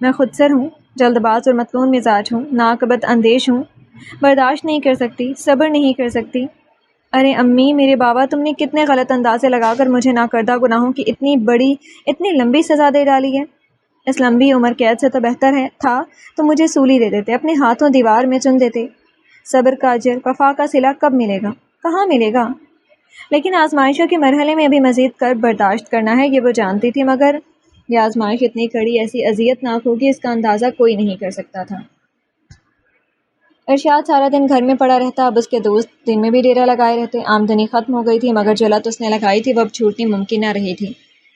میں خود سر ہوں، جلد باز اور متنون مزاج ہوں، ناقابل اندیش ہوں، برداشت نہیں کر سکتی، صبر نہیں کر سکتی۔ ارے امی، میرے بابا، تم نے کتنے غلط اندازے لگا کر مجھے ناکردہ گناہوں کی اتنی لمبی سزا دے ڈالی ہے۔ اس لمبی عمر قید سے تو بہتر تھا تو مجھے سولی دے دیتے، اپنے ہاتھوں دیوار میں چن دیتے۔ صبر کا اجر، وفا کا صلہ کب ملے گا؟ کہاں ملے گا؟ لیکن آزمائشوں کے مرحلے میں ابھی مزید کرب برداشت کرنا ہے، یہ وہ جانتی تھی، مگر یہ آزمائش اتنی کڑی، ایسی اذیت ناک ہوگی، اس کا اندازہ کوئی نہیں کر سکتا تھا۔ ارشاد سارا دن گھر میں پڑا رہتا، اب اس کے دوست دن میں بھی ڈیرا لگائے رہتے۔ آمدنی ختم ہو گئی تھی، مگر جو لت اس نے لگائی تھی وہ اب چھوٹنی ممکن نہ رہی تھی۔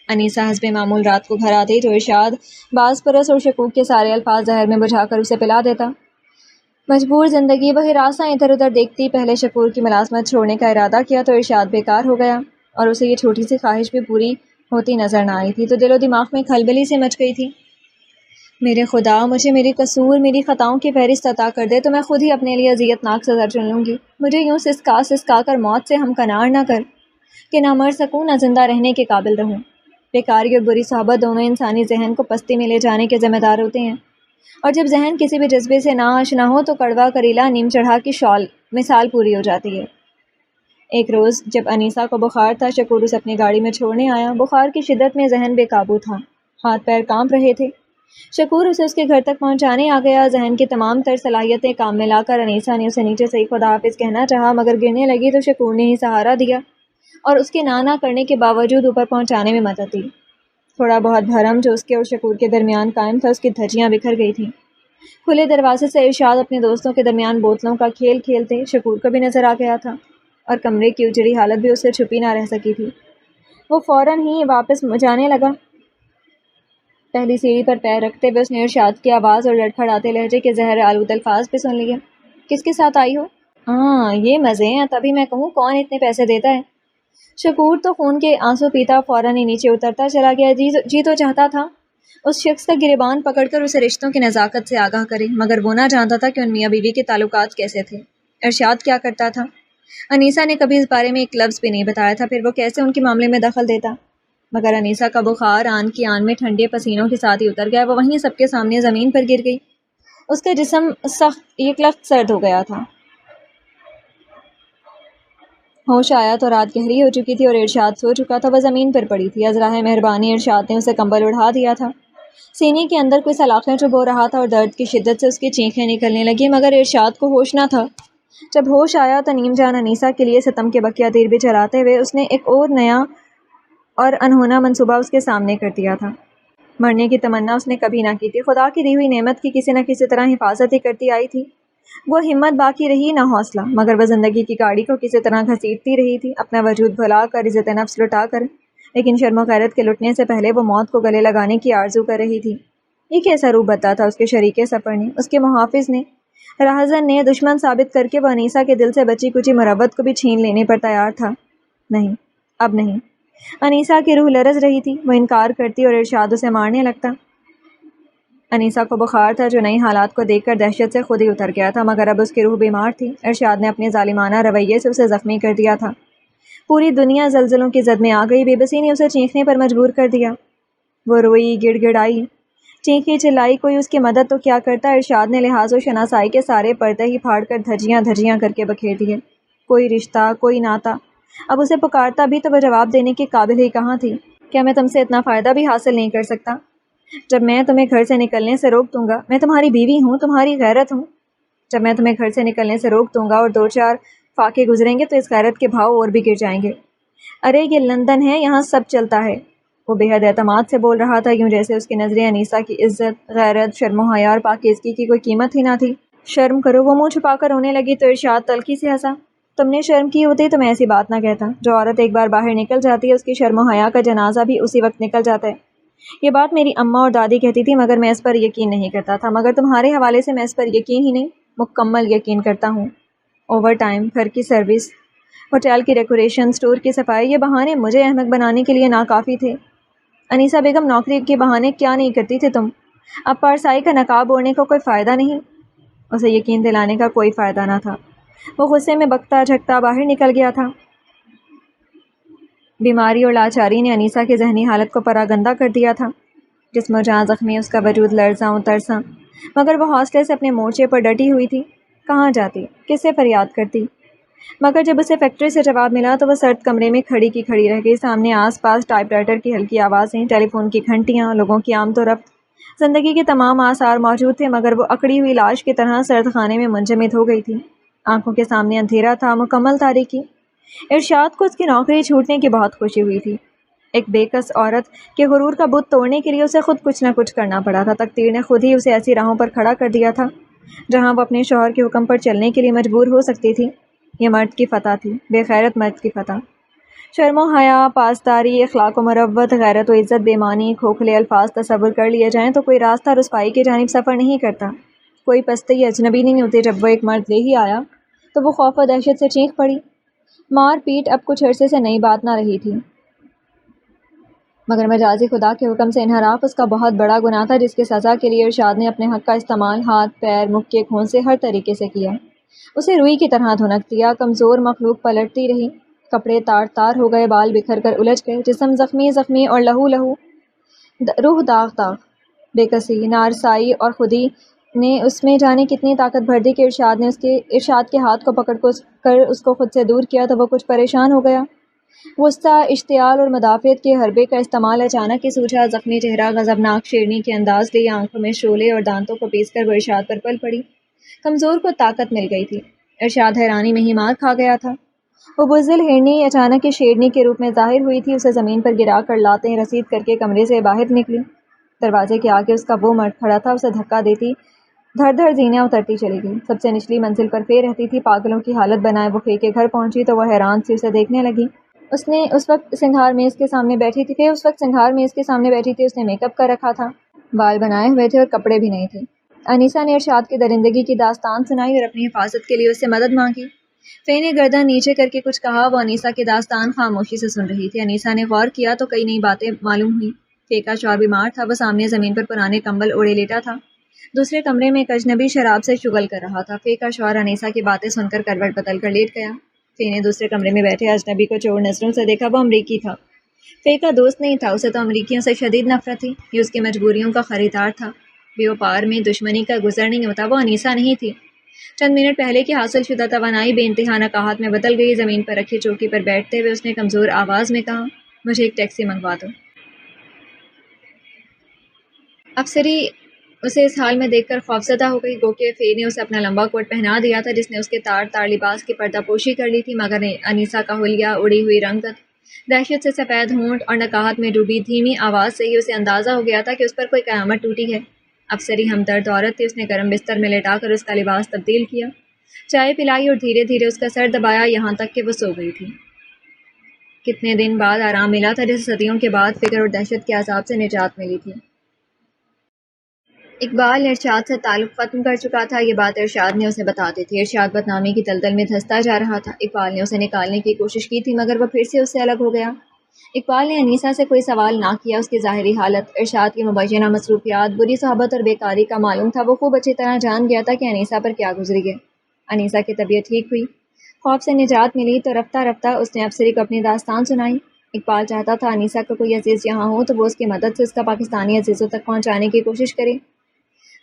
انیسہ حسب معمول رات کو گھر آتی تو ارشاد باز پرس اور شکوک کے سارے الفاظ زہر میں بجھا کر اسے پلا دیتا۔ مجبور زندگی وہ ہراساں ادھر ادھر دیکھتی۔ پہلے شکور کی ملازمت چھوڑنے کا ارادہ کیا تو ارشاد بیکار ہو گیا اور اسے یہ چھوٹی سی خواہش بھی پوری ہوتی نظر نہ آئی تھی، تو دل و دماغ میں کھلبلی سے مچ گئی تھی۔ میرے خدا، مجھے میری قصور، میری خطاؤں کی فہرست عطا کر دے تو میں خود ہی اپنے لیے اذیت ناک سزا چن لوں گی۔ مجھے یوں سسکا کر موت سے ہمکنار نہ کر کہ نہ مر سکوں نہ زندہ رہنے کے قابل رہوں۔ بیکاری اور بری صحبت دونوں انسانی ذہن کو پستی میں لے جانے کے ذمہ دار ہوتے ہیں، اور جب ذہن کسی بھی جذبے سے ناآشنا ہو تو کڑوا کریلا نیم چڑھا کی مثال پوری ہو جاتی ہے۔ ایک روز جب انیسہ کو بخار تھا، شکور اسے اپنی گاڑی میں چھوڑنے آیا۔ بخار کی شدت میں ذہن بے قابو تھا، ہاتھ پیر کانپ رہے تھے۔ شکور اسے اس کے گھر تک پہنچانے آ گیا۔ ذہن کی تمام تر صلاحیتیں کام میں لا کر انیسہ نے اسے نیچے سے ہی خدا حافظ کہنا چاہا، مگر گرنے لگی تو شکور نے ہی سہارا دیا اور اس کے نانا کرنے کے باوجود اوپر پہنچانے میں مدد دی۔ تھوڑا بہت بھرم جو اس کے اور شکور کے درمیان قائم تھا، اس کی دھجیاں بکھر گئی تھیں۔ کھلے دروازے سے ارشاد اپنے دوستوں کے درمیان بوتلوں کا کھیل کھیلتے شکور کو بھی نظر آ گیا تھا، اور کمرے کی اجڑی حالت بھی اس سے چھپی نہ رہ سکی تھی۔ وہ فوراً ہی واپس جانے لگا۔ پہلی سیڑھی پر پیر رکھتے ہوئے اس نے ارشاد کی آواز اور لڑکھڑاتے لہجے کے زہر آلود الفاظ پہ سن لیا۔ کس کے ساتھ آئی ہو؟ ہاں، یہ مزے ہیں، تبھی میں کہوں کون اتنے پیسے دیتا ہے؟ شکور تو خون کے آنسو پیتا فوراً ہی نیچے اترتا چلا گیا۔ جی تو چاہتا تھا اس شخص کا گریبان پکڑ کر اسے رشتوں کی نزاکت سے آگاہ کرے، مگر وہ نہ جانتا تھا کہ ان میاں بیوی کے تعلقات کیسے تھے۔ ارشاد کیا کرتا تھا؟ انیسہ نے کبھی اس بارے میں ایک لفظ بھی نہیں بتایا تھا، پھر وہ کیسے ان کے معاملے میں دخل دیتا؟ مگر انیسہ کا بخار آن کی آن میں ٹھنڈے پسینوں کے ساتھ ہی اتر گیا۔ وہ وہیں سب کے سامنے زمین پر گر گئی۔ اس کا جسم سخت یکلخت سرد ہو گیا تھا۔ ہوش آیا تو رات گہری ہو چکی تھی اور ارشاد سو چکا تھا۔ وہ زمین پر پڑی تھی۔ ازراہ مہربانی ارشاد نے اسے کمبل اڑھا دیا تھا۔ سینے کے اندر کوئی سلاخیں چبھو رہا تھا اور درد کی شدت سے اس کی چینخیں نکلنے لگی، مگر ارشاد کو ہوش نہ تھا۔ جب ہوش آیا تو نیم جان انیسہ کے لیے ستم کے بقیہ تیر بھی چلاتے ہوئے اس نے ایک اور نیا اور انہونا منصوبہ اس کے سامنے کر دیا تھا۔ مرنے کی تمنا اس نے کبھی نہ کی تھی، خدا کی دی ہوئی نعمت کی کسی نہ کسی طرح حفاظت ہی کرتی آئی تھی۔ وہ ہمت باقی رہی نہ حوصلہ، مگر وہ زندگی کی گاڑی کو کسی طرح گھسیٹتی رہی تھی، اپنا وجود بھلا کر، عزت نفس لٹا کر، لیکن شرم و غیرت کے لٹنے سے پہلے وہ موت کو گلے لگانے کی آرزو کر رہی تھی۔ یہ کیسا روپ بتا تھا اس کے شریک سفر نے، اس کے محافظ نے، راہزن نے، دشمن ثابت کر کے وہ انیسہ کے دل سے بچی کچی مروت کو بھی چھین لینے پر تیار تھا۔ نہیں، اب نہیں، انیسا کی روح لرز رہی تھی، وہ انکار کرتی اور ارشاد اسے مارنے لگتا۔ انیسا کو بخار تھا جو نئی حالات کو دیکھ کر دہشت سے خود ہی اتر گیا تھا، مگر اب اس کی روح بیمار تھی۔ ارشاد نے اپنے ظالمانہ رویے سے اسے زخمی کر دیا تھا۔ پوری دنیا زلزلوں کی زد میں آ گئی، بے بسی نے اسے چیخنے پر مجبور کر دیا۔ وہ روئی، گڑ گڑائی، چیخی چلائی، کوئی اس کی مدد تو کیا کرتا۔ ارشاد نے لحاظ و شناسائی کے سارے پردے ہی پھاڑ کر دھجیاں دھجیاں کر کے بکھیر دیے۔ کوئی رشتہ، کوئی ناتا۔ اب اسے پکارتا بھی تو وہ جواب دینے کے قابل ہی کہاں تھی۔ کیا میں تم سے اتنا فائدہ بھی حاصل نہیں کر سکتا؟ جب میں تمہیں گھر سے نکلنے سے روک دوں گا، میں تمہاری بیوی ہوں، تمہاری غیرت ہوں، جب میں تمہیں گھر سے نکلنے سے روک دوں گا اور 2-4 فاقے گزریں گے تو اس غیرت کے بھاؤ اور بھی گر جائیں گے۔ ارے یہ لندن ہے، یہاں سب چلتا ہے۔ وہ بے حد اعتماد سے بول رہا تھا، یوں جیسے اس کی نظریں انیسا کی عزت، غیرت، شرم و حیا اور پاکیزگی کی کوئی قیمت ہی نہ تھی۔ شرم کرو۔ وہ منہ چھپا کر رونے لگی تو ارشاد تلخی سے ہنسا۔ تم نے شرم کی ہوتی تو میں ایسی بات نہ کہتا۔ جو عورت ایک بار باہر نکل جاتی ہے اس کی شرم و حیا کا جنازہ بھی اسی وقت نکل جاتا ہے۔ یہ بات میری اماں اور دادی کہتی تھی، مگر میں اس پر یقین نہیں کرتا تھا، مگر تمہارے حوالے سے میں اس پر یقین ہی نہیں، مکمل یقین کرتا ہوں۔ اوور ٹائم، گھر کی سروس، ہوٹل کی ڈیکوریشن، اسٹور کی صفائی، یہ بہانے مجھے احمق بنانے کے لیے ناکافی تھے۔ انیسا بیگم، نوکری کے بہانے کیا نہیں کرتی تھی تم؟ اب پارسائی کا نقاب اوڑھنے کا کوئی فائدہ نہیں؟ اسے یقین دلانے کا کوئی فائدہ نہ تھا۔ وہ غصے میں بکتا جھکتا باہر نکل گیا تھا۔ بیماری اور لاچاری نے انیسا کی ذہنی حالت کو پراگندہ کر دیا تھا۔ جسم و جاں زخمی، اس کا وجود لرزاں و ترساں، مگر وہ حوصلے سے اپنے مورچے پر ڈٹی ہوئی تھی۔ کہاں جاتی، کس سے فریاد کرتی؟ مگر جب اسے فیکٹری سے جواب ملا تو وہ سرد کمرے میں کھڑی کی کھڑی رہ گئی۔ سامنے آس پاس ٹائپ رائٹر کی ہلکی آوازیں، ٹیلی فون کی گھنٹیاں، لوگوں کی آمد و رفت، زندگی کے تمام آثار موجود تھے، مگر وہ اکڑی ہوئی لاش کی طرح سرد خانے میں منجمد ہو گئی تھی۔ آنکھوں کے سامنے اندھیرا تھا، مکمل تاریکی۔ ارشاد کو اس کی نوکری چھوٹنے کی بہت خوشی ہوئی تھی۔ ایک بے کس عورت کے غرور کا بت توڑنے کے لیے اسے خود کچھ نہ کچھ کرنا پڑا تھا۔ تقدیر نے خود ہی اسے ایسی راہوں پر کھڑا کر دیا تھا جہاں وہ اپنے شوہر کے حکم پر چلنے کے لیے مجبور ہو سکتی تھی۔ یہ مرد کی فتح تھی، بے غیرت مرد کی فتح۔ شرم و حیا، پاسداری، اخلاق و مروت، غیرت و عزت، بے معنی کھوکھلے الفاظ تصور کر لیے جائیں تو کوئی راستہ رسوائی کی جانب سفر نہیں کرتا۔ کوئی پستی اجنبی نہیں ہوتی۔ جب وہ ایک مرد لے ہی آیا تو وہ خوف و دہشت سے چیخ پڑی۔ مار پیٹ اب کچھ عرصے سے نئی بات نہ رہی تھی، مگر مجازی خدا کے حکم سے انحراف اس کا بہت بڑا گناہ تھا، جس کی سزا کے لیے ارشاد نے اپنے حق کا استعمال ہاتھ، پیر، منہ کے خون سے ہر طریقے سے کیا۔ اسے روئی کی طرح دھنک دیا۔ کمزور مخلوق پلٹتی رہی، کپڑے تار تار ہو گئے، بال بکھر کر الجھ گئے، جسم زخمی زخمی اور لہو لہو، روح داغ داغ۔ بے کسی، نارسائی اور خودی نے اس میں جانے کتنی طاقت بھر دی کہ ارشاد کے ہاتھ کو پکڑ کر اس کو خود سے دور کیا تو وہ کچھ پریشان ہو گیا۔ غصہ، اشتعال اور مدافعت کے حربے کا استعمال اچانک ہی سوجھا۔ زخمی چہرہ غضبناک شیرنی کے انداز لیے، آنکھوں میں شعلے اور دانتوں کو پیس کر وہ ارشاد پر پل پڑی۔ کمزور کو طاقت مل گئی تھی۔ ارشاد حیرانی میں ہی مار کھا گیا تھا۔ وہ بزدل ہرنی اچانک ہی شیرنی کے روپ میں ظاہر ہوئی تھی۔ اسے زمین پر گرا کر لاتیں رسید کر کے کمرے سے باہر نکلی۔ دروازے کے آگے اس کا وہ مرد کھڑا تھا، اسے دھکا دیتی دھڑ دھڑ زینیاں اترتی چلی گئی۔ سب سے نچلی منزل پر فے رہتی تھی۔ پاگلوں کی حالت بنائے وہ فے کے گھر پہنچی تو وہ حیران سی اسے دیکھنے لگی۔ اس وقت سنگھار میز کے سامنے بیٹھی تھی۔ اس نے میک اپ کر رکھا تھا، بال بنائے ہوئے تھے اور کپڑے بھی نہیں تھے۔ انیسا نے ارشاد کی درندگی کی داستان سنائی اور اپنی حفاظت کے لیے اس سے مدد مانگی۔ فے نے گردن نیچے کر کے کچھ کہا۔ وہ انیسا کی داستان خاموشی سے سن رہی تھی۔ انیسا نے غور کیا تو کئی نئی باتیں معلوم ہوئیں۔ فے کا شوہر بیمار تھا، وہ سامنے زمین پر پرانے کمبل اوڑھے لیٹا تھا۔ دوسرے کمرے میں ایک اجنبی شراب سے شغل کر رہا تھا۔ فے کا شوہر انیسا کی باتیں سن کر کروٹ بدل کر لیٹ گیا۔ فے نے دوسرے کمرے میں بیٹھے اجنبی کو چور نظروں سے دیکھا۔ وہ امریکی تھا، فے کا دوست نہیں تھا۔ اسے تو امریکیوں سے شدید نفرت تھی، یہ اس کی مجبوریوں کا خریدار تھا۔ بیوپار میں دشمنی کا گزر نہیں ہوتا۔ وہ انیسا نہیں تھی۔ چند منٹ پہلے کی حاصل شدہ توانائی بے انتہا نقاہت میں بدل گئی۔ زمین پر رکھی چوکی پر بیٹھتے ہوئے اس نے کمزور آواز میں کہا، مجھے ایک ٹیکسی منگوا دو۔ افسری اسے اس حال میں دیکھ کر خوفزدہ ہو گئی، گو کہ فے نے اسے اپنا لمبا کوٹ پہنا دیا تھا جس نے اس کے تار تار لباس کی پردہ پوشی کر لی تھی، مگر انیسا کا حلیہ، اڑی ہوئی رنگت، دہشت سے سفید ہونٹ اور نقاہت میں ڈوبی دھیمی آواز سے ہی اسے اندازہ ہو گیا تھا کہ اس پر کوئی قیامت ٹوٹی ہے۔ افسری ہمدرد عورت تھی۔ اس نے گرم بستر میں لٹا کر اس کا لباس تبدیل کیا، چائے پلائی اور دھیرے دھیرے اس کا سر دبایا یہاں تک کہ وہ سو گئی تھی۔ کتنے دن بعد آرام ملا تھا، جیسے صدیوں کے بعد فکر اور دہشت کے عذاب سے نجات ملی تھی۔ اقبال ارشاد سے تعلق ختم کر چکا تھا، یہ بات ارشاد نے اسے بتا دی تھی۔ ارشاد بدنامی کی دلدل میں دھنستا جا رہا تھا۔ اقبال نے اسے نکالنے کی کوشش کی تھی، مگر وہ پھر سے اس سے الگ ہو گیا۔ اقبال نے انیسہ سے کوئی سوال نہ کیا. اس کی ظاہری حالت، ارشاد کی مبینہ مصروفیات، بری صحبت اور بیکاری کا معلوم تھا. وہ خوب اچھی طرح جان گیا تھا کہ انیسہ پر کیا گزری ہے. انیسہ کی طبیعت ٹھیک ہوئی، خوف سے نجات ملی تو رفتہ رفتہ اس نے افسری کو اپنی داستان سنائی. اقبال چاہتا تھا انیسہ کا کوئی عزیز یہاں ہو تو وہ اس کی مدد سے اس کا پاکستانی عزیزوں تک پہنچانے کی کوشش کرے،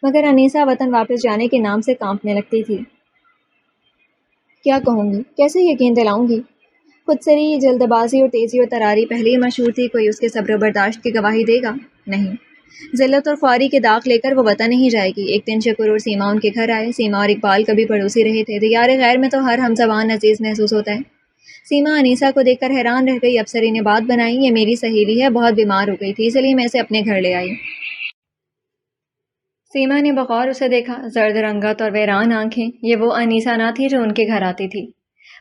مگر انیسہ وطن واپس جانے کے نام سے کانپنے لگتی تھی. کیا کہوں گی، کیسے یقین دلاؤں گی؟ خود سری، جلد بازی اور تیزی اور تراری پہلے ہی مشہور تھی. کوئی اس کے صبر و برداشت کی گواہی دے گا؟ نہیں. ذلت اور خواری کے داغ لے کر وہ وطن نہیں جائے گی. ایک دن شکر اور سیما ان کے گھر آئے. سیما اور اقبال کبھی پڑوسی رہے تھے. دیار غیر میں تو ہر ہم زبان عزیز محسوس ہوتا ہے. سیما انیسہ کو دیکھ کر حیران رہ گئی. افسری نے بات بنائی، یہ میری سہیلی ہے، بہت بیمار ہو گئی تھی، اس لیے میں اسے اپنے گھر لے آئی. سیما نے بغور اسے دیکھا، زرد رنگت اور ویران آنکھیں. یہ وہ انیسہ نہ تھی جو ان کے گھر آتی تھی.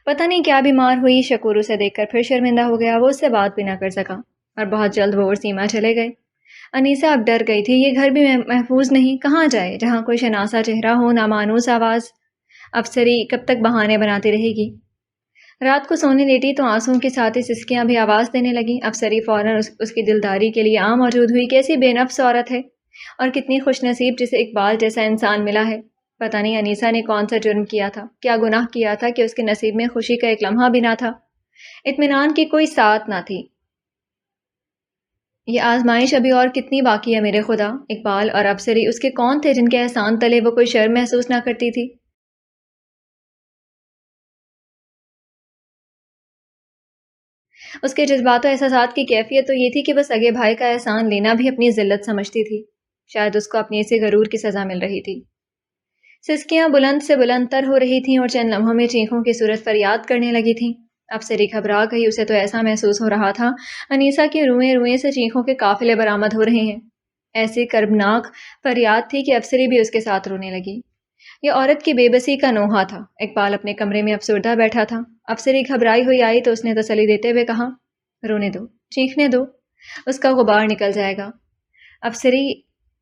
پتہ نہیں کیا بیمار ہوئی. شکور اسے دیکھ کر پھر شرمندہ ہو گیا. وہ اس سے بات بھی نہ کر سکا اور بہت جلد وہ اور سیما چلے گئے. انیسہ اب ڈر گئی تھی. یہ گھر بھی محفوظ نہیں، کہاں جائے جہاں کوئی شناسا چہرہ ہو، نامانوس آواز. افسری کب تک بہانے بناتی رہے گی؟ رات کو سونے لیٹی تو آنسوؤں کے ساتھ ہی سسکیاں بھی آواز دینے لگیں. افسری فوراً اس کی دلداری کے لیے موجود ہوئی. کیسی بے نفس عورت ہے اور کتنی خوش نصیب جسے اقبال جیسا انسان ملا ہے. پتہ نہیں انیسہ نے کون سا جرم کیا تھا، کیا گناہ کیا تھا کہ اس کے نصیب میں خوشی کا ایک لمحہ بھی نہ تھا، اطمینان کی کوئی ساتھ نہ تھی. یہ آزمائش ابھی اور کتنی باقی ہے میرے خدا. اقبال اور افسری اس کے کون تھے جن کے احسان تلے وہ کوئی شرم محسوس نہ کرتی تھی؟ اس کے جذبات و احساسات کی کیفیت تو یہ تھی کہ بس سگے بھائی کا احسان لینا بھی اپنی ذلت سمجھتی تھی. شاید اس کو اپنے اسی غرور کی سزا مل رہی تھی. سسکیاں بلند سے بلند تر ہو رہی تھیں اور چند لمحوں میں چیخوں کی صورت فریاد کرنے لگی تھیں. افسری گھبرا گئی. اسے تو ایسا محسوس ہو رہا تھا انیسہ کی روئیں روئیں سے چیخوں کے قافلے برآمد ہو رہے ہیں. ایسی کربناک فریاد تھی کہ افسری بھی اس کے ساتھ رونے لگی. یہ عورت کی بے بسی کا نوحہ تھا. اقبال اپنے کمرے میں افسردہ بیٹھا تھا. افسری گھبرائی ہوئی آئی تو اس نے تسلی دیتے ہوئے کہا، رونے دو، چیخنے دو، اس کا غبار نکل جائے گا. افسری،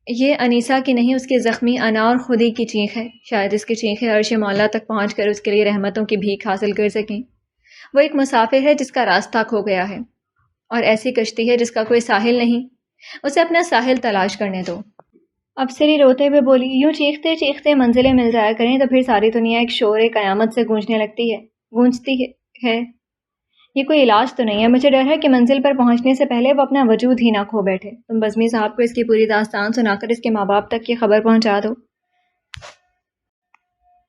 یہ انیسہ کی نہیں، اس کی زخمی انا اور خودی کی چیخ ہے. شاید اس کی چیخیں عرش مولا تک پہنچ کر اس کے لیے رحمتوں کی بھیک حاصل کر سکیں. وہ ایک مسافر ہے جس کا راستہ کھو گیا ہے، اور ایسی کشتی ہے جس کا کوئی ساحل نہیں. اسے اپنا ساحل تلاش کرنے دو. افسری روتے ہوئے بولی، یوں چیختے چیختے منزلیں مل جایا کریں تو پھر ساری دنیا ایک شور قیامت سے گونجتی ہے. یہ کوئی علاج تو نہیں ہے. مجھے ڈر ہے کہ منزل پر پہنچنے سے پہلے وہ اپنا وجود ہی نہ کھو بیٹھے. تم بزمی صاحب کو اس کی پوری داستان سنا کر اس کے ماں باپ تک یہ خبر پہنچا دو.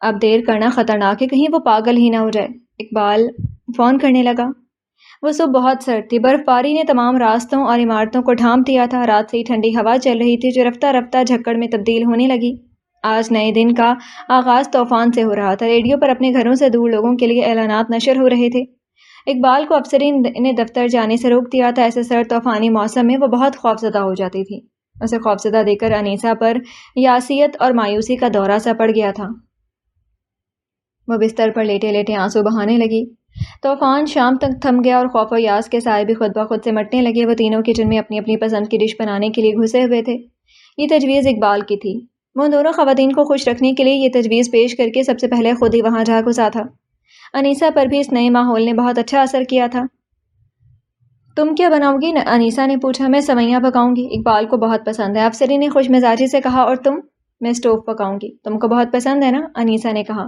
اب دیر کرنا خطرناک ہے، کہیں وہ پاگل ہی نہ ہو جائے. اقبال فون کرنے لگا. وہ صبح بہت سرد تھی. برف باری نے تمام راستوں اور عمارتوں کو ڈھانپ دیا تھا. رات سے ہی ٹھنڈی ہوا چل رہی تھی جو رفتہ رفتہ جھکڑ میں تبدیل ہونے لگی. آج نئے دن کا آغاز طوفان سے ہو رہا تھا. ریڈیو پر اپنے گھروں سے دور لوگوں کے لیے اعلانات نشر ہو رہے تھے. اقبال کو افسری نے دفتر جانے سے روک دیا تھا. ایسے سرد طوفانی موسم میں وہ بہت خوفزدہ ہو جاتی تھی. اسے خوفزدہ دیکھ کر انیسہ پر یاسیت اور مایوسی کا دورہ سا پڑ گیا تھا. وہ بستر پر لیٹے لیٹے آنسو بہانے لگی. طوفان شام تک تھم گیا اور خوف و یاس کے سائے بھی خود بخود سے مٹنے لگے. وہ تینوں کچن میں اپنی اپنی پسند کی ڈش بنانے کے لیے گھسے ہوئے تھے. یہ تجویز اقبال کی تھی. وہ دونوں خواتین کو خوش رکھنے کے لیے یہ تجویز پیش کر کے سب سے پہلے خود ہی وہاں جا گھسا تھا. انیسہ پر بھی اس نئے ماحول نے بہت اچھا اثر کیا تھا. تم کیا بناؤ گی؟ انیسہ نے پوچھا. میں سویاں پکاؤں گی، اقبال کو بہت پسند ہے. افسری نے خوش مزاجی سے کہا. اور تم؟ میں اسٹوو پکاؤں گی. تم کو بہت پسند ہے نا؟ انیسہ نے کہا.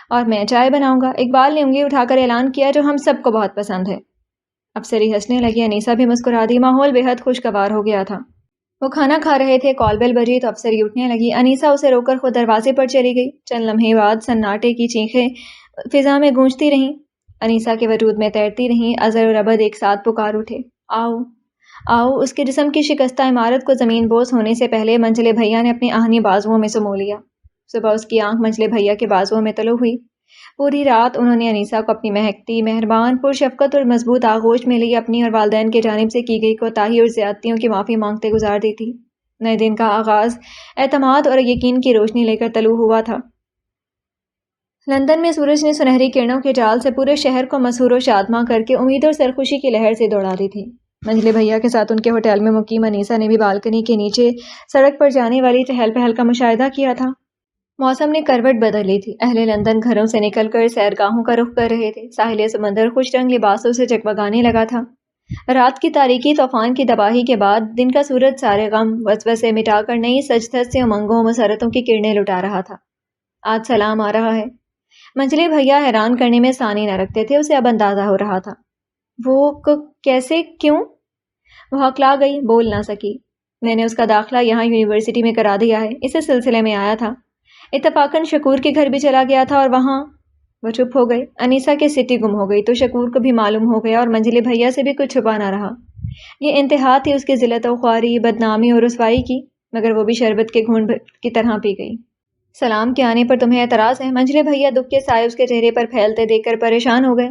اور میں چائے بناؤں گا. اقبال نے انگلی اٹھا کر اعلان کیا. جو ہم سب کو بہت پسند ہے. افسری ہنسنے لگی. انیسہ بھی مسکرا دی. ماحول بے حد خوشگوار ہو گیا تھا. وہ کھانا کھا رہے تھے. کال بیل بجی تو افسری اٹھنے لگی. انیسہ اسے روک کر خود دروازے پر چلی گئی. چند لمحے بعد سناٹے کی چیخیں فضا میں گونجتی رہیں، انیسہ کے وجود میں تیرتی رہیں. ازر اور ابد ایک ساتھ پکار اٹھے، آؤ آؤ. اس کے جسم کی شکستہ عمارت کو زمین بوس ہونے سے پہلے منجلے بھیا نے اپنے آہنی بازوؤں میں سمو لیا. صبح اس کی آنکھ منجلے بھیا کے بازوؤں میں طلوع ہوئی. پوری رات انہوں نے انیسہ کو اپنی مہکتی، مہربان، پرشفقت اور مضبوط آغوش میں لی اپنی اور والدین کی جانب سے کی گئی کوتاہی اور زیادتیوں کی معافی مانگتے گزار دی تھی. نئے دن کا آغاز اعتماد اور یقین کی روشنی لے کر طلوع ہوا تھا. لندن میں سورج نے سنہری کرنوں کے جال سے پورے شہر کو مسحور و شادماں کر کے امید اور سرخوشی کی لہر سے دوڑا دی تھی. منجلے بھیا کے ساتھ ان کے ہوٹل میں مقیم انیسہ نے بھی بالکنی کے نیچے سڑک پر جانے والی چہل پہل کا مشاہدہ کیا تھا. موسم نے کروٹ بدل لی تھی. اہل لندن گھروں سے نکل کر سیرگاہوں کا رخ کر رہے تھے. ساحل سمندر خوش رنگ لباسوں سے جگمگانے لگا تھا. رات کی تاریکی طوفان کی تباہی کے بعد دن کا سورج سارے غم وسوسے مٹا کر نئی سج دھج سے امنگوں مسرتوں کی کرنیں لٹا رہا تھا۔ آج سلام آ رہا ہے۔ منجلے بھیا حیران کرنے میں ثانی نہ رکھتے تھے، اسے اب اندازہ ہو رہا تھا۔ وہ کیسے، کیوں؟ وہ ہکلا گئی، بول نہ سکی۔ میں نے اس کا داخلہ یہاں یونیورسٹی میں کرا دیا ہے، اسی سلسلے میں آیا تھا۔ اتفاقاً شکور کے گھر بھی چلا گیا تھا اور وہاں۔ وہ چپ ہو گئے۔ انیسہ کی سٹی گم ہو گئی تو شکور کو بھی معلوم ہو گیا اور منجلے بھیا سے بھی کچھ چھپا نہ رہا۔ یہ انتہا تھی اس کی ذلت و خواری، بدنامی اور رسوائی کی، مگر وہ بھی شربت کے گھونٹ کی طرح پی گئی۔ سلام کے آنے پر تمہیں اعتراض ہے؟ منجلے بھیا دکھ کے سائے اس کے چہرے پر پھیلتے دیکھ کر پریشان ہو گئے۔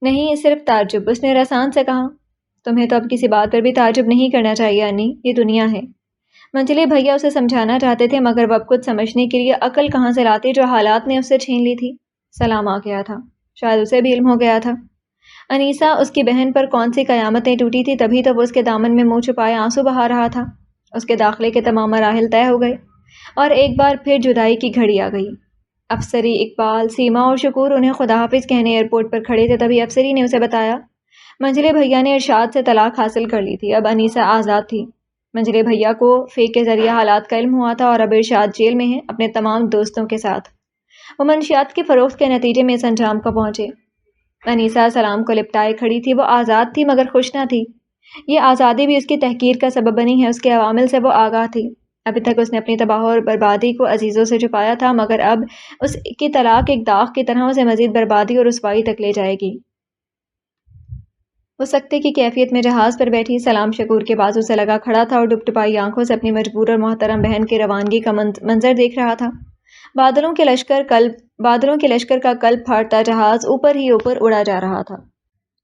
نہیں، صرف تعجب، اس نے رسان سے کہا۔ تمہیں تو اب کسی بات پر بھی تعجب نہیں کرنا چاہیے انی، یہ دنیا ہے۔ منجلے بھیا اسے سمجھانا چاہتے تھے مگر وہ اب کچھ سمجھنے کے لیے عقل کہاں سے لاتے جو حالات نے اس سے چھین لی تھی۔ سلام آ گیا تھا، شاید اسے بھی علم ہو گیا تھا۔ انیسہ اس کی بہن پر کون سی قیامتیں ٹوٹی تھی، تبھی تو وہ اس کے دامن میں منہ چھپائے آنسو بہا رہا تھا۔ اس کے داخلے کے تمام مراحل طے ہو گئے اور ایک بار پھر جدائی کی گھڑی آ گئی۔ افسری، اقبال، سیما اور شکور انہیں خدا حافظ کہنے ایئرپورٹ پر کھڑے تھے، تبھی افسری نے اسے بتایا منجلے بھیا نے ارشاد سے طلاق حاصل کر لی تھی، اب انیسہ آزاد تھی۔ منجلے بھیا کو فیک کے ذریعے حالات کا علم ہوا تھا اور اب ارشاد جیل میں ہے اپنے تمام دوستوں کے ساتھ۔ وہ منشیات کی فروخت کے نتیجے میں اس انجام کو پہنچے۔ انیسہ سلام کو لپٹائے کھڑی تھی، وہ آزاد تھی مگر خوش نہ تھی۔ یہ آزادی بھی اس کی تحقیر کا سبب بنی ہے، اس کے عوامل سے وہ آگاہ تھی۔ ابھی تک اس نے اپنی تباہ اور بربادی کو عزیزوں سے چھپایا تھا مگر اب اس کی طلاق ایک داغ کی طرح اسے مزید بربادی اور رسوائی تک لے جائے گی۔ وہ سکتے کی کیفیت میں جہاز پر بیٹھی سلام شکور کے بازو سے لگا کھڑا تھا اور ڈپٹپائی آنکھوں سے اپنی مجبور اور محترم بہن کی روانگی کا منظر دیکھ رہا تھا۔ بادلوں کے لشکر کا قلب پھاڑتا جہاز اوپر ہی اوپر اڑا جا رہا تھا۔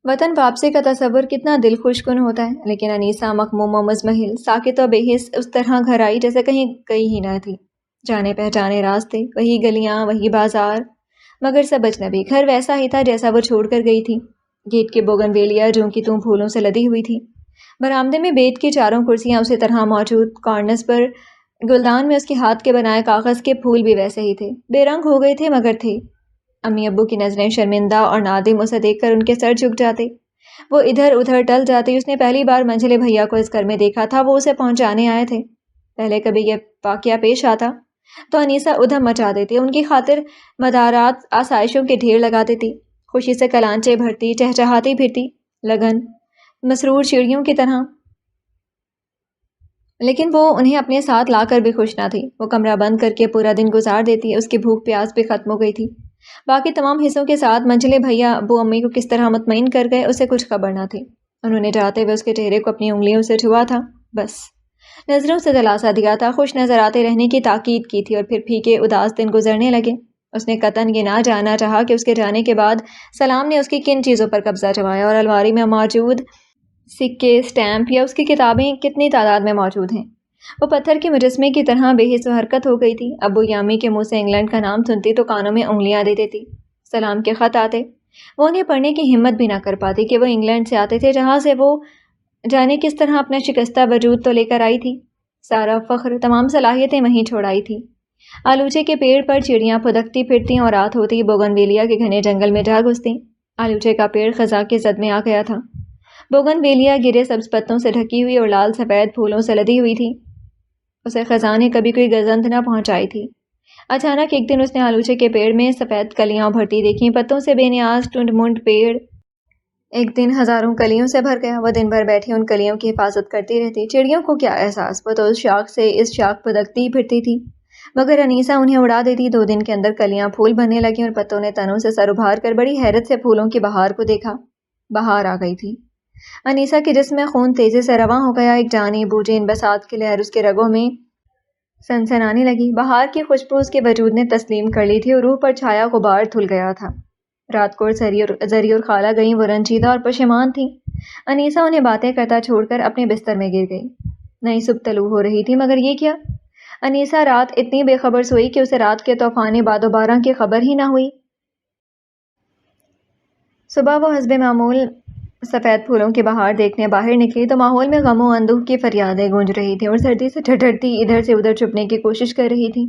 وطن واپسی کا تصور کتنا دل خوش کن ہوتا ہے، لیکن انیسہ مخموم و مزمحل، ساکت و بے حس اس طرح گھر آئی جیسے کہیں گئی ہی نہ تھی۔ جانے پہچانے راستے، وہی گلیاں، وہی بازار، مگر سب اجنبی۔ گھر ویسا ہی تھا جیسا وہ چھوڑ کر گئی تھی۔ گیٹ کے بوگن ویلیا جوں کی توں پھولوں سے لدی ہوئی تھی۔ برآمدے میں بیت کی چاروں کرسیاں اسی طرح موجود، کارنرز پر گلدان میں اس کے ہاتھ کے بنائے کاغذ کے پھول بھی ویسے ہی تھے، بے رنگ ہو گئے تھے مگر تھے۔ امی ابو کی نظریں شرمندہ اور نادم اسے دیکھ کر ان کے سر جھک جاتے، وہ ادھر ادھر ٹل جاتی۔ اس نے پہلی بار منجلے بھیا کو اس گھر میں دیکھا تھا، وہ اسے پہنچانے آئے تھے۔ پہلے کبھی یہ واقعہ پیش آتا تو انیسہ ادھم مچا دیتی، ان کی خاطر مدارات آسائشوں کے ڈھیر لگا دیتی، خوشی سے کلانچے بھرتی، چہچہاتی پھرتی، لگن مسرور چڑیوں کی طرح۔ لیکن وہ انہیں اپنے ساتھ لا کر بھی خوش نہ تھی۔ وہ کمرہ بند کر کے پورا دن گزار دیتی، اس کی بھوک پیاس بھی ختم ہو گئی تھی۔ باقی تمام حصوں کے ساتھ منجلے بھیا ابو امی کو کس طرح مطمئن کر گئے اسے کچھ خبر نہ تھی۔ انہوں نے جاتے ہوئے اس کے چہرے کو اپنی انگلیوں سے چھوا تھا، بس نظروں سے دلاسا دیا تھا، خوش نظر آتے رہنے کی تاکید کی تھی، اور پھر پھیکے اداس دن گزرنے لگے۔ اس نے قطعاً یہ نہ جاننا چاہا کہ اس کے جانے کے بعد سلام نے اس کی کن چیزوں پر قبضہ جمایا اور الماری میں موجود سکے، اسٹیمپ یا اس کی کتابیں کتنی تعداد میں موجود ہیں۔ وہ پتھر کے مجسمے کی طرح بے حس و حرکت ہو گئی تھی۔ ابو یا امی کے منہ سے انگلینڈ کا نام سنتی تو کانوں میں انگلیاں دے دیتی۔ سلام کے خط آتے، وہ انہیں پڑھنے کی ہمت بھی نہ کر پاتی کہ وہ انگلینڈ سے آتے تھے، جہاں سے وہ جانے کس طرح اپنا شکستہ وجود تو لے کر آئی تھی، سارا فخر، تمام صلاحیتیں وہیں چھوڑائی تھی۔ آلوچے کے پیڑ پر چڑیاں پھدکتی پھرتیں اور رات ہوتی بوگن ویلیا کے گھنے جنگل میں جا گھستیں۔ آلوچے کا پیڑ خزاں کے زد میں آ گیا تھا۔ بوگن ویلیا گرے سبز پتوں سے ڈھکی ہوئی اور لال سفید پھولوں سے لدی ہوئی تھی۔ اسے خزاں نے کبھی کوئی گزند نہ پہنچائی تھی۔ اچانک ایک دن اس نے آلوچے کے پیڑ میں سفید کلیاں ابھرتی دیکھیں، پتوں سے بے نیاز ٹنڈ منڈ پیڑ ایک دن ہزاروں کلیوں سے بھر گیا۔ وہ دن بھر بیٹھی ان کلیوں کی حفاظت کرتی رہتی۔ چڑیوں کو کیا احساس، وہ تو اس شاخ سے اس شاخ پھدکتی ہی پھرتی تھی، مگر انیسہ انہیں اڑا دیتی۔ 2 دن کے اندر کلیاں پھول بننے لگیں اور پتوں نے تنوں سے سر ابھار کر بڑی حیرت سے پھولوں کی بہار کو دیکھا۔ بہار آ گئی تھی۔ انیسہ کے جسم میں خون تیزی سے رواں ہو گیا، ایک جانی بوجھیں بساط کی لہر اس کے رگوں میں سنسنانے لگی۔ بہار کی خوشبو اس کے وجود نے تسلیم کر لی تھی اور روح پر چھایا غبار دھل گیا تھا۔ رات کو زری اور خالہ گئیں، وہ رنجیدہ اور پشیمان تھیں۔ انیسہ انہیں باتیں کرتا چھوڑ کر اپنے بستر میں گر گئی۔ نئی صبح طلوع ہو رہی تھی مگر یہ کیا؟ انیسہ رات اتنی بے خبر سوئی کہ اسے رات کے طوفان باد و باران کی خبر ہی نہ ہوئی۔ صبح وہ حسب معمول سفید پھولوں کی بہار دیکھنے باہر نکلی تو ماحول میں غم و اندوہ کی فریادیں گونج رہی تھیں اور سردی سے ٹھٹھرتی ادھر سے ادھر چھپنے کی کوشش کر رہی تھی۔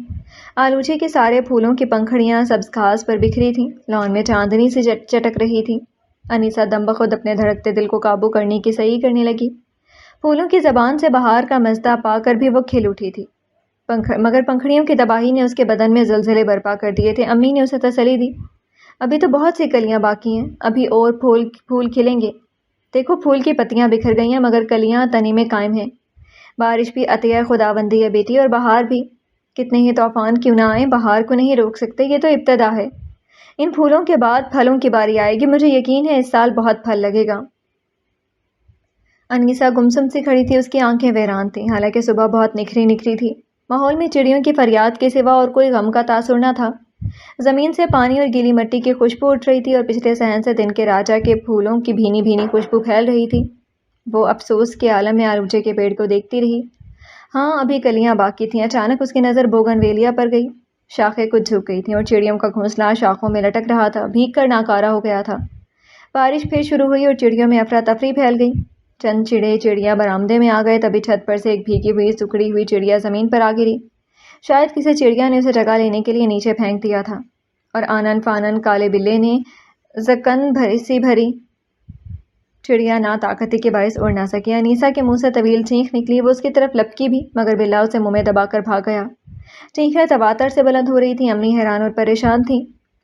آلوچے کے سارے پھولوں کی پنکھڑیاں سبز گھاس پر بکھری تھیں، لان میں چاندنی سے چٹک رہی تھی۔ انیسہ دم بخود اپنے دھڑکتے دل کو قابو کرنے کی صحیح کرنے لگی۔ پھولوں کی زبان سے بہار کا مزہ پا کر بھی وہ کھل اٹھی تھی، مگر پنکھڑیوں کی تباہی نے اس کے بدن میں زلزلے برپا کر دیے تھے۔ امی نے اسے تسلی دی، ابھی تو بہت سی کلیاں باقی ہیں، ابھی اور پھول کھلیں گے۔ دیکھو پھول کی پتیاں بکھر گئی ہیں مگر کلیاں تنی میں قائم ہیں۔ بارش بھی عطیہ خداوندی ہے بیٹی، اور بہار بھی، کتنے ہی طوفان کیوں نہ آئیں بہار کو نہیں روک سکتے، یہ تو ابتدا ہے۔ ان پھولوں کے بعد پھلوں کی باری آئے گی، مجھے یقین ہے اس سال بہت پھل لگے گا۔ انیسہ گمسم سی کھڑی تھی، اس کی آنکھیں ویران تھیں، حالانکہ صبح بہت نکھری تھی۔ ماحول میں چڑیوں کی فریاد کے سوا اور کوئی غم کا تاثر نہ تھا۔ زمین سے پانی اور گیلی مٹی کی خوشبو اٹھ رہی تھی، اور پچھلے صحن سے دن کے راجا کے پھولوں کی بھینی بھینی خوشبو پھیل رہی تھی۔ وہ افسوس کے عالم میں آلوچے کے پیڑ کو دیکھتی رہی۔ ہاں ابھی کلیاں باقی تھیں۔ اچانک اس کی نظر بوگن ویلیا پر گئی۔ شاخیں کچھ جھک گئی تھیں اور چڑیوں کا گھونسلہ شاخوں میں لٹک رہا تھا، بھیگ کر ناکارہ ہو گیا تھا۔ بارش پھر شروع ہوئی اور چڑیوں میں افراتفری پھیل گئی۔ چند چڑیاں برآمدے میں آ گئے، تبھی چھت پر سے ایک بھیگی ہوئی سکڑی ہوئی چڑیا زمین پر آ گری۔ شاید کسی چڑیا نے اسے جگہ لینے کے لیے نیچے پھینک دیا تھا، اور آنن فانن کالے بلے نے زکن بھری چڑیا نا طاقتی کے باعث اڑ نہ سکی۔ انیسہ کے منہ سے طویل چینخ نکلی، وہ اس کی طرف لپکی بھی، مگر بلا اسے منہ میں دبا کر بھاگ گیا۔ چینخیں تواتر سے بلند ہو رہی تھیں۔ امی حیران اور پریشان تھیں۔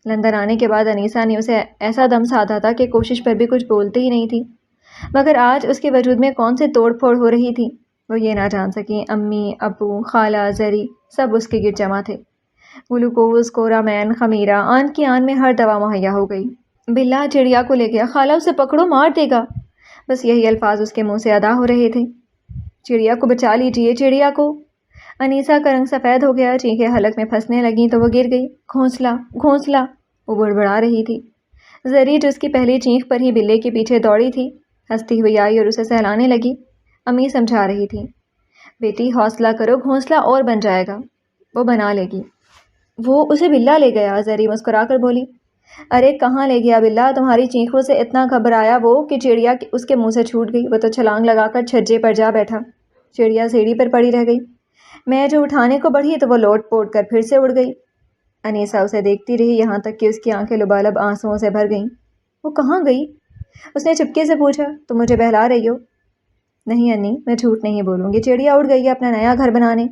لندن آنے کے بعد انیسہ نے اسے ایسا دم سادھا تھا کہ کوشش پر بھی کچھ بولتی ہی نہیں تھی، مگر آج اس کے وجود میں کون سی توڑ پھوڑ ہو رہی تھی وہ یہ نہ جان سکی۔ امی، ابو، خالہ، زری سب اس کے گرد جمع تھے۔ گلوکوز، کورامین، خمیرہ، آن کی آن میں ہر دوا مہیا ہو گئی۔ بلا چڑیا کو لے گیا، خالہ اسے پکڑو، مار دے گا، بس یہی الفاظ اس کے منہ سے ادا ہو رہے تھے۔ چڑیا کو بچا لیجیے، چڑیا کو۔ انیسہ کا رنگ سفید ہو گیا، چینخیں حلق میں پھنسنے لگیں تو وہ گر گئی۔ گھونسلہ، وہ بڑبڑا رہی تھی۔ زری جو اس کی پہلی چینخ پر ہی بلے کے پیچھے دوڑی تھی، ہنستی ہوئی آئی اور اسے سہلانے لگی۔ امی سمجھا رہی تھی، بیٹی حوصلہ کرو، گھونسلہ اور بن جائے گا، وہ بنا لے گی۔ وہ اسے بلا لے گیا، زری مسکرا کر بولی۔ ارے کہاں لے گیا بلا، تمہاری چینخوں سے اتنا گھبرایا وہ کہ چڑیا اس کے منہ سے چھوٹ گئی، وہ تو چھلانگ لگا کر چھجے پر جا بیٹھا۔ چڑیا سیڑھی پر پڑی رہ گئی۔ میں جو اٹھانے کو بڑھی تو وہ لوٹ پوٹ کر پھر سے اڑ گئی۔ انیسہ اسے دیکھتی رہی، یہاں تک کہ اس کی آنکھیں لبالب آنسوؤں سے بھر گئیں۔ وہ کہاں گئی؟ اس نے چپکے سے پوچھا۔ تم مجھے بہلا رہی ہو؟ نہیں انی، میں جھوٹ نہیں بولوں گی، چڑیا اڑ گئی ہے اپنا نیا گھر بنانے۔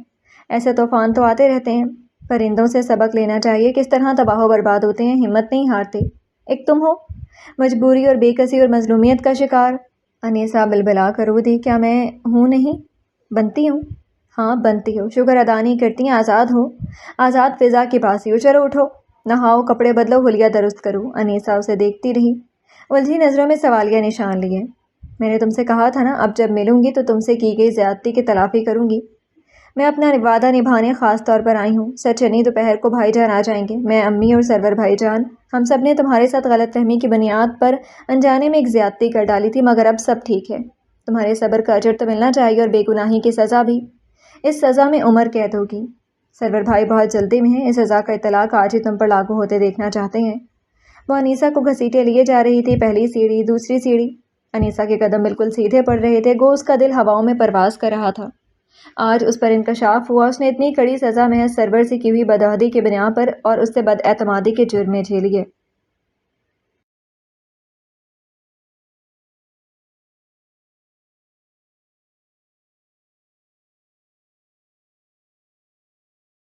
ایسے طوفان تو آتے رہتے ہیں، پرندوں سے سبق لینا چاہیے، کس طرح تباہ و برباد ہوتے ہیں، ہمت نہیں ہارتے۔ ایک تم ہو، مجبوری اور بے کسی اور مظلومیت کا شکار۔ انیسہ بلبلا کر رو دی۔ کیا میں ہوں نہیں؟ بنتی ہوں۔ ہاں بنتی ہو، شکر ادا نہیں کرتی، آزاد ہو، آزاد فضا کی باسی ہو۔ چلو اٹھو، نہاؤ، کپڑے بدلو، حلیہ درست کرو۔ انیسہ اسے دیکھتی رہی، الجھی نظروں میں سوالیہ نشان لیے۔ میں نے تم سے کہا تھا نا، اب جب ملوں گی تو تم سے کی گئی زیادتی کی تلافی کروں گی۔ میں اپنا وعدہ نبھانے خاص طور پر آئی ہوں۔ سچ انی، دوپہر کو بھائی جان آ جائیں گے، میں، امی اور سرور بھائی جان، ہم سب نے تمہارے ساتھ غلط فہمی کی بنیاد پر انجانے میں ایک زیادتی کر ڈالی تھی، مگر اب سب ٹھیک ہے۔ تمہارے صبر کا اجر تو ملنا چاہیے، اور بے گناہی کی سزا بھی۔ اس سزا میں عمر قید ہوگی۔ سرور بھائی بہت جلدی میں ہیں، اس سزا کا اطلاق آج ہی تم پر لاگو ہوتے دیکھنا چاہتے ہیں۔ وہ انیسہ کو گھسیٹے لیے جا رہی تھی، پہلی سیڑھی، دوسری سیڑھی۔ انیسہ کے قدم بالکل سیدھے پڑ رہے تھے، گو اس کا دل ہواؤں میں پرواز کر رہا تھا۔ آج اس پر انکشاف ہوا، اس نے اتنی کڑی سزا محض سرور سے کی ہوئی بدعہدی کی بنا پر اور اس سے بد اعتمادی کے جرم میں جھیلی ہے۔